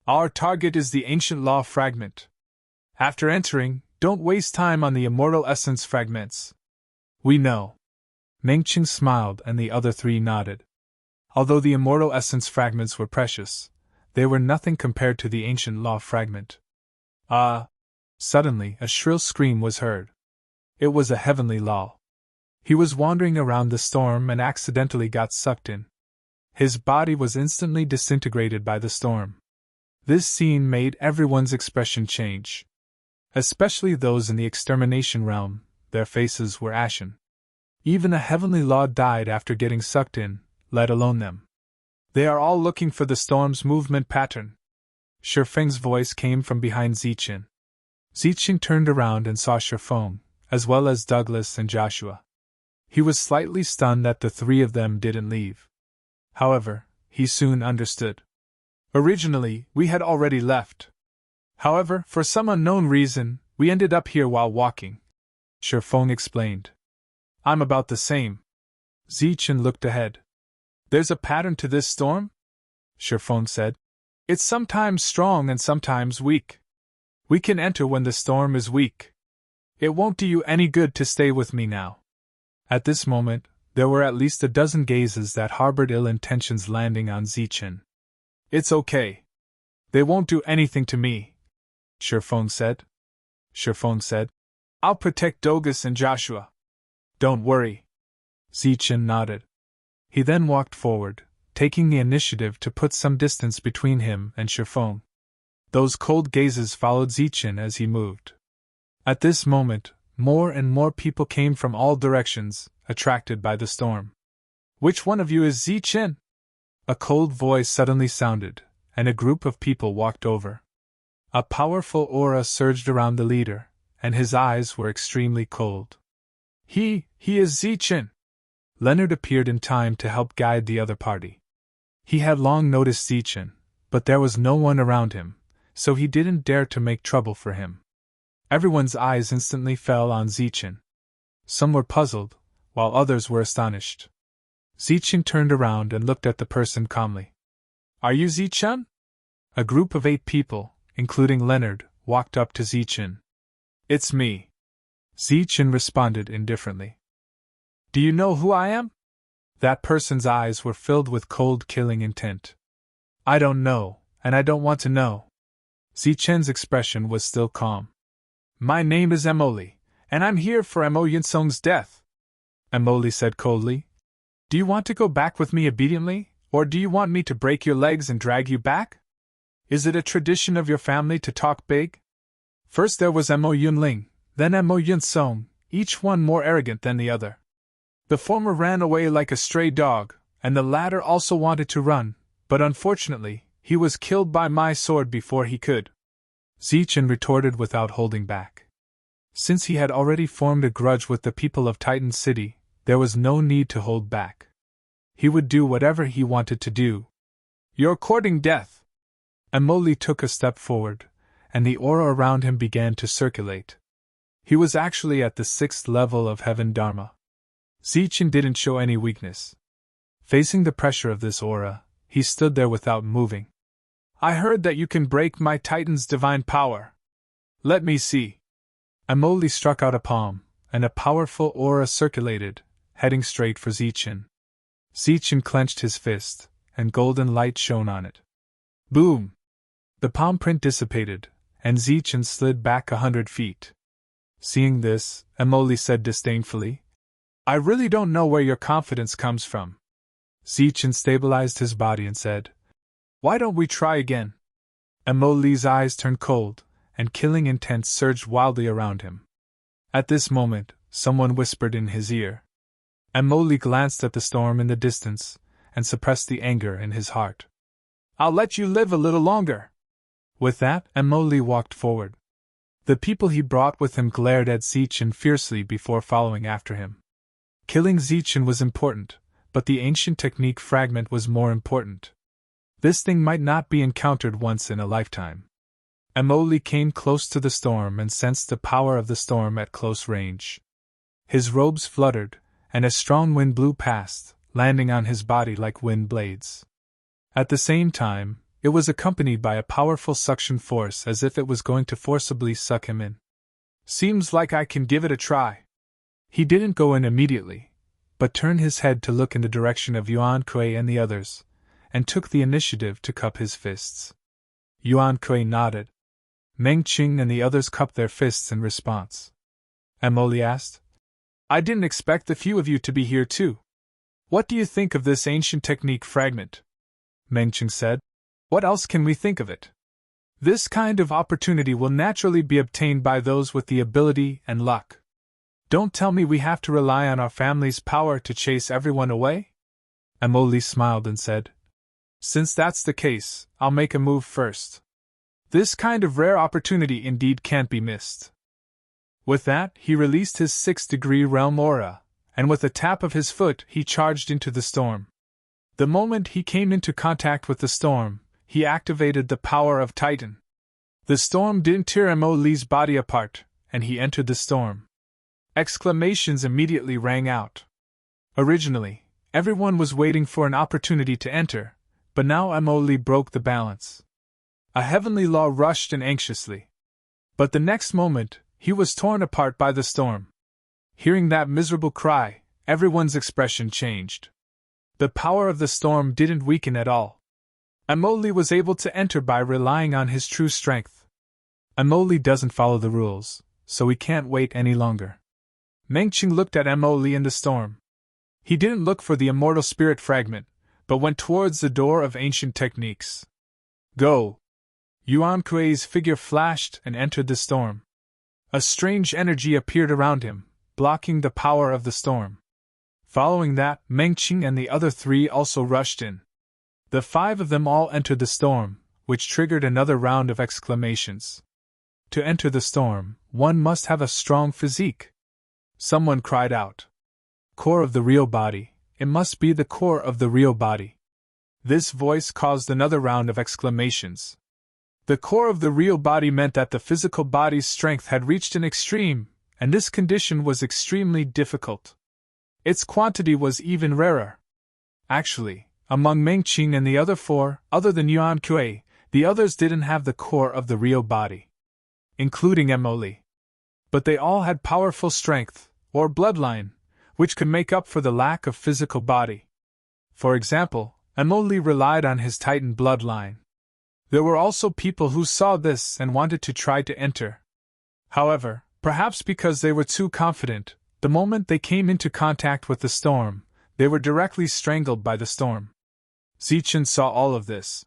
Our target is the ancient law fragment. After entering, don't waste time on the immortal essence fragments. We know. Mengqing smiled and the other three nodded. Although the immortal essence fragments were precious, they were nothing compared to the ancient law fragment. Suddenly, a shrill scream was heard. It was a heavenly law. He was wandering around the storm and accidentally got sucked in. His body was instantly disintegrated by the storm. This scene made everyone's expression change. Especially those in the extermination realm, their faces were ashen. Even a heavenly law died after getting sucked in, let alone them. They are all looking for the storm's movement pattern. Shifeng's voice came from behind Zichen. Zichen turned around and saw Shifeng, as well as Douglas and Joshua. He was slightly stunned that the three of them didn't leave. However, he soon understood. Originally, we had already left. However, for some unknown reason, we ended up here while walking. Shifeng explained. I'm about the same. Zichen looked ahead. There's a pattern to this storm? Shifeng said. It's sometimes strong and sometimes weak. We can enter when the storm is weak. It won't do you any good to stay with me now. At this moment, there were at least a dozen gazes that harbored ill intentions landing on Zichen. It's okay. They won't do anything to me, Shifeng said. Shifeng said. I'll protect Dogus and Joshua. Don't worry. Zichen nodded. He then walked forward, taking the initiative to put some distance between him and Shifeng. Those cold gazes followed Zichen as he moved. At this moment, more and more people came from all directions, attracted by the storm. Which one of you is Zichen? A cold voice suddenly sounded, and a group of people walked over. A powerful aura surged around the leader, and his eyes were extremely cold. He is Zichen! Leonard appeared in time to help guide the other party. He had long noticed Zichen, but there was no one around him, so he didn't dare to make trouble for him. Everyone's eyes instantly fell on Zichen. Some were puzzled, while others were astonished. Zichen turned around and looked at the person calmly. Are you Zichen? A group of 8 people, including Leonard, walked up to Zichen. It's me. Zichen responded indifferently. Do you know who I am? That person's eyes were filled with cold, killing intent. I don't know, and I don't want to know. Zichen's expression was still calm. My name is Emoli, and I'm here for Emo Yinsong's death. Emoli said coldly. Do you want to go back with me obediently, or do you want me to break your legs and drag you back? Is it a tradition of your family to talk big? First there was Emo Yunling, then Emo Yinsong, each one more arrogant than the other. The former ran away like a stray dog, and the latter also wanted to run, but unfortunately, he was killed by my sword before he could. Zichen retorted without holding back. Since he had already formed a grudge with the people of Titan City, there was no need to hold back. He would do whatever he wanted to do. You're courting death! Emoli took a step forward, and the aura around him began to circulate. He was actually at the 6th level of Heaven Dharma. Zichen didn't show any weakness. Facing the pressure of this aura, he stood there without moving. I heard that you can break my Titan's divine power. Let me see. Emoli struck out a palm, and a powerful aura circulated, heading straight for Zichen. Zichen clenched his fist, and golden light shone on it. Boom! The palm print dissipated, and Zichen slid back 100 feet. Seeing this, Emoli said disdainfully, "I really don't know where your confidence comes from." Zichen stabilized his body and said, "Why don't we try again?" Emoli's eyes turned cold, and killing intent surged wildly around him. At this moment, someone whispered in his ear. Emoli glanced at the storm in the distance, and suppressed the anger in his heart. "I'll let you live a little longer." With that, Emoli walked forward. The people he brought with him glared at Zichen fiercely before following after him. Killing Zichen was important, but the ancient technique fragment was more important. This thing might not be encountered once in a lifetime. Emoli came close to the storm and sensed the power of the storm at close range. His robes fluttered, and a strong wind blew past, landing on his body like wind blades. At the same time, it was accompanied by a powerful suction force as if it was going to forcibly suck him in. "Seems like I can give it a try." He didn't go in immediately, but turned his head to look in the direction of Yuan Kuei and the others, and took the initiative to cup his fists. Yuan Kuei nodded. Meng Qing and the others cupped their fists in response. Emoli asked, "I didn't expect the few of you to be here too. What do you think of this ancient technique fragment?" Meng Qing said, "What else can we think of it? This kind of opportunity will naturally be obtained by those with the ability and luck. Don't tell me we have to rely on our family's power to chase everyone away?" Emoli smiled and said, "Since that's the case, I'll make a move first. This kind of rare opportunity indeed can't be missed." With that, he released his 6th-degree realm aura, and with a tap of his foot he charged into the storm. The moment he came into contact with the storm, he activated the power of Titan. The storm didn't tear Emoli's body apart, and he entered the storm. Exclamations immediately rang out. Originally, everyone was waiting for an opportunity to enter, but now Emoli broke the balance. A heavenly law rushed in anxiously. But the next moment, he was torn apart by the storm. Hearing that miserable cry, everyone's expression changed. The power of the storm didn't weaken at all. Emoli was able to enter by relying on his true strength. Emoli doesn't follow the rules, so we can't wait any longer. Meng Qing looked at Emoli in the storm. He didn't look for the immortal spirit fragment, but went towards the door of ancient techniques. "Go!" Yuan Kuei's figure flashed and entered the storm. A strange energy appeared around him, blocking the power of the storm. Following that, Meng Qing and the other 3 also rushed in. The 5 of them all entered the storm, which triggered another round of exclamations. To enter the storm, one must have a strong physique. Someone cried out, "Core of the real body, it must be the core of the real body." This voice caused another round of exclamations. The core of the real body meant that the physical body's strength had reached an extreme, and this condition was extremely difficult. Its quantity was even rarer. Actually, among Meng Qing and the other 4, other than Yuan Kuei, the others didn't have the core of the real body, including Emoli. But they all had powerful strength, or bloodline, which could make up for the lack of physical body. For example, Emoli relied on his Titan bloodline. There were also people who saw this and wanted to try to enter. However, perhaps because they were too confident, the moment they came into contact with the storm, they were directly strangled by the storm. Zichen saw all of this.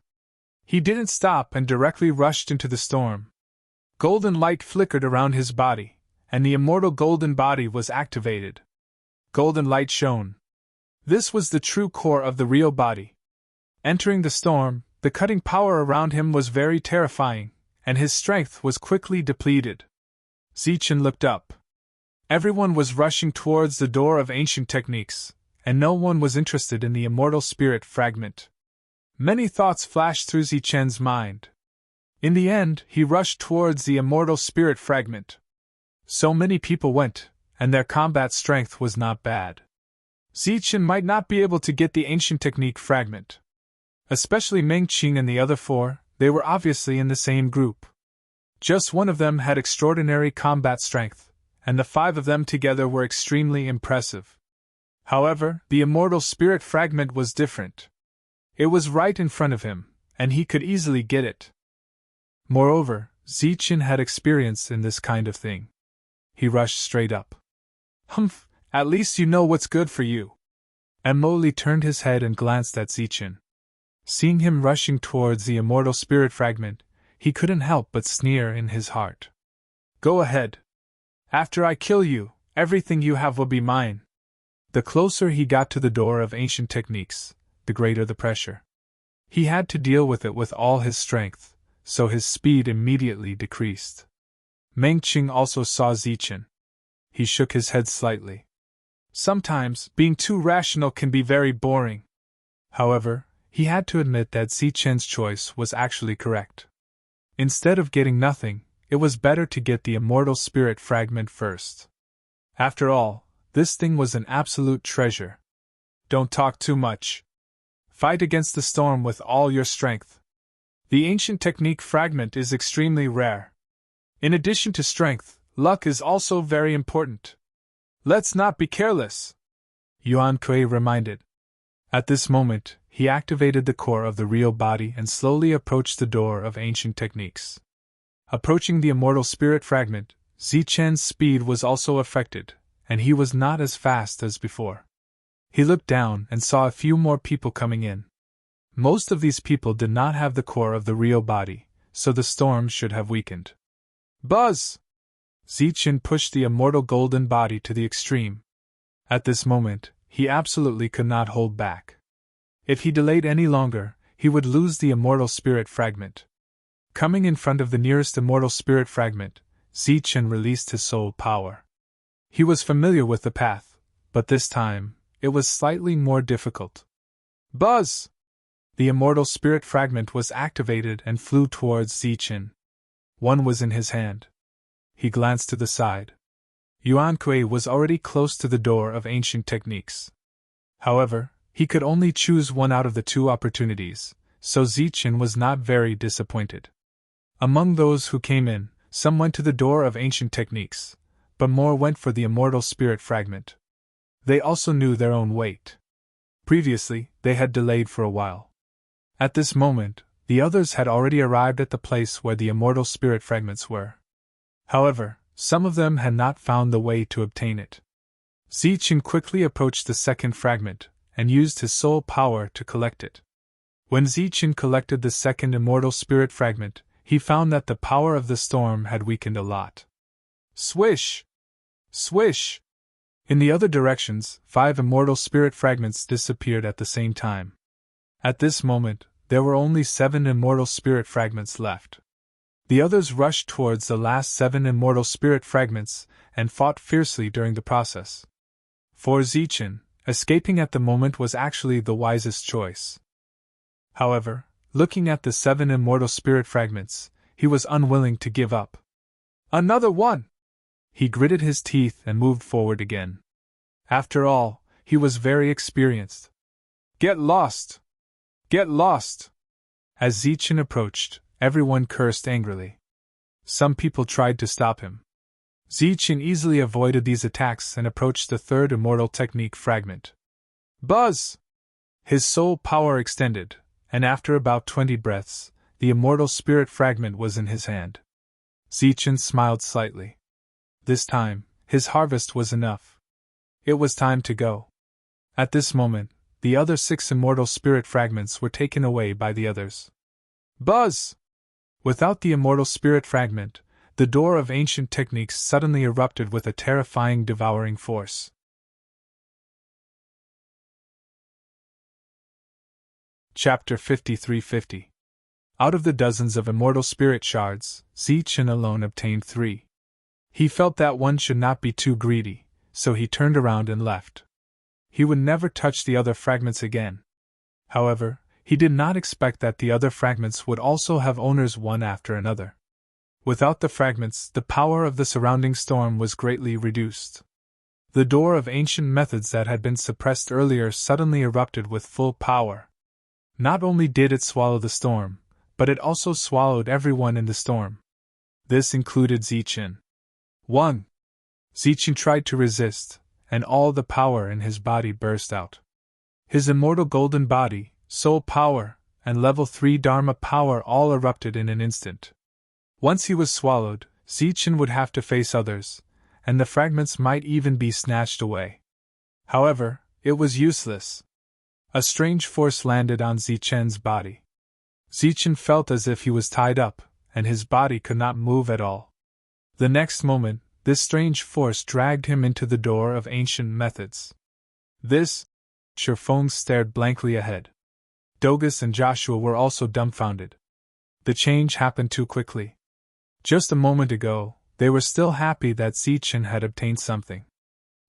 He didn't stop and directly rushed into the storm. Golden light flickered around his body, and the immortal golden body was activated. Golden light shone. This was the true core of the real body. Entering the storm, the cutting power around him was very terrifying, and his strength was quickly depleted. Zichen looked up. Everyone was rushing towards the door of ancient techniques, and no one was interested in the immortal spirit fragment. Many thoughts flashed through Zichen's mind. In the end, he rushed towards the immortal spirit fragment. So many people went, and their combat strength was not bad. Zichen might not be able to get the ancient technique fragment. Especially Meng Qing and the other 4, they were obviously in the same group. Just one of them had extraordinary combat strength, and the 5 of them together were extremely impressive. However, the immortal spirit fragment was different. It was right in front of him, and he could easily get it. Moreover, Zichen had experience in this kind of thing. He rushed straight up. Humph, at least you know what's good for you. Emoli turned his head and glanced at Zichen. Seeing him rushing towards the immortal spirit fragment, he couldn't help but sneer in his heart. Go ahead. After I kill you, everything you have will be mine. The closer he got to the door of ancient techniques, the greater the pressure. He had to deal with it with all his strength, so his speed immediately decreased. Mengqing also saw Zichen. He shook his head slightly. Sometimes, being too rational can be very boring. However, he had to admit that Zichen's choice was actually correct. Instead of getting nothing, it was better to get the immortal spirit fragment first. After all, this thing was an absolute treasure. Don't talk too much. Fight against the storm with all your strength. The ancient technique fragment is extremely rare. In addition to strength, luck is also very important. Let's not be careless, Yuan Kui reminded. At this moment, he activated the core of the real body and slowly approached the door of ancient techniques. Approaching the immortal spirit fragment, Zichen's speed was also affected, and he was not as fast as before. He looked down and saw a few more people coming in. Most of these people did not have the core of the real body, so the storm should have weakened. Buzz! Zichen pushed the immortal golden body to the extreme. At this moment, he absolutely could not hold back. If he delayed any longer, he would lose the immortal spirit fragment. Coming in front of the nearest immortal spirit fragment, Zichen released his soul power. He was familiar with the path, but this time, it was slightly more difficult. Buzz! The immortal spirit fragment was activated and flew towards Zichen. One was in his hand. He glanced to the side. Yuan Kui was already close to the door of ancient techniques. However, he could only choose one out of the two opportunities, so Zichen was not very disappointed. Among those who came in, some went to the door of ancient techniques, but more went for the immortal spirit fragment. They also knew their own weight. Previously, they had delayed for a while. At this moment, the others had already arrived at the place where the immortal spirit fragments were. However, some of them had not found the way to obtain it. Zichen quickly approached the second fragment, and used his soul power to collect it. When Zichen collected the second immortal spirit fragment, he found that the power of the storm had weakened a lot. Swish! Swish! In the other directions, 5 immortal spirit fragments disappeared at the same time. At this moment, there were only 7 immortal spirit fragments left. The others rushed towards the last 7 immortal spirit fragments and fought fiercely during the process. For Zichen, escaping at the moment was actually the wisest choice. However, looking at the 7 immortal spirit fragments, he was unwilling to give up. Another one! He gritted his teeth and moved forward again. After all, he was very experienced. Get lost! Get lost! As Zichen approached, everyone cursed angrily. Some people tried to stop him. Zichen easily avoided these attacks and approached the third immortal technique fragment. Buzz! His soul power extended, and after about 20 breaths, the immortal spirit fragment was in his hand. Zichen smiled slightly. This time, his harvest was enough. It was time to go. At this moment, the other 6 immortal spirit fragments were taken away by the others. Buzz! Without the immortal spirit fragment, the door of ancient techniques suddenly erupted with a terrifying devouring force. Chapter 5350. Out of the dozens of immortal spirit shards, Zichen alone obtained 3. He felt that one should not be too greedy, so he turned around and left. He would never touch the other fragments again. However, he did not expect that the other fragments would also have owners one after another. Without the fragments, the power of the surrounding storm was greatly reduced. The door of ancient methods that had been suppressed earlier suddenly erupted with full power. Not only did it swallow the storm, but it also swallowed everyone in the storm. This included Zichen. 1. Zichen tried to resist, and all the power in his body burst out. His immortal golden body, soul power, and level 3 Dharma power all erupted in an instant. Once he was swallowed, Zichen would have to face others, and the fragments might even be snatched away. However, it was useless. A strange force landed on Zichen's body. Zichen felt as if he was tied up, and his body could not move at all. The next moment, this strange force dragged him into the door of ancient methods. Sherfong stared blankly ahead. Dogus and Joshua were also dumbfounded. The change happened too quickly. Just a moment ago, they were still happy that Zichen had obtained something.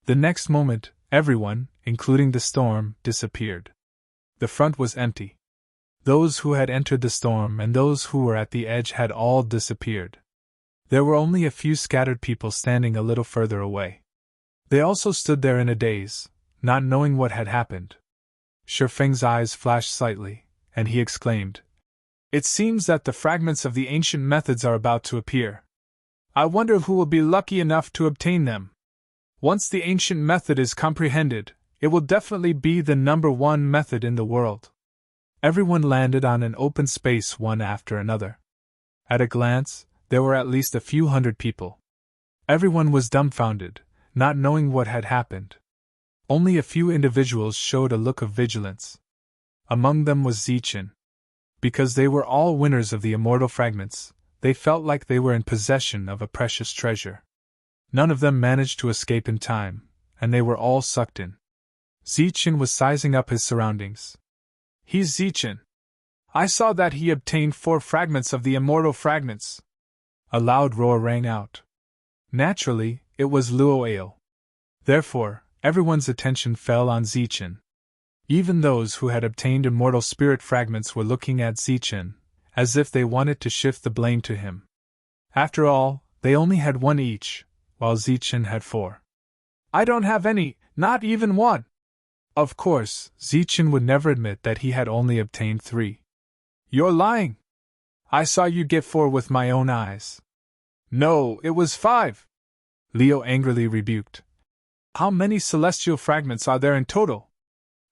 The next moment, everyone, including the storm, disappeared. The front was empty. Those who had entered the storm and those who were at the edge had all disappeared. There were only a few scattered people standing a little further away. They also stood there in a daze, not knowing what had happened. Sherfeng's eyes flashed slightly, and he exclaimed, "It seems that the fragments of the ancient methods are about to appear. I wonder who will be lucky enough to obtain them. Once the ancient method is comprehended, it will definitely be the #1 method in the world." Everyone landed on an open space one after another. At a glance, there were at least a few hundred people. Everyone was dumbfounded, not knowing what had happened. Only a few individuals showed a look of vigilance. Among them was Zichen. Because they were all winners of the immortal fragments, they felt like they were in possession of a precious treasure. None of them managed to escape in time, and they were all sucked in. Zichen was sizing up his surroundings. "He's Zichen. I saw that he obtained 4 fragments of the immortal fragments." A loud roar rang out. Naturally, it was Luoao. Therefore, everyone's attention fell on Zichen. Even those who had obtained immortal spirit fragments were looking at Zichen, as if they wanted to shift the blame to him. After all, they only had 1 each, while Zichen had 4. "I don't have any, not even 1. Of course, Zichen would never admit that he had only obtained 3. "You're lying! I saw you get 4 with my own eyes." "No, it was 5. Leo angrily rebuked. "How many celestial fragments are there in total?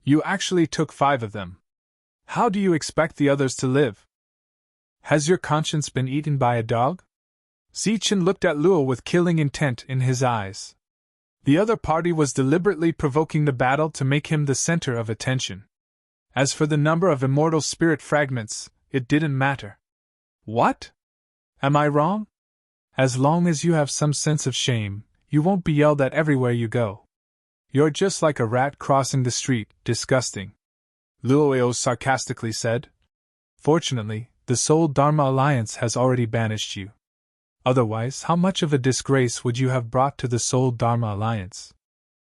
You actually took 5 of them. How do you expect the others to live? Has your conscience been eaten by a dog?" Zichen looked at Luo with killing intent in his eyes. The other party was deliberately provoking the battle to make him the center of attention. As for the number of immortal spirit fragments, it didn't matter. "What? Am I wrong? As long as you have some sense of shame, you won't be yelled at everywhere you go. You're just like a rat crossing the street, disgusting," Luoao sarcastically said. "Fortunately, the Soul Dharma Alliance has already banished you. Otherwise, how much of a disgrace would you have brought to the Soul Dharma Alliance?"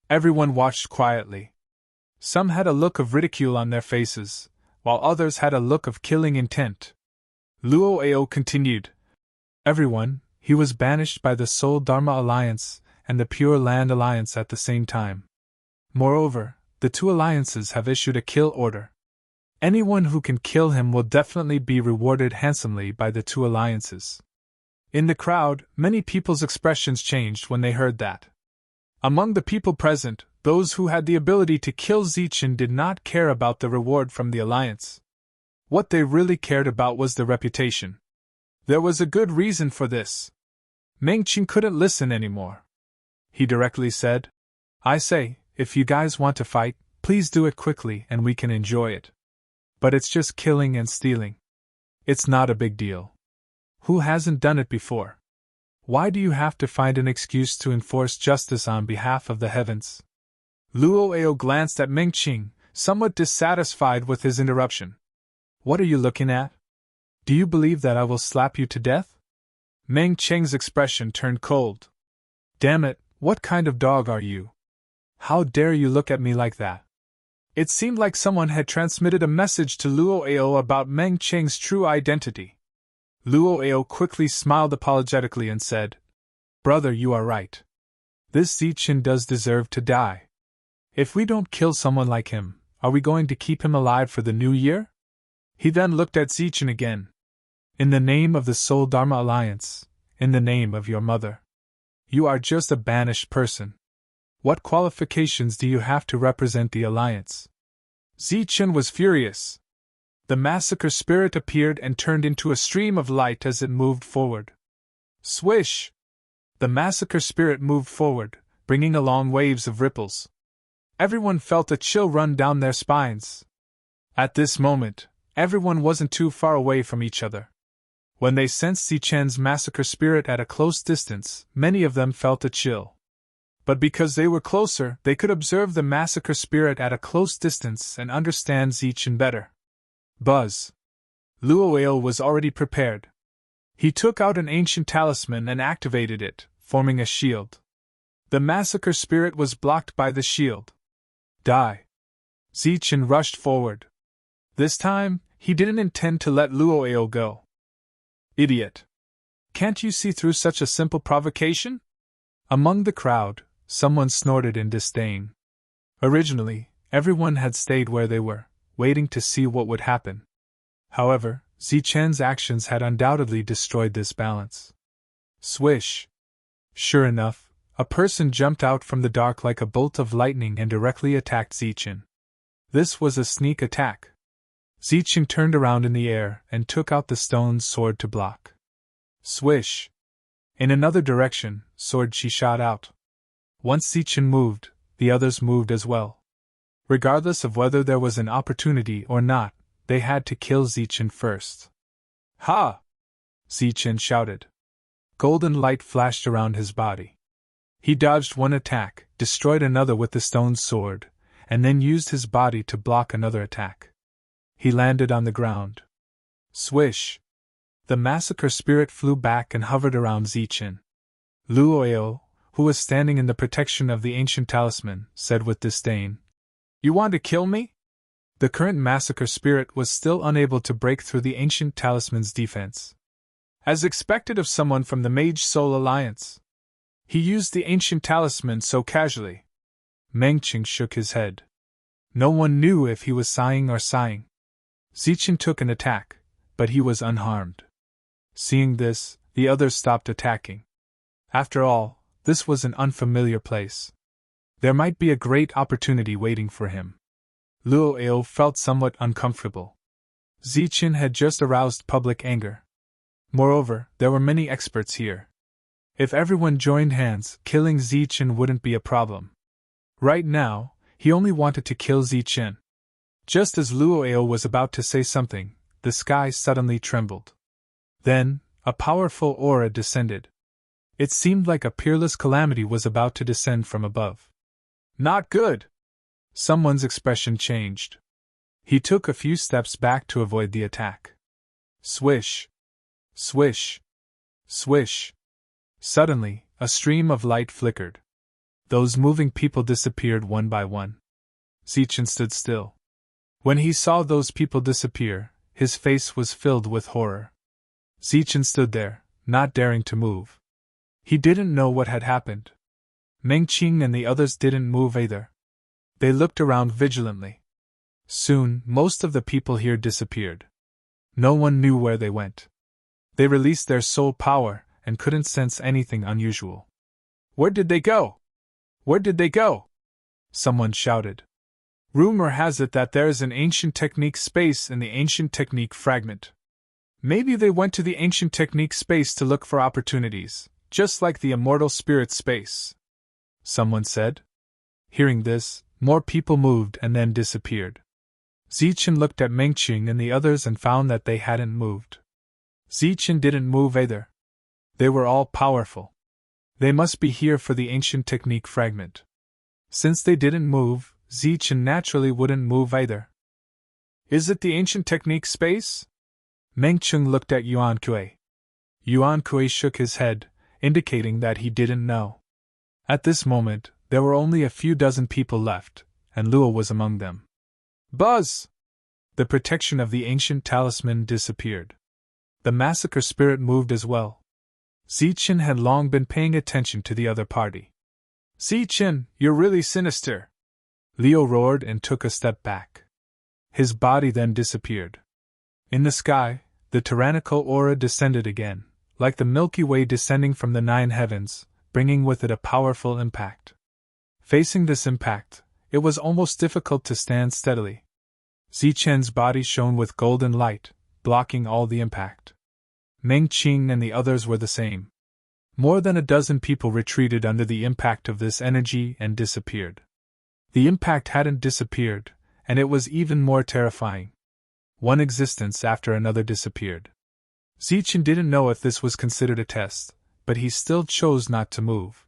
Everyone watched quietly. Some had a look of ridicule on their faces, while others had a look of killing intent. Luoao continued, "Everyone, he was banished by the Soul Dharma Alliance and the Pure Land Alliance at the same time. Moreover, the 2 alliances have issued a kill order. Anyone who can kill him will definitely be rewarded handsomely by the 2 alliances." In the crowd, many people's expressions changed when they heard that. Among the people present, those who had the ability to kill Zichen did not care about the reward from the alliance. What they really cared about was the reputation. There was a good reason for this. Mengqing couldn't listen anymore. He directly said, "I say, if you guys want to fight, please do it quickly and we can enjoy it. But it's just killing and stealing. It's not a big deal. Who hasn't done it before? Why do you have to find an excuse to enforce justice on behalf of the heavens?" Luoao glanced at Mengqing, somewhat dissatisfied with his interruption. "What are you looking at? Do you believe that I will slap you to death?" Mengqing's expression turned cold. "Damn it, what kind of dog are you? How dare you look at me like that?" It seemed like someone had transmitted a message to Luoao about Mengqing's true identity. Luoao quickly smiled apologetically and said, "Brother, you are right. This Zichen does deserve to die. If we don't kill someone like him, are we going to keep him alive for the new year?" He then looked at Zichen again. "In the name of the Soul Dharma Alliance, in the name of your mother. You are just a banished person. What qualifications do you have to represent the Alliance? Zichen was furious. The massacre spirit appeared and turned into a stream of light as it moved forward. Swish! The massacre spirit moved forward, bringing along waves of ripples. Everyone felt a chill run down their spines. At this moment, everyone wasn't too far away from each other. When they sensed Zichen's massacre spirit at a close distance, many of them felt a chill. But because they were closer, they could observe the massacre spirit at a close distance and understand Zichen better. Buzz! Luoil was already prepared. He took out an ancient talisman and activated it, forming a shield. The massacre spirit was blocked by the shield. Die! Zichen rushed forward. This time, he didn't intend to let Luoil go. Idiot! Can't you see through such a simple provocation? Among the crowd, someone snorted in disdain. Originally, everyone had stayed where they were, waiting to see what would happen. However, Zichen's actions had undoubtedly destroyed this balance. Swish! Sure enough, a person jumped out from the dark like a bolt of lightning and directly attacked Zichen. This was a sneak attack. Zichen turned around in the air and took out the stone sword to block. Swish! In another direction, sword she shot out. Once Zichen moved, the others moved as well. Regardless of whether there was an opportunity or not, they had to kill Zichen first. Ha! Zichen shouted. Golden light flashed around his body. He dodged one attack, destroyed another with the stone sword, and then used his body to block another attack. He landed on the ground. Swish! The massacre spirit flew back and hovered around Zichen. Luoil, who was standing in the protection of the ancient talisman, said with disdain, "You want to kill me?" The current massacre spirit was still unable to break through the ancient talisman's defense. As expected of someone from the Mage Soul Alliance. He used the ancient talisman so casually. Mengqing shook his head. No one knew if he was sighing or sighing. Zichen took an attack, but he was unharmed. Seeing this, the others stopped attacking. After all, this was an unfamiliar place. There might be a great opportunity waiting for him. Luoil felt somewhat uncomfortable. Zichen had just aroused public anger. Moreover, there were many experts here. If everyone joined hands, killing Zichen wouldn't be a problem. Right now, he only wanted to kill Zichen. Just as Luoil was about to say something, the sky suddenly trembled. Then, a powerful aura descended. It seemed like a peerless calamity was about to descend from above. Not good! Someone's expression changed. He took a few steps back to avoid the attack. Swish! Swish! Swish! Suddenly, a stream of light flickered. Those moving people disappeared one by one. Zichen stood still. When he saw those people disappear, his face was filled with horror. Zichen stood there, not daring to move. He didn't know what had happened. Mengqing and the others didn't move either. They looked around vigilantly. Soon, most of the people here disappeared. No one knew where they went. They released their soul power and couldn't sense anything unusual. Where did they go? Where did they go? Someone shouted. Rumor has it that there is an ancient technique space in the ancient technique fragment. Maybe they went to the ancient technique space to look for opportunities, just like the immortal spirit space. Someone said. Hearing this, more people moved and then disappeared. Zichen looked at Mengqing and the others and found that they hadn't moved. Zichen didn't move either. They were all powerful. They must be here for the ancient technique fragment. Since they didn't move, Zichen naturally wouldn't move either. Is it the ancient technique space? Mengqing looked at Yuan Kui. Yuan Kui shook his head, indicating that he didn't know. At this moment, there were only a few dozen people left, and Luo was among them. Buzz! The protection of the ancient talisman disappeared. The massacre spirit moved as well. Zichen had long been paying attention to the other party. Zichen, you're really sinister! Leo roared and took a step back. His body then disappeared. In the sky, the tyrannical aura descended again, like the Milky Way descending from the 9 heavens, bringing with it a powerful impact. Facing this impact, it was almost difficult to stand steadily. Zichen's body shone with golden light, blocking all the impact. Meng Qing and the others were the same. More than a dozen people retreated under the impact of this energy and disappeared. The impact hadn't disappeared, and it was even more terrifying. One existence after another disappeared. Zichen didn't know if this was considered a test, but he still chose not to move.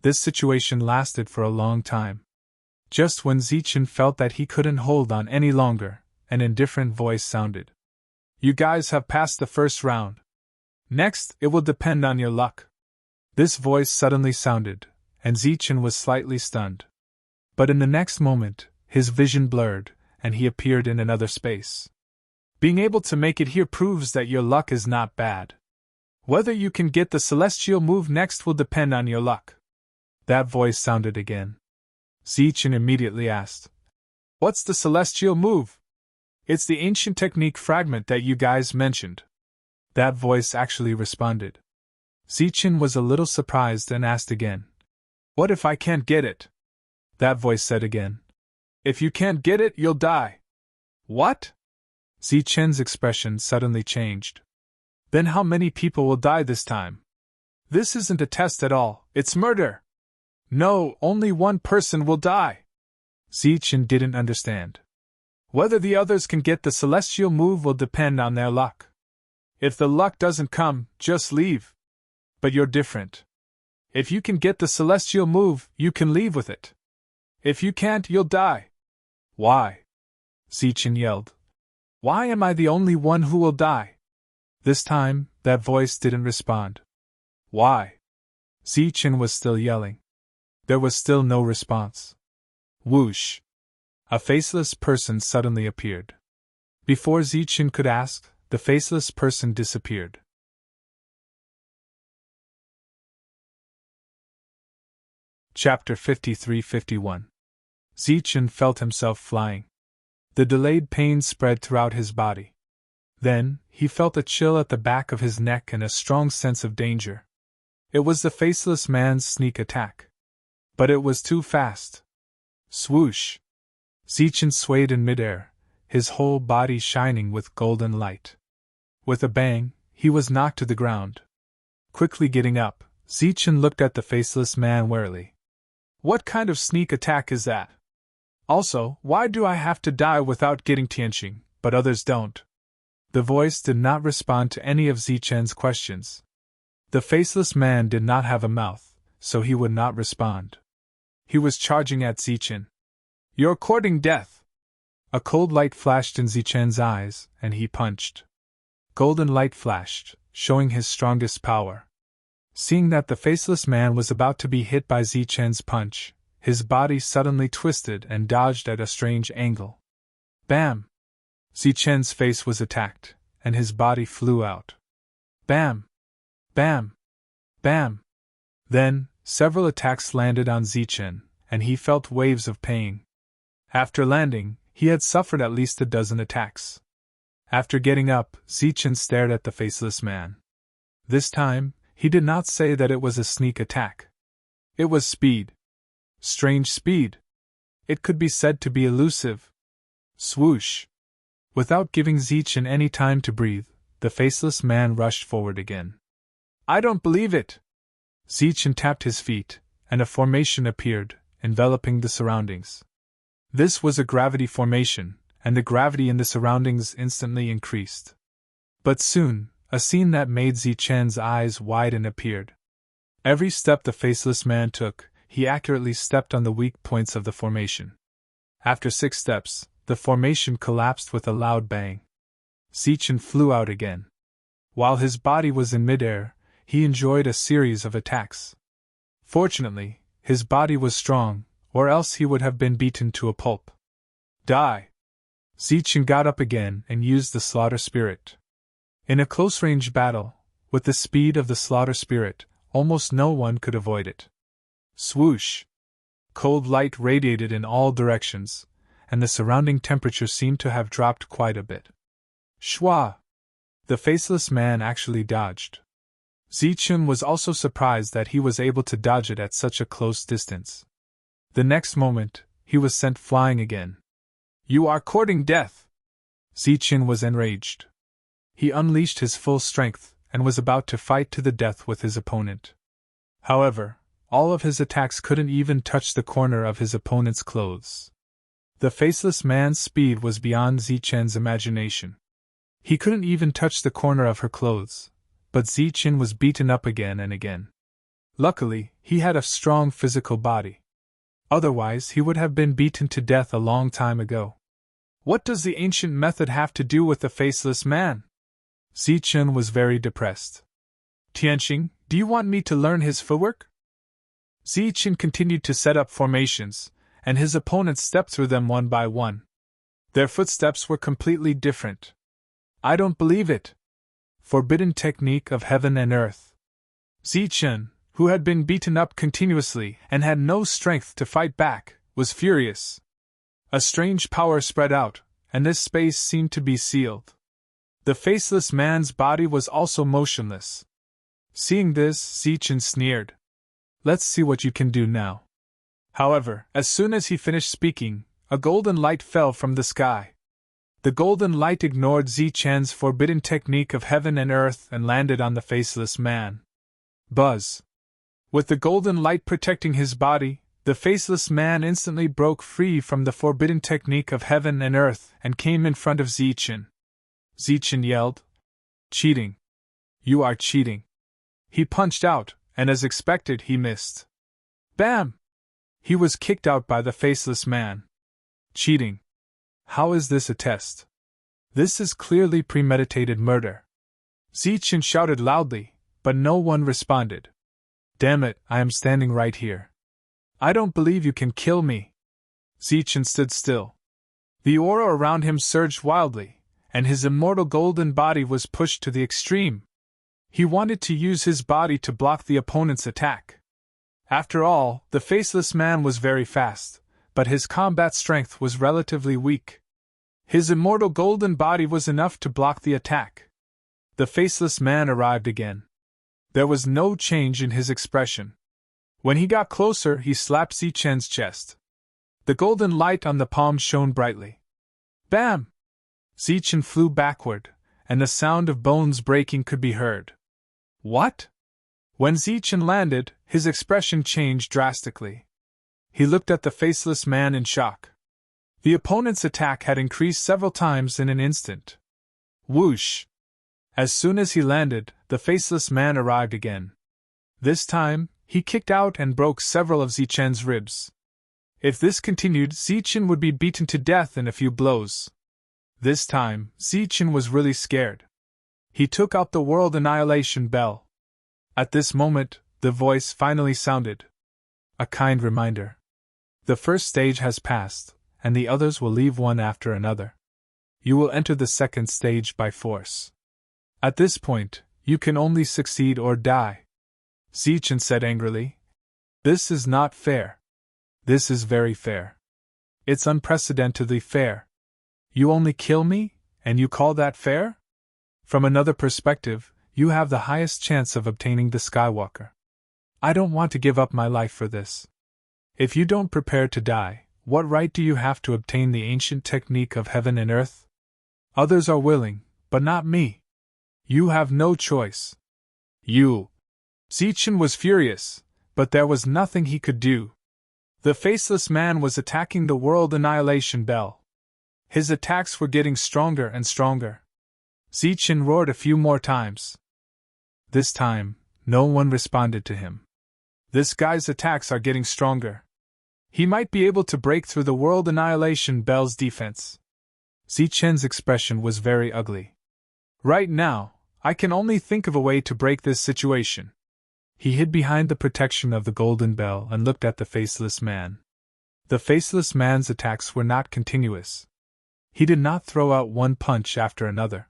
This situation lasted for a long time. Just when Zichen felt that he couldn't hold on any longer, an indifferent voice sounded. "You guys have passed the first round. Next, it will depend on your luck." This voice suddenly sounded, and Zichen was slightly stunned. But in the next moment, his vision blurred, and he appeared in another space. "Being able to make it here proves that your luck is not bad. Whether you can get the celestial move next will depend on your luck." That voice sounded again. Zichen immediately asked, "What's the celestial move?" "It's the ancient technique fragment that you guys mentioned." That voice actually responded. Zichen was a little surprised and asked again, "What if I can't get it?" That voice said again, "If you can't get it, you'll die." "What?" Zichen's expression suddenly changed. "Then how many people will die this time? This isn't a test at all, it's murder." "No, only one person will die." Zichen didn't understand. "Whether the others can get the celestial move will depend on their luck. If the luck doesn't come, just leave. But you're different. If you can get the celestial move, you can leave with it. If you can't, you'll die." "Why?" Zichen yelled. "Why am I the only one who will die?" This time, that voice didn't respond. "Why?" Zichen was still yelling. There was still no response. Whoosh! A faceless person suddenly appeared. Before Zichen could ask, the faceless person disappeared. Chapter 53-51. Zichen felt himself flying. The delayed pain spread throughout his body. Then, he felt a chill at the back of his neck and a strong sense of danger. It was the faceless man's sneak attack. But it was too fast. Swoosh! Zichen swayed in midair, his whole body shining with golden light. With a bang, he was knocked to the ground. Quickly getting up, Zichen looked at the faceless man warily. "What kind of sneak attack is that? Also, why do I have to die without getting Tianqing, but others don't?" The voice did not respond to any of Zichen's questions. The faceless man did not have a mouth, so he would not respond. He was charging at Zichen. "You're courting death!" A cold light flashed in Zichen's eyes, and he punched. Golden light flashed, showing his strongest power. Seeing that the faceless man was about to be hit by Zichen's punch, his body suddenly twisted and dodged at a strange angle. Bam! Zichen's face was attacked, and his body flew out. Bam! Bam! Bam! Then, several attacks landed on Zichen, and he felt waves of pain. After landing, he had suffered at least a dozen attacks. After getting up, Zichen stared at the faceless man. This time, he did not say that it was a sneak attack. It was speed. Strange speed. It could be said to be elusive. Swoosh! Without giving Zichen any time to breathe, the faceless man rushed forward again. "I don't believe it!" Zichen tapped his feet, and a formation appeared, enveloping the surroundings. This was a gravity formation, and the gravity in the surroundings instantly increased. But soon, a scene that made Zichen's eyes widen appeared. Every step the faceless man took, he accurately stepped on the weak points of the formation. After 6 steps, the formation collapsed with a loud bang. Zichen flew out again. While his body was in midair, he enjoyed a series of attacks. Fortunately, his body was strong, or else he would have been beaten to a pulp. Die! Zichen got up again and used the slaughter spirit. In a close-range battle, with the speed of the slaughter spirit, almost no one could avoid it. Swoosh! Cold light radiated in all directions, and the surrounding temperature seemed to have dropped quite a bit. Shwa! The faceless man actually dodged. Zichen was also surprised that he was able to dodge it at such a close distance. The next moment, he was sent flying again. You are courting death! Zichen was enraged. He unleashed his full strength and was about to fight to the death with his opponent. However, all of his attacks couldn't even touch the corner of his opponent's clothes. The faceless man's speed was beyond Zichen's imagination. He couldn't even touch the corner of her clothes, but Zichen was beaten up again and again. Luckily, he had a strong physical body. Otherwise, he would have been beaten to death a long time ago. What does the ancient method have to do with the faceless man? Zichen was very depressed. Tianqing, do you want me to learn his footwork? Zichen continued to set up formations, and his opponents stepped through them one by one. Their footsteps were completely different. I don't believe it. Forbidden technique of heaven and earth. Zichen, who had been beaten up continuously and had no strength to fight back, was furious. A strange power spread out, and this space seemed to be sealed. The faceless man's body was also motionless. Seeing this, Zichen sneered. Let's see what you can do now. However, as soon as he finished speaking, a golden light fell from the sky. The golden light ignored Zichen's forbidden technique of heaven and earth and landed on the faceless man. Buzz! With the golden light protecting his body, the faceless man instantly broke free from the forbidden technique of heaven and earth and came in front of Zichen. Zichen yelled, "Cheating! You are cheating!" He punched out, and as expected, he missed. Bam! He was kicked out by the faceless man. Cheating! How is this a test? This is clearly premeditated murder. Zichen shouted loudly, but no one responded. Damn it, I am standing right here. I don't believe you can kill me. Zichen stood still. The aura around him surged wildly, and his immortal golden body was pushed to the extreme. He wanted to use his body to block the opponent's attack. After all, the faceless man was very fast, but his combat strength was relatively weak. His immortal golden body was enough to block the attack. The faceless man arrived again. There was no change in his expression. When he got closer, he slapped Zichen's chest. The golden light on the palm shone brightly. Bam! Zichen flew backward, and the sound of bones breaking could be heard. What? When Zichen landed, his expression changed drastically. He looked at the faceless man in shock. The opponent's attack had increased several times in an instant. Whoosh! As soon as he landed, the faceless man arrived again. This time, he kicked out and broke several of Zichen's ribs. If this continued, Zichen would be beaten to death in a few blows. This time, Zichen was really scared. He took out the world annihilation bell. At this moment, the voice finally sounded. A kind reminder. The first stage has passed, and the others will leave one after another. You will enter the second stage by force. At this point, you can only succeed or die. Zichen said angrily. This is not fair. This is very fair. It's unprecedentedly fair. You only kill me, and you call that fair? From another perspective, you have the highest chance of obtaining the Skywalker. I don't want to give up my life for this. If you don't prepare to die, what right do you have to obtain the ancient technique of heaven and earth? Others are willing, but not me. You have no choice. You. Zichen was furious, but there was nothing he could do. The faceless man was attacking the world annihilation bell. His attacks were getting stronger and stronger. Zichen roared a few more times. This time, no one responded to him. This guy's attacks are getting stronger. He might be able to break through the world annihilation bell's defense. Zichen's expression was very ugly. Right now, I can only think of a way to break this situation. He hid behind the protection of the golden bell and looked at the faceless man. The faceless man's attacks were not continuous. He did not throw out one punch after another.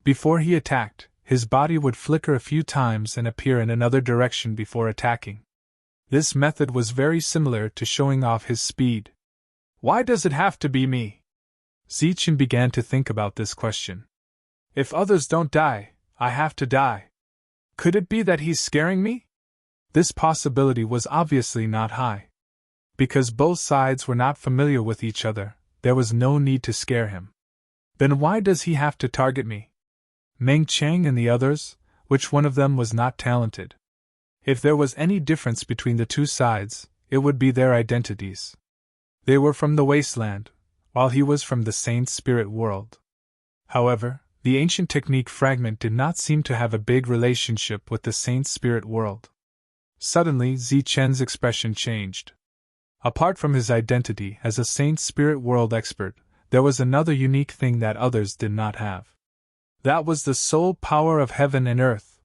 Before he attacked, his body would flicker a few times and appear in another direction before attacking. This method was very similar to showing off his speed. Why does it have to be me? Zichen began to think about this question. If others don't die, I have to die. Could it be that he's scaring me? This possibility was obviously not high. Because both sides were not familiar with each other, there was no need to scare him. Then why does he have to target me? Meng Chang and the others, which one of them was not talented? If there was any difference between the two sides, it would be their identities. They were from the wasteland, while he was from the saint spirit world. However, the ancient technique fragment did not seem to have a big relationship with the saint spirit world. Suddenly, Zichen's expression changed. Apart from his identity as a saint spirit world expert, there was another unique thing that others did not have. That was the soul power of heaven and earth.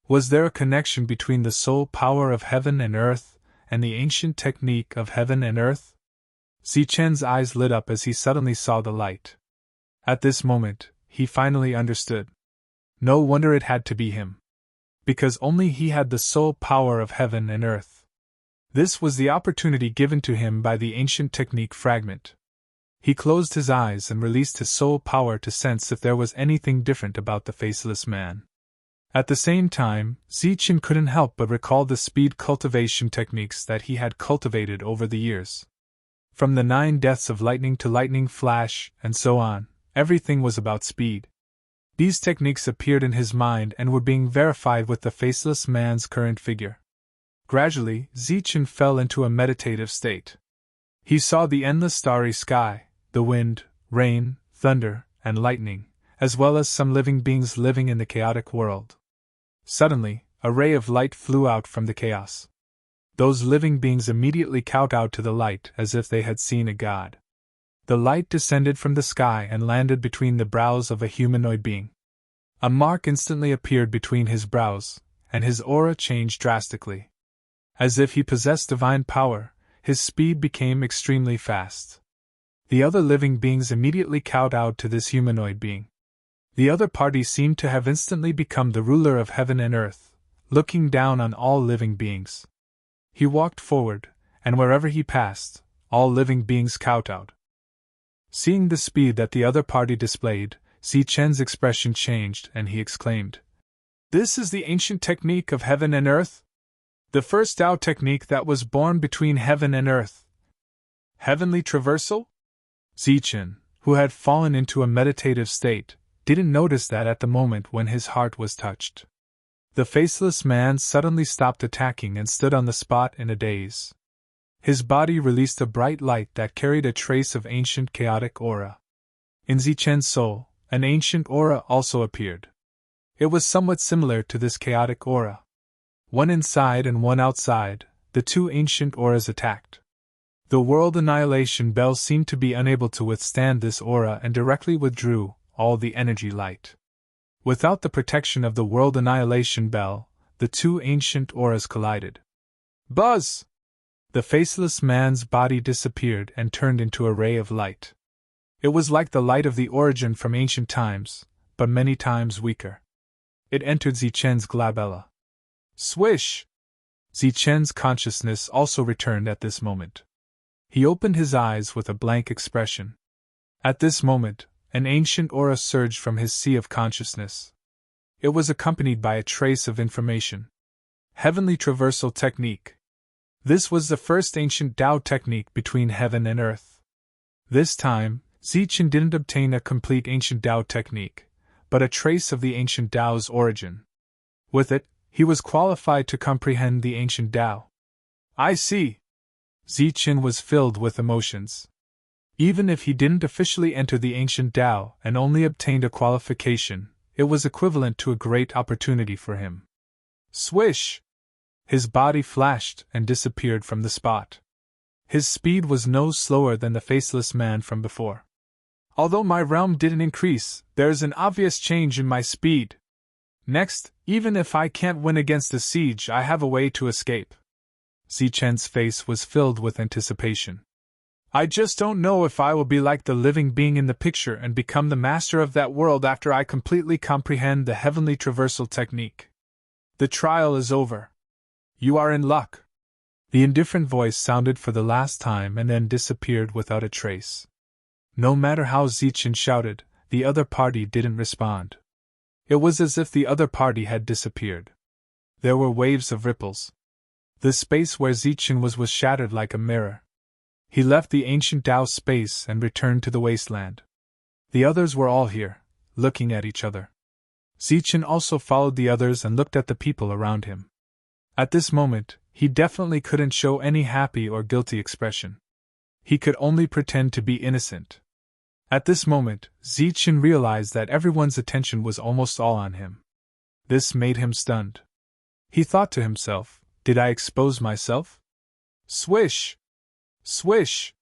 Was there a connection between the soul power of heaven and earth and the ancient technique of heaven and earth? Zichen's eyes lit up as he suddenly saw the light. At this moment, he finally understood. No wonder it had to be him. Because only he had the soul power of heaven and earth. This was the opportunity given to him by the ancient technique fragment. He closed his eyes and released his soul power to sense if there was anything different about the faceless man. At the same time, Zichen couldn't help but recall the speed cultivation techniques that he had cultivated over the years. From the 9 deaths of lightning to lightning flash, and so on, everything was about speed. These techniques appeared in his mind and were being verified with the faceless man's current figure. Gradually, Zichen fell into a meditative state. He saw the endless starry sky, the wind, rain, thunder, and lightning, as well as some living beings living in the chaotic world. Suddenly, a ray of light flew out from the chaos. Those living beings immediately kowtowed to the light as if they had seen a god. The light descended from the sky and landed between the brows of a humanoid being. A mark instantly appeared between his brows, and his aura changed drastically. As if he possessed divine power, his speed became extremely fast. The other living beings immediately kowtowed to this humanoid being. The other party seemed to have instantly become the ruler of heaven and earth, looking down on all living beings. He walked forward, and wherever he passed, all living beings kowtowed. Seeing the speed that the other party displayed, Zichen's expression changed and he exclaimed, "This is the ancient technique of heaven and earth? The first Tao technique that was born between heaven and earth. Heavenly traversal?" Zichen, who had fallen into a meditative state, didn't notice that at the moment when his heart was touched. The faceless man suddenly stopped attacking and stood on the spot in a daze. His body released a bright light that carried a trace of ancient chaotic aura. In Zichen's soul, an ancient aura also appeared. It was somewhat similar to this chaotic aura. One inside and one outside, the two ancient auras attacked. The world annihilation bell seemed to be unable to withstand this aura and directly withdrew all the energy light. Without the protection of the world annihilation bell, the two ancient auras collided. Buzz! The faceless man's body disappeared and turned into a ray of light. It was like the light of the origin from ancient times, but many times weaker. It entered Zichen's glabella. Swish! Zichen's consciousness also returned at this moment. He opened his eyes with a blank expression. At this moment, an ancient aura surged from his sea of consciousness. It was accompanied by a trace of information. Heavenly traversal technique. This was the first ancient Tao technique between heaven and earth. This time, Zichen didn't obtain a complete ancient Tao technique, but a trace of the ancient Tao's origin. With it, he was qualified to comprehend the ancient Tao. I see. Zichen was filled with emotions. Even if he didn't officially enter the ancient Tao and only obtained a qualification, it was equivalent to a great opportunity for him. Swish! His body flashed and disappeared from the spot. His speed was no slower than the faceless man from before. Although my realm didn't increase, there is an obvious change in my speed. Next, even if I can't win against the siege, I have a way to escape. Zichen's face was filled with anticipation. I just don't know if I will be like the living being in the picture and become the master of that world after I completely comprehend the heavenly traversal technique. The trial is over. You are in luck. The indifferent voice sounded for the last time and then disappeared without a trace. No matter how Zichen shouted, the other party didn't respond. It was as if the other party had disappeared. There were waves of ripples. The space where Zichen was shattered like a mirror. He left the ancient Tao space and returned to the wasteland. The others were all here, looking at each other. Zichen also followed the others and looked at the people around him. At this moment, he definitely couldn't show any happy or guilty expression. He could only pretend to be innocent. At this moment, Zichen realized that everyone's attention was almost all on him. This made him stunned. He thought to himself, "Did I expose myself?" Swish! Swish!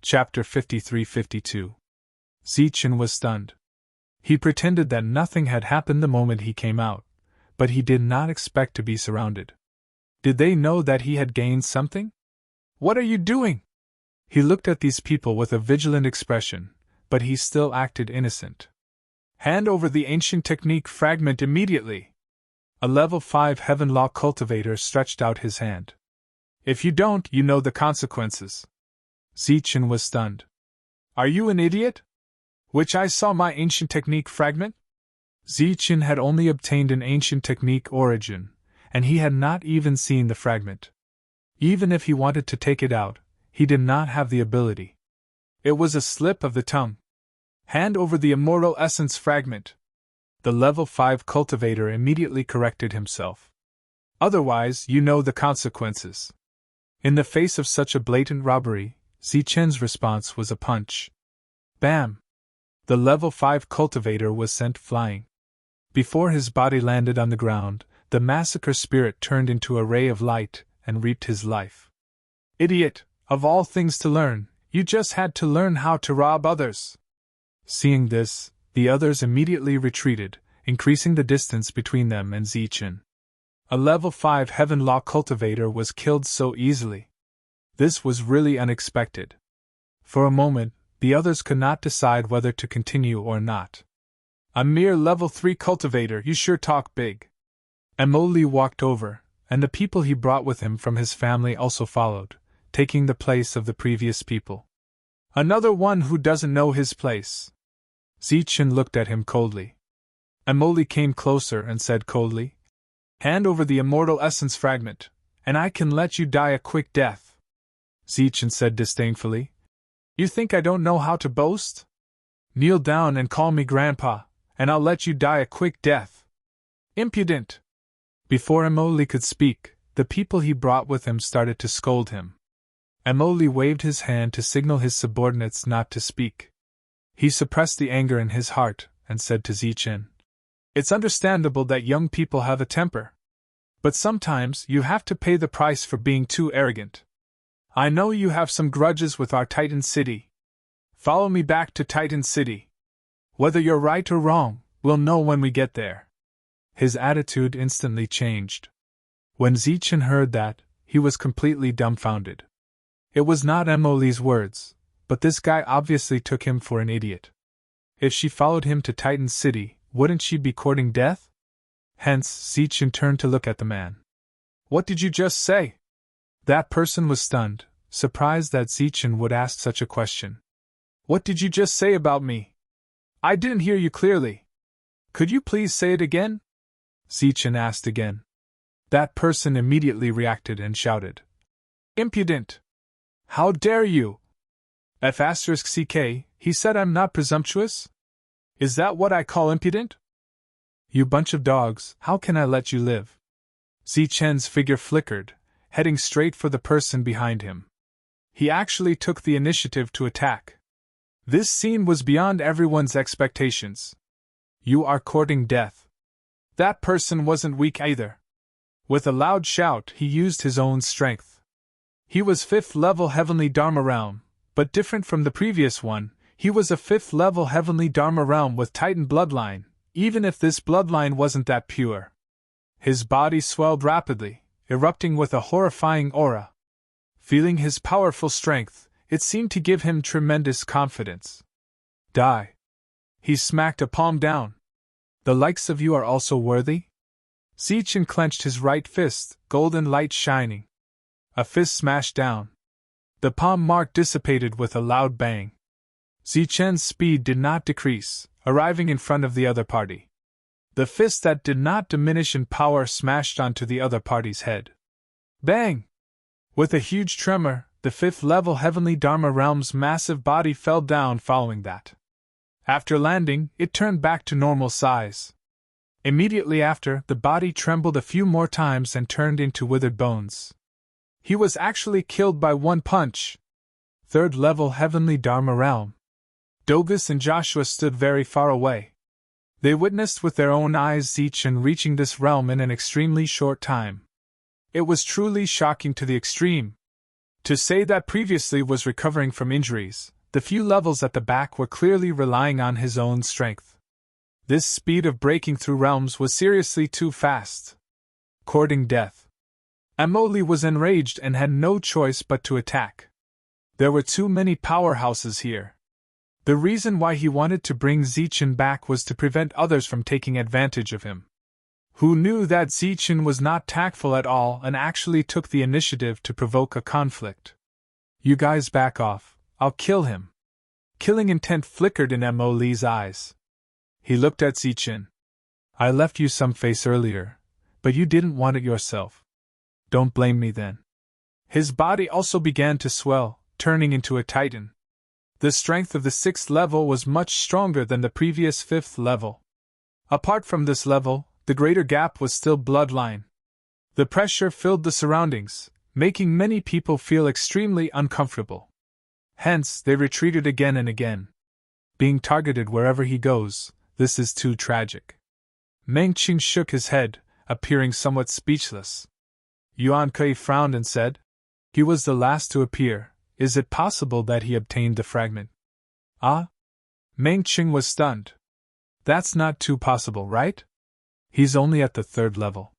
Chapter 53-52. Zichen was stunned. He pretended that nothing had happened the moment he came out, but he did not expect to be surrounded. Did they know that he had gained something? "What are you doing?" He looked at these people with a vigilant expression, but he still acted innocent. "Hand over the ancient technique fragment immediately." A level 5 Heaven Law cultivator stretched out his hand. "If you don't, you know the consequences." Zichen was stunned. "Are you an idiot? Which I saw my ancient technique fragment?" Zichen had only obtained an ancient technique origin, and he had not even seen the fragment. Even if he wanted to take it out, he did not have the ability. It was a slip of the tongue. "Hand over the immortal essence fragment." The level 5 cultivator immediately corrected himself. "Otherwise, you know the consequences." In the face of such a blatant robbery, Zichen's response was a punch. Bam! The level 5 cultivator was sent flying. Before his body landed on the ground, the massacre spirit turned into a ray of light and reaped his life. "Idiot! Of all things to learn, you just had to learn how to rob others." Seeing this, the others immediately retreated, increasing the distance between them and Zichen. A level 5 Heaven Law cultivator was killed so easily. This was really unexpected. For a moment, the others could not decide whether to continue or not. "A mere level 3 cultivator, you sure talk big." Emoli walked over, and the people he brought with him from his family also followed, taking the place of the previous people. "Another one who doesn't know his place." Zichen looked at him coldly. Emoli came closer and said coldly, "Hand over the immortal essence fragment, and I can let you die a quick death." Zichen said disdainfully, "You think I don't know how to boast? Kneel down and call me Grandpa, and I'll let you die a quick death." "Impudent!" Before Emoli could speak, the people he brought with him started to scold him. Emoli waved his hand to signal his subordinates not to speak. He suppressed the anger in his heart and said to Zichen, "It's understandable that young people have a temper. But sometimes you have to pay the price for being too arrogant. I know you have some grudges with our Titan City. Follow me back to Titan City. Whether you're right or wrong, we'll know when we get there." His attitude instantly changed. When Zichen heard that, he was completely dumbfounded. It was not Emoli's words, but this guy obviously took him for an idiot. If she followed him to Titan City, wouldn't she be courting death? Hence, Zichen turned to look at the man. "What did you just say?" That person was stunned, surprised that Zichen would ask such a question. "What did you just say about me? I didn't hear you clearly. Could you please say it again?" Zichen asked again. That person immediately reacted and shouted, "Impudent! How dare you? F***ck, he said I'm not presumptuous? Is that what I call impudent? You bunch of dogs, how can I let you live?" Zichen's figure flickered, heading straight for the person behind him. He actually took the initiative to attack. This scene was beyond everyone's expectations. "You are courting death." That person wasn't weak either. With a loud shout, he used his own strength. He was 5th level Heavenly Dharma Realm, but different from the previous one, he was a 5th level Heavenly Dharma Realm with Titan bloodline, even if this bloodline wasn't that pure. His body swelled rapidly, erupting with a horrifying aura. Feeling his powerful strength, it seemed to give him tremendous confidence. "Die!" He smacked a palm down. "The likes of you are also worthy?" Zichen clenched his right fist, golden light shining. A fist smashed down. The palm mark dissipated with a loud bang. Zichen's speed did not decrease, arriving in front of the other party. The fist that did not diminish in power smashed onto the other party's head. Bang! With a huge tremor, the fifth-level Heavenly Dharma Realm's massive body fell down following that. After landing, it turned back to normal size. Immediately after, the body trembled a few more times and turned into withered bones. He was actually killed by one punch. Third-level Heavenly Dharma Realm. Dogus and Joshua stood very far away. They witnessed with their own eyes Zichen reaching this realm in an extremely short time. It was truly shocking to the extreme. To say that previously was recovering from injuries, the few levels at the back were clearly relying on his own strength. This speed of breaking through realms was seriously too fast. Courting death. Amoli was enraged and had no choice but to attack. There were too many powerhouses here. The reason why he wanted to bring Zichen back was to prevent others from taking advantage of him. Who knew that Zichen was not tactful at all and actually took the initiative to provoke a conflict. You guys back off, I'll kill him. Killing intent flickered in Amoli's eyes. He looked at Zichen. I left you some face earlier, but you didn't want it yourself. Don't blame me then. His body also began to swell, turning into a titan. The strength of the 6th level was much stronger than the previous 5th level. Apart from this level, the greater gap was still bloodline. The pressure filled the surroundings, making many people feel extremely uncomfortable. Hence, they retreated again and again. Being targeted wherever he goes, this is too tragic. Meng Qing shook his head, appearing somewhat speechless. Yuan Kui frowned and said, He was the last to appear. Is it possible that he obtained the fragment? Ah? Meng Qing was stunned. That's not too possible, right? He's only at the 3rd level.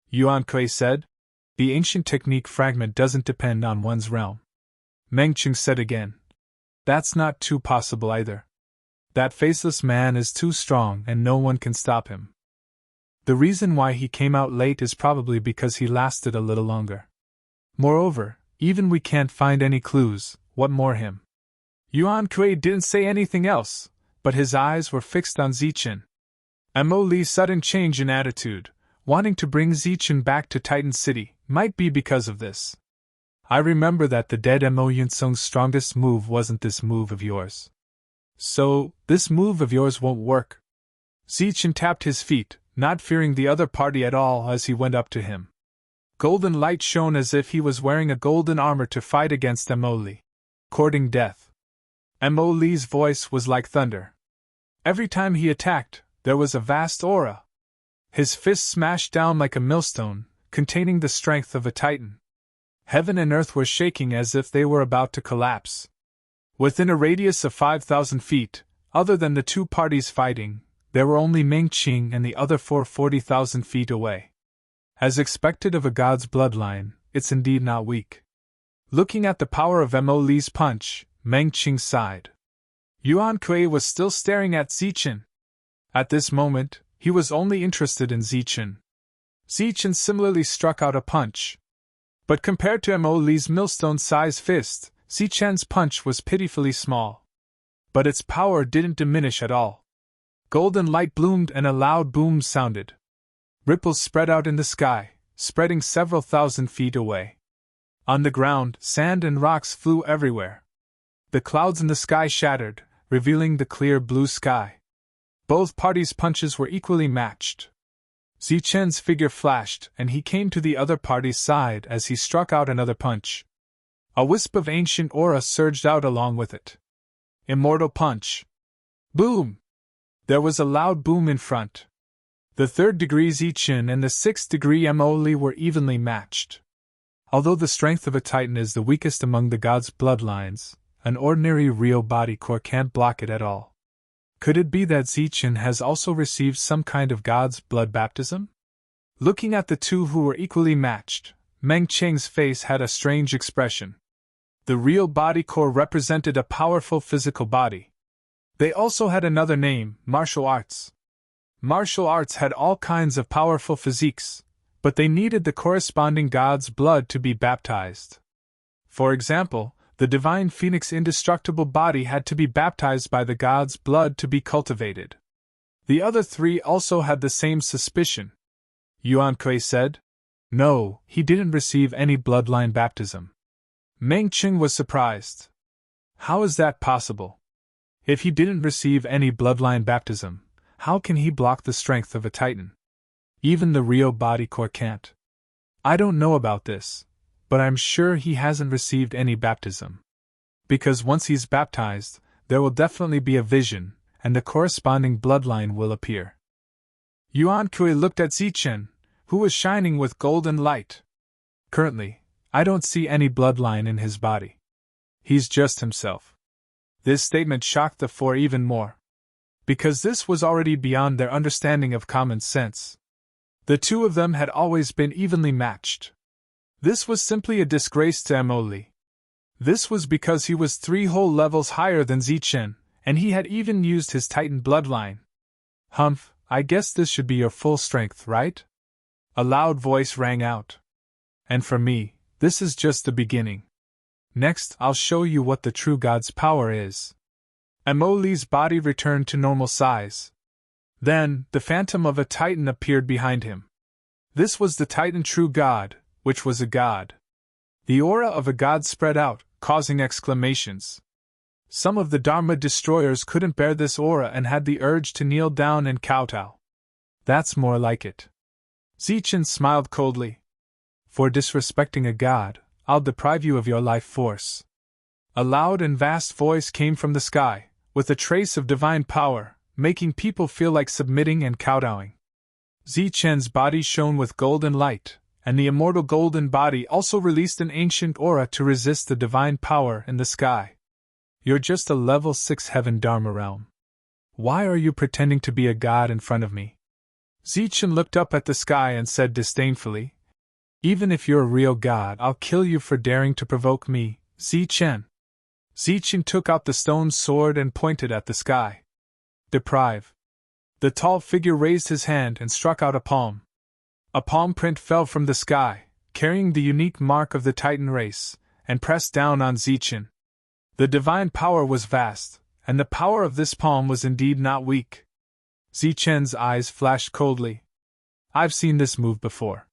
Yuan Kui said, The ancient technique fragment doesn't depend on one's realm. Meng Qing said again, That's not too possible either. That faceless man is too strong and no one can stop him. The reason why he came out late is probably because he lasted a little longer. Moreover, even we can't find any clues, what more him? Yuan Kui didn't say anything else, but his eyes were fixed on Zichen. Amoli's sudden change in attitude, wanting to bring Zichen back to Titan City, might be because of this. I remember that the dead Mo Yunsung's strongest move wasn't this move of yours. So, this move of yours won't work. Zichen tapped his feet, not fearing the other party at all as he went up to him. Golden light shone as if he was wearing a golden armor to fight against Amoli. Courting death. Amoli's voice was like thunder. Every time he attacked, there was a vast aura. His fist smashed down like a millstone, containing the strength of a titan. Heaven and earth were shaking as if they were about to collapse. Within a radius of 5,000 feet, other than the two parties fighting, there were only Meng Qing and the other 40,000 feet away. As expected of a god's bloodline, it's indeed not weak. Looking at the power of Amoli's punch, Meng Qing sighed. Yuan Kui was still staring at Zichen. At this moment, he was only interested in Zichen. Zichen similarly struck out a punch. But compared to Amoli's millstone-sized fist, Zichen's punch was pitifully small. But its power didn't diminish at all. Golden light bloomed and a loud boom sounded. Ripples spread out in the sky, spreading several thousand feet away. On the ground, sand and rocks flew everywhere. The clouds in the sky shattered, revealing the clear blue sky. Both parties' punches were equally matched. Zichen's figure flashed, and he came to the other party's side as he struck out another punch. A wisp of ancient aura surged out along with it. Immortal punch. Boom! There was a loud boom in front. The 3rd degree Zichen and the 6th degree Amoli were evenly matched. Although the strength of a titan is the weakest among the gods' bloodlines, an ordinary real body core can't block it at all. Could it be that Zichen has also received some kind of god's blood baptism? Looking at the two who were equally matched, Meng Qing's face had a strange expression. The real body core represented a powerful physical body. They also had another name, martial arts. Martial arts had all kinds of powerful physiques, but they needed the corresponding god's blood to be baptized. For example, the divine phoenix indestructible body had to be baptized by the god's blood to be cultivated. The other three also had the same suspicion. Yuan Kui said, "No, he didn't receive any bloodline baptism." Meng Qing was surprised. How is that possible? If he didn't receive any bloodline baptism, how can he block the strength of a titan? Even the Rio body core can't. I don't know about this, but I'm sure he hasn't received any baptism. Because once he's baptized, there will definitely be a vision, and the corresponding bloodline will appear. Yuan Kui looked at Zichen, who was shining with golden light. Currently, I don't see any bloodline in his body. He's just himself. This statement shocked the four even more. Because this was already beyond their understanding of common sense. The two of them had always been evenly matched. This was simply a disgrace to Emoli. This was because he was 3 whole levels higher than Zichen, and he had even used his Titan bloodline. Humph, I guess this should be your full strength, right? A loud voice rang out. And for me, this is just the beginning. Next, I'll show you what the true God's power is. Emoli's body returned to normal size. Then, the phantom of a Titan appeared behind him. This was the Titan true God, which was a god. The aura of a god spread out, causing exclamations. Some of the Dharma destroyers couldn't bear this aura and had the urge to kneel down and kowtow. That's more like it. Zichen smiled coldly. For disrespecting a god, I'll deprive you of your life force. A loud and vast voice came from the sky, with a trace of divine power, making people feel like submitting and kowtowing. Zichen's body shone with golden light, and the immortal golden body also released an ancient aura to resist the divine power in the sky. You're just a level 6 heaven Dharma realm. Why are you pretending to be a god in front of me? Zichen looked up at the sky and said disdainfully, "Even if you're a real god, I'll kill you for daring to provoke me, Zichen." Zichen took out the stone sword and pointed at the sky. "Deprive." The tall figure raised his hand and struck out a palm. A palm print fell from the sky, carrying the unique mark of the Titan race, and pressed down on Zichen. The divine power was vast, and the power of this palm was indeed not weak. Zichen's eyes flashed coldly. I've seen this move before.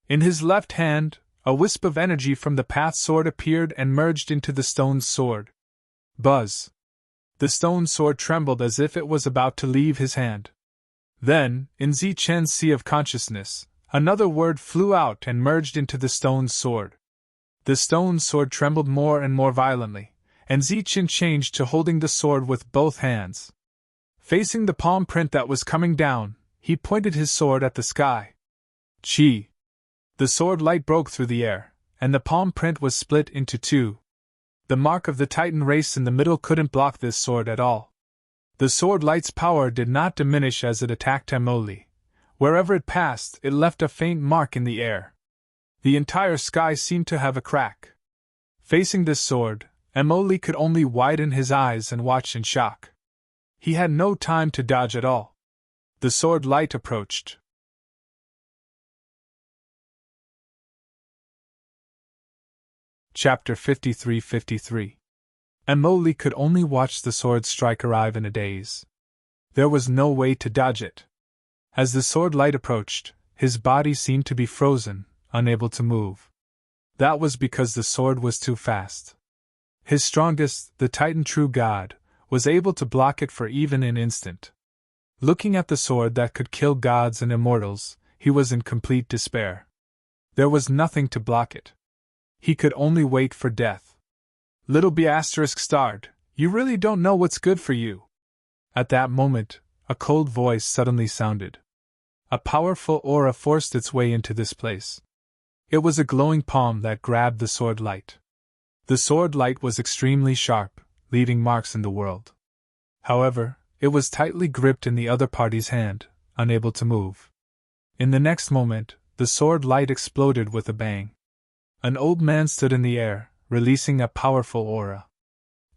In his left hand, a wisp of energy from the path sword appeared and merged into the stone sword. Buzz! The stone sword trembled as if it was about to leave his hand. Then, in Zichen's sea of consciousness, another word flew out and merged into the stone sword. The stone sword trembled more and more violently, and Zichen changed to holding the sword with both hands. Facing the palm print that was coming down, he pointed his sword at the sky. Chi! The sword light broke through the air, and the palm print was split into 2. The mark of the Titan race in the middle couldn't block this sword at all. The sword light's power did not diminish as it attacked Emoli. Wherever it passed, it left a faint mark in the air. The entire sky seemed to have a crack. Facing this sword, Emoli could only widen his eyes and watch in shock. He had no time to dodge at all. The sword light approached. Chapter 53-53. Emoli could only watch the sword strike arrive in a daze. There was no way to dodge it. As the sword light approached, his body seemed to be frozen, unable to move. That was because the sword was too fast. His strongest, the Titan true god, was able to block it for even an instant. Looking at the sword that could kill gods and immortals, he was in complete despair. There was nothing to block it. He could only wait for death. Little B****, you really don't know what's good for you. At that moment, a cold voice suddenly sounded. A powerful aura forced its way into this place. It was a glowing palm that grabbed the sword light. The sword light was extremely sharp, leaving marks in the world. However, it was tightly gripped in the other party's hand, unable to move. In the next moment, the sword light exploded with a bang. An old man stood in the air, releasing a powerful aura.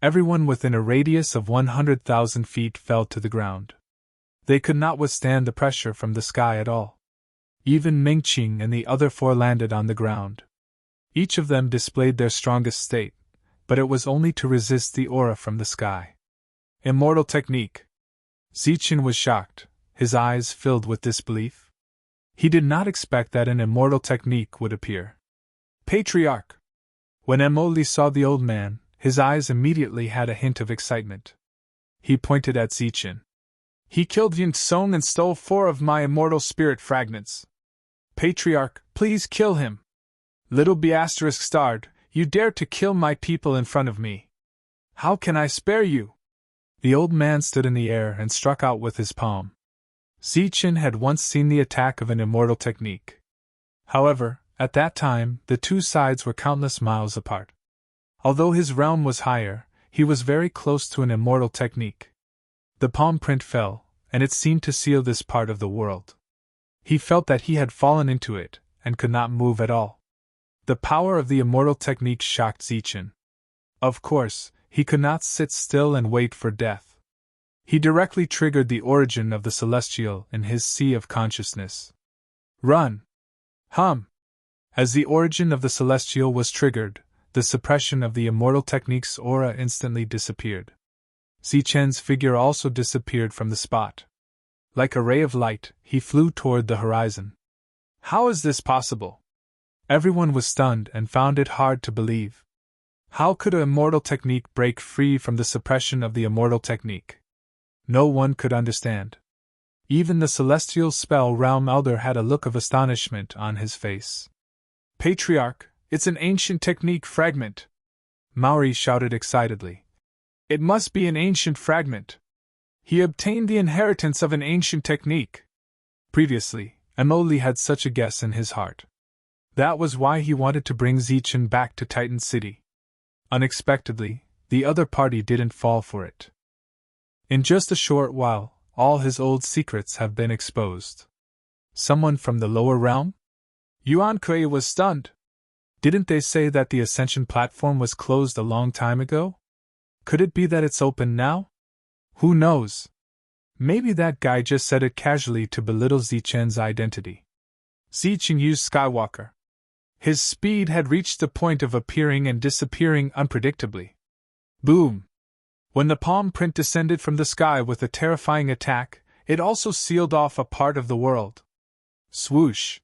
Everyone within a radius of 100,000 feet fell to the ground. They could not withstand the pressure from the sky at all. Even Mingqing and the other 4 landed on the ground. Each of them displayed their strongest state, but it was only to resist the aura from the sky. Immortal technique. Zichen was shocked, his eyes filled with disbelief. He did not expect that an immortal technique would appear. Patriarch! When Emoli saw the old man, his eyes immediately had a hint of excitement. He pointed at Zichin. He killed Yin Song and stole 4 of my immortal spirit fragments. Patriarch, please kill him. Little B****, you dare to kill my people in front of me. How can I spare you? The old man stood in the air and struck out with his palm. Zichin had once seen the attack of an immortal technique. However, at that time, the two sides were countless miles apart. Although his realm was higher, he was very close to an immortal technique. The palm print fell, and it seemed to seal this part of the world. He felt that he had fallen into it, and could not move at all. The power of the immortal technique shocked Zichin. Of course, he could not sit still and wait for death. He directly triggered the origin of the celestial in his sea of consciousness. Run! Hum! As the origin of the celestial was triggered, the suppression of the immortal technique's aura instantly disappeared. Zichen's figure also disappeared from the spot. Like a ray of light, he flew toward the horizon. How is this possible? Everyone was stunned and found it hard to believe. How could an immortal technique break free from the suppression of the immortal technique? No one could understand. Even the celestial spell realm elder had a look of astonishment on his face. Patriarch, it's an ancient technique fragment! Maori shouted excitedly. It must be an ancient fragment. He obtained the inheritance of an ancient technique. Previously, Emoli had such a guess in his heart. That was why he wanted to bring Zichin back to Titan City. Unexpectedly, the other party didn't fall for it. In just a short while, all his old secrets have been exposed. Someone from the lower realm? Yuan Kui was stunned. Didn't they say that the ascension platform was closed a long time ago? Could it be that it's open now? Who knows? Maybe that guy just said it casually to belittle Zichen's identity. Zichin used Skywalker. His speed had reached the point of appearing and disappearing unpredictably. Boom! When the palm print descended from the sky with a terrifying attack, it also sealed off a part of the world. Swoosh!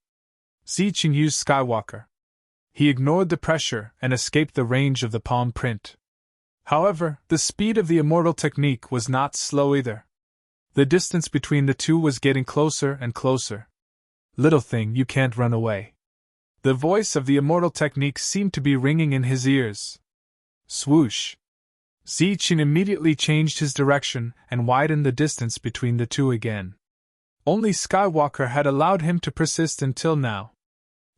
Zichin used Skywalker. He ignored the pressure and escaped the range of the palm print. However, the speed of the immortal technique was not slow either. The distance between the two was getting closer and closer. Little thing, you can't run away. The voice of the immortal technique seemed to be ringing in his ears. Swoosh! Zichin immediately changed his direction and widened the distance between the two again. Only Skywalker had allowed him to persist until now.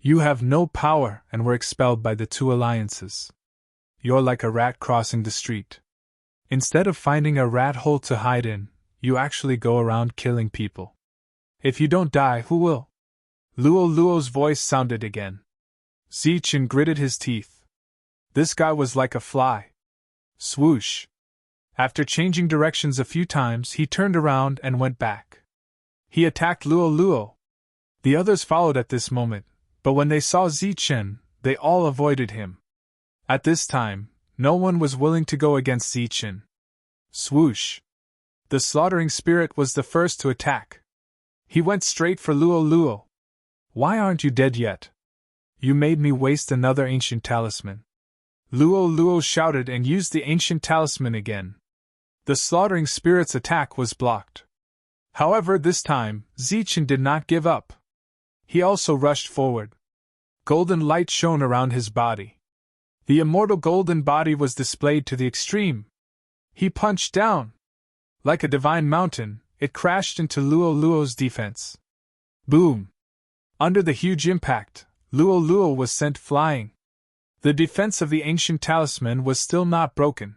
You have no power and were expelled by the two alliances. You're like a rat crossing the street. Instead of finding a rat hole to hide in, you actually go around killing people. If you don't die, who will? Luo's voice sounded again. Zichin gritted his teeth. This guy was like a fly. Swoosh! After changing directions a few times, he turned around and went back. He attacked Luo. The others followed at this moment, but when they saw Zichin, they all avoided him. At this time, no one was willing to go against Zichin. Swoosh! The slaughtering spirit was the first to attack. He went straight for Luo. Why aren't you dead yet? You made me waste another ancient talisman. Luo shouted and used the ancient talisman again. The slaughtering spirit's attack was blocked. However, this time, Zichin did not give up. He also rushed forward. Golden light shone around his body. The immortal golden body was displayed to the extreme. He punched down. Like a divine mountain, it crashed into Luo's defense. Boom! Under the huge impact, Luo was sent flying. The defense of the ancient talisman was still not broken.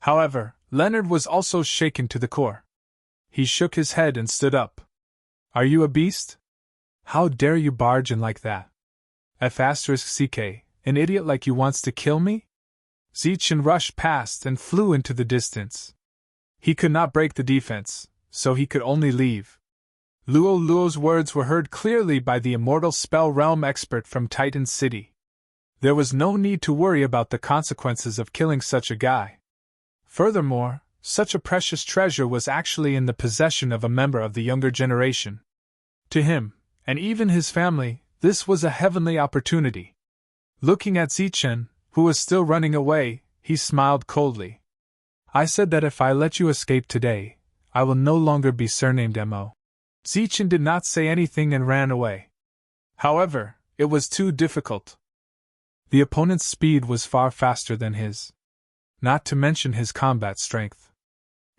However, Leonard was also shaken to the core. He shook his head and stood up. Are you a beast? How dare you barge in like that? F***ck, an idiot like you wants to kill me? Zichin rushed past and flew into the distance. He could not break the defense, so he could only leave. Luo's words were heard clearly by the immortal spell realm expert from Titan City. There was no need to worry about the consequences of killing such a guy. Furthermore, such a precious treasure was actually in the possession of a member of the younger generation. To him, and even his family, this was a heavenly opportunity. Looking at Zichen, who was still running away, he smiled coldly. I said that if I let you escape today, I will no longer be surnamed Mo. Zichen did not say anything and ran away. However, it was too difficult. The opponent's speed was far faster than his. Not to mention his combat strength.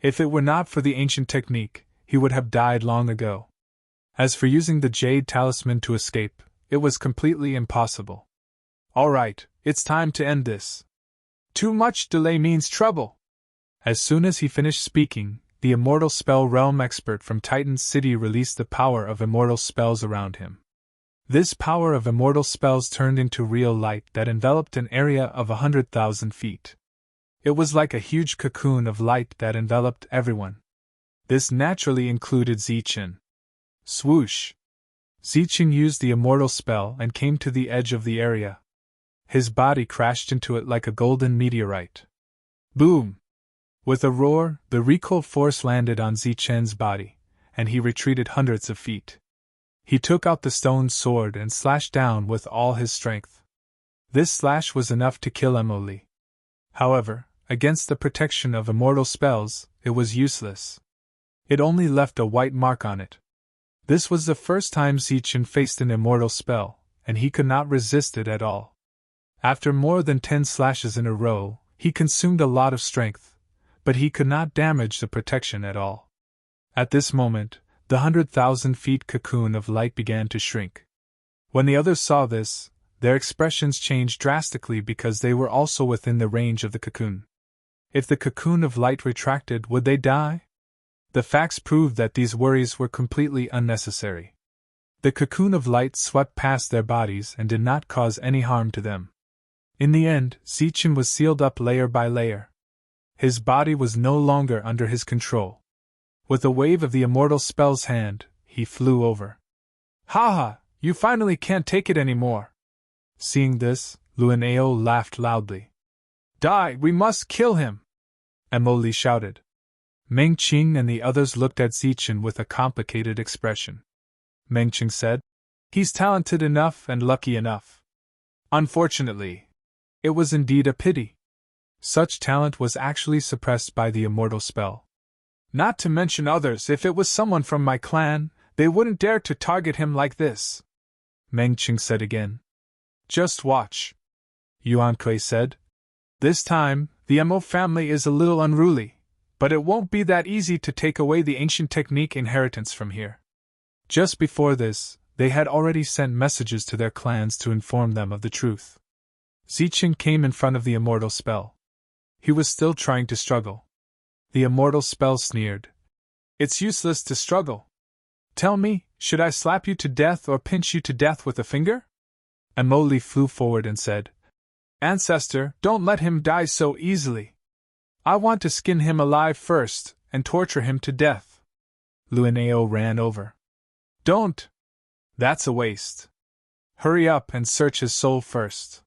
If it were not for the ancient technique, he would have died long ago. As for using the jade talisman to escape, it was completely impossible. All right, it's time to end this. Too much delay means trouble. As soon as he finished speaking, the immortal spell realm expert from Titan's City released the power of immortal spells around him. This power of immortal spells turned into real light that enveloped an area of 100,000 feet. It was like a huge cocoon of light that enveloped everyone. This naturally included Zichen. Swoosh! Zichen used the immortal spell and came to the edge of the area. His body crashed into it like a golden meteorite. Boom! With a roar, the recoil force landed on Zichen's body, and he retreated hundreds of feet. He took out the stone sword and slashed down with all his strength. This slash was enough to kill Emily. However, against the protection of immortal spells, it was useless. It only left a white mark on it. This was the first time Zichen faced an immortal spell, and he could not resist it at all. After more than 10 slashes in a row, he consumed a lot of strength, but he could not damage the protection at all. At this moment, the 100,000 feet cocoon of light began to shrink. When the others saw this, their expressions changed drastically because they were also within the range of the cocoon. If the cocoon of light retracted, would they die? The facts proved that these worries were completely unnecessary. The cocoon of light swept past their bodies and did not cause any harm to them. In the end, Zichen was sealed up layer by layer. His body was no longer under his control. With a wave of the immortal spell's hand, he flew over. Ha! You finally can't take it anymore! Seeing this, Luaneo laughed loudly. Die! We must kill him! Emily shouted. Meng Qing and the others looked at Zichen with a complicated expression. Meng Qing said, He's talented enough and lucky enough. Unfortunately, it was indeed a pity. Such talent was actually suppressed by the immortal spell. Not to mention others, if it was someone from my clan, they wouldn't dare to target him like this. Meng Qing said again. Just watch. Yuan Kui said. This time, the Mo family is a little unruly, but it won't be that easy to take away the ancient technique inheritance from here. Just before this, they had already sent messages to their clans to inform them of the truth. Zichen came in front of the immortal spell. He was still trying to struggle. The immortal spell sneered. It's useless to struggle. Tell me, should I slap you to death or pinch you to death with a finger? Emoli flew forward and said, Ancestor, don't let him die so easily. I want to skin him alive first, and torture him to death. Luaneo ran over. Don't! That's a waste. Hurry up and search his soul first.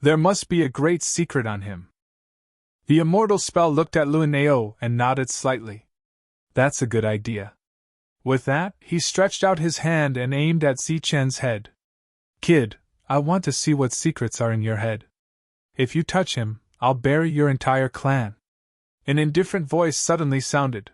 There must be a great secret on him. The immortal spell looked at Luaneo and nodded slightly. That's a good idea. With that, he stretched out his hand and aimed at Zichen's head. Kid, I want to see what secrets are in your head. If you touch him, I'll bury your entire clan. An indifferent voice suddenly sounded.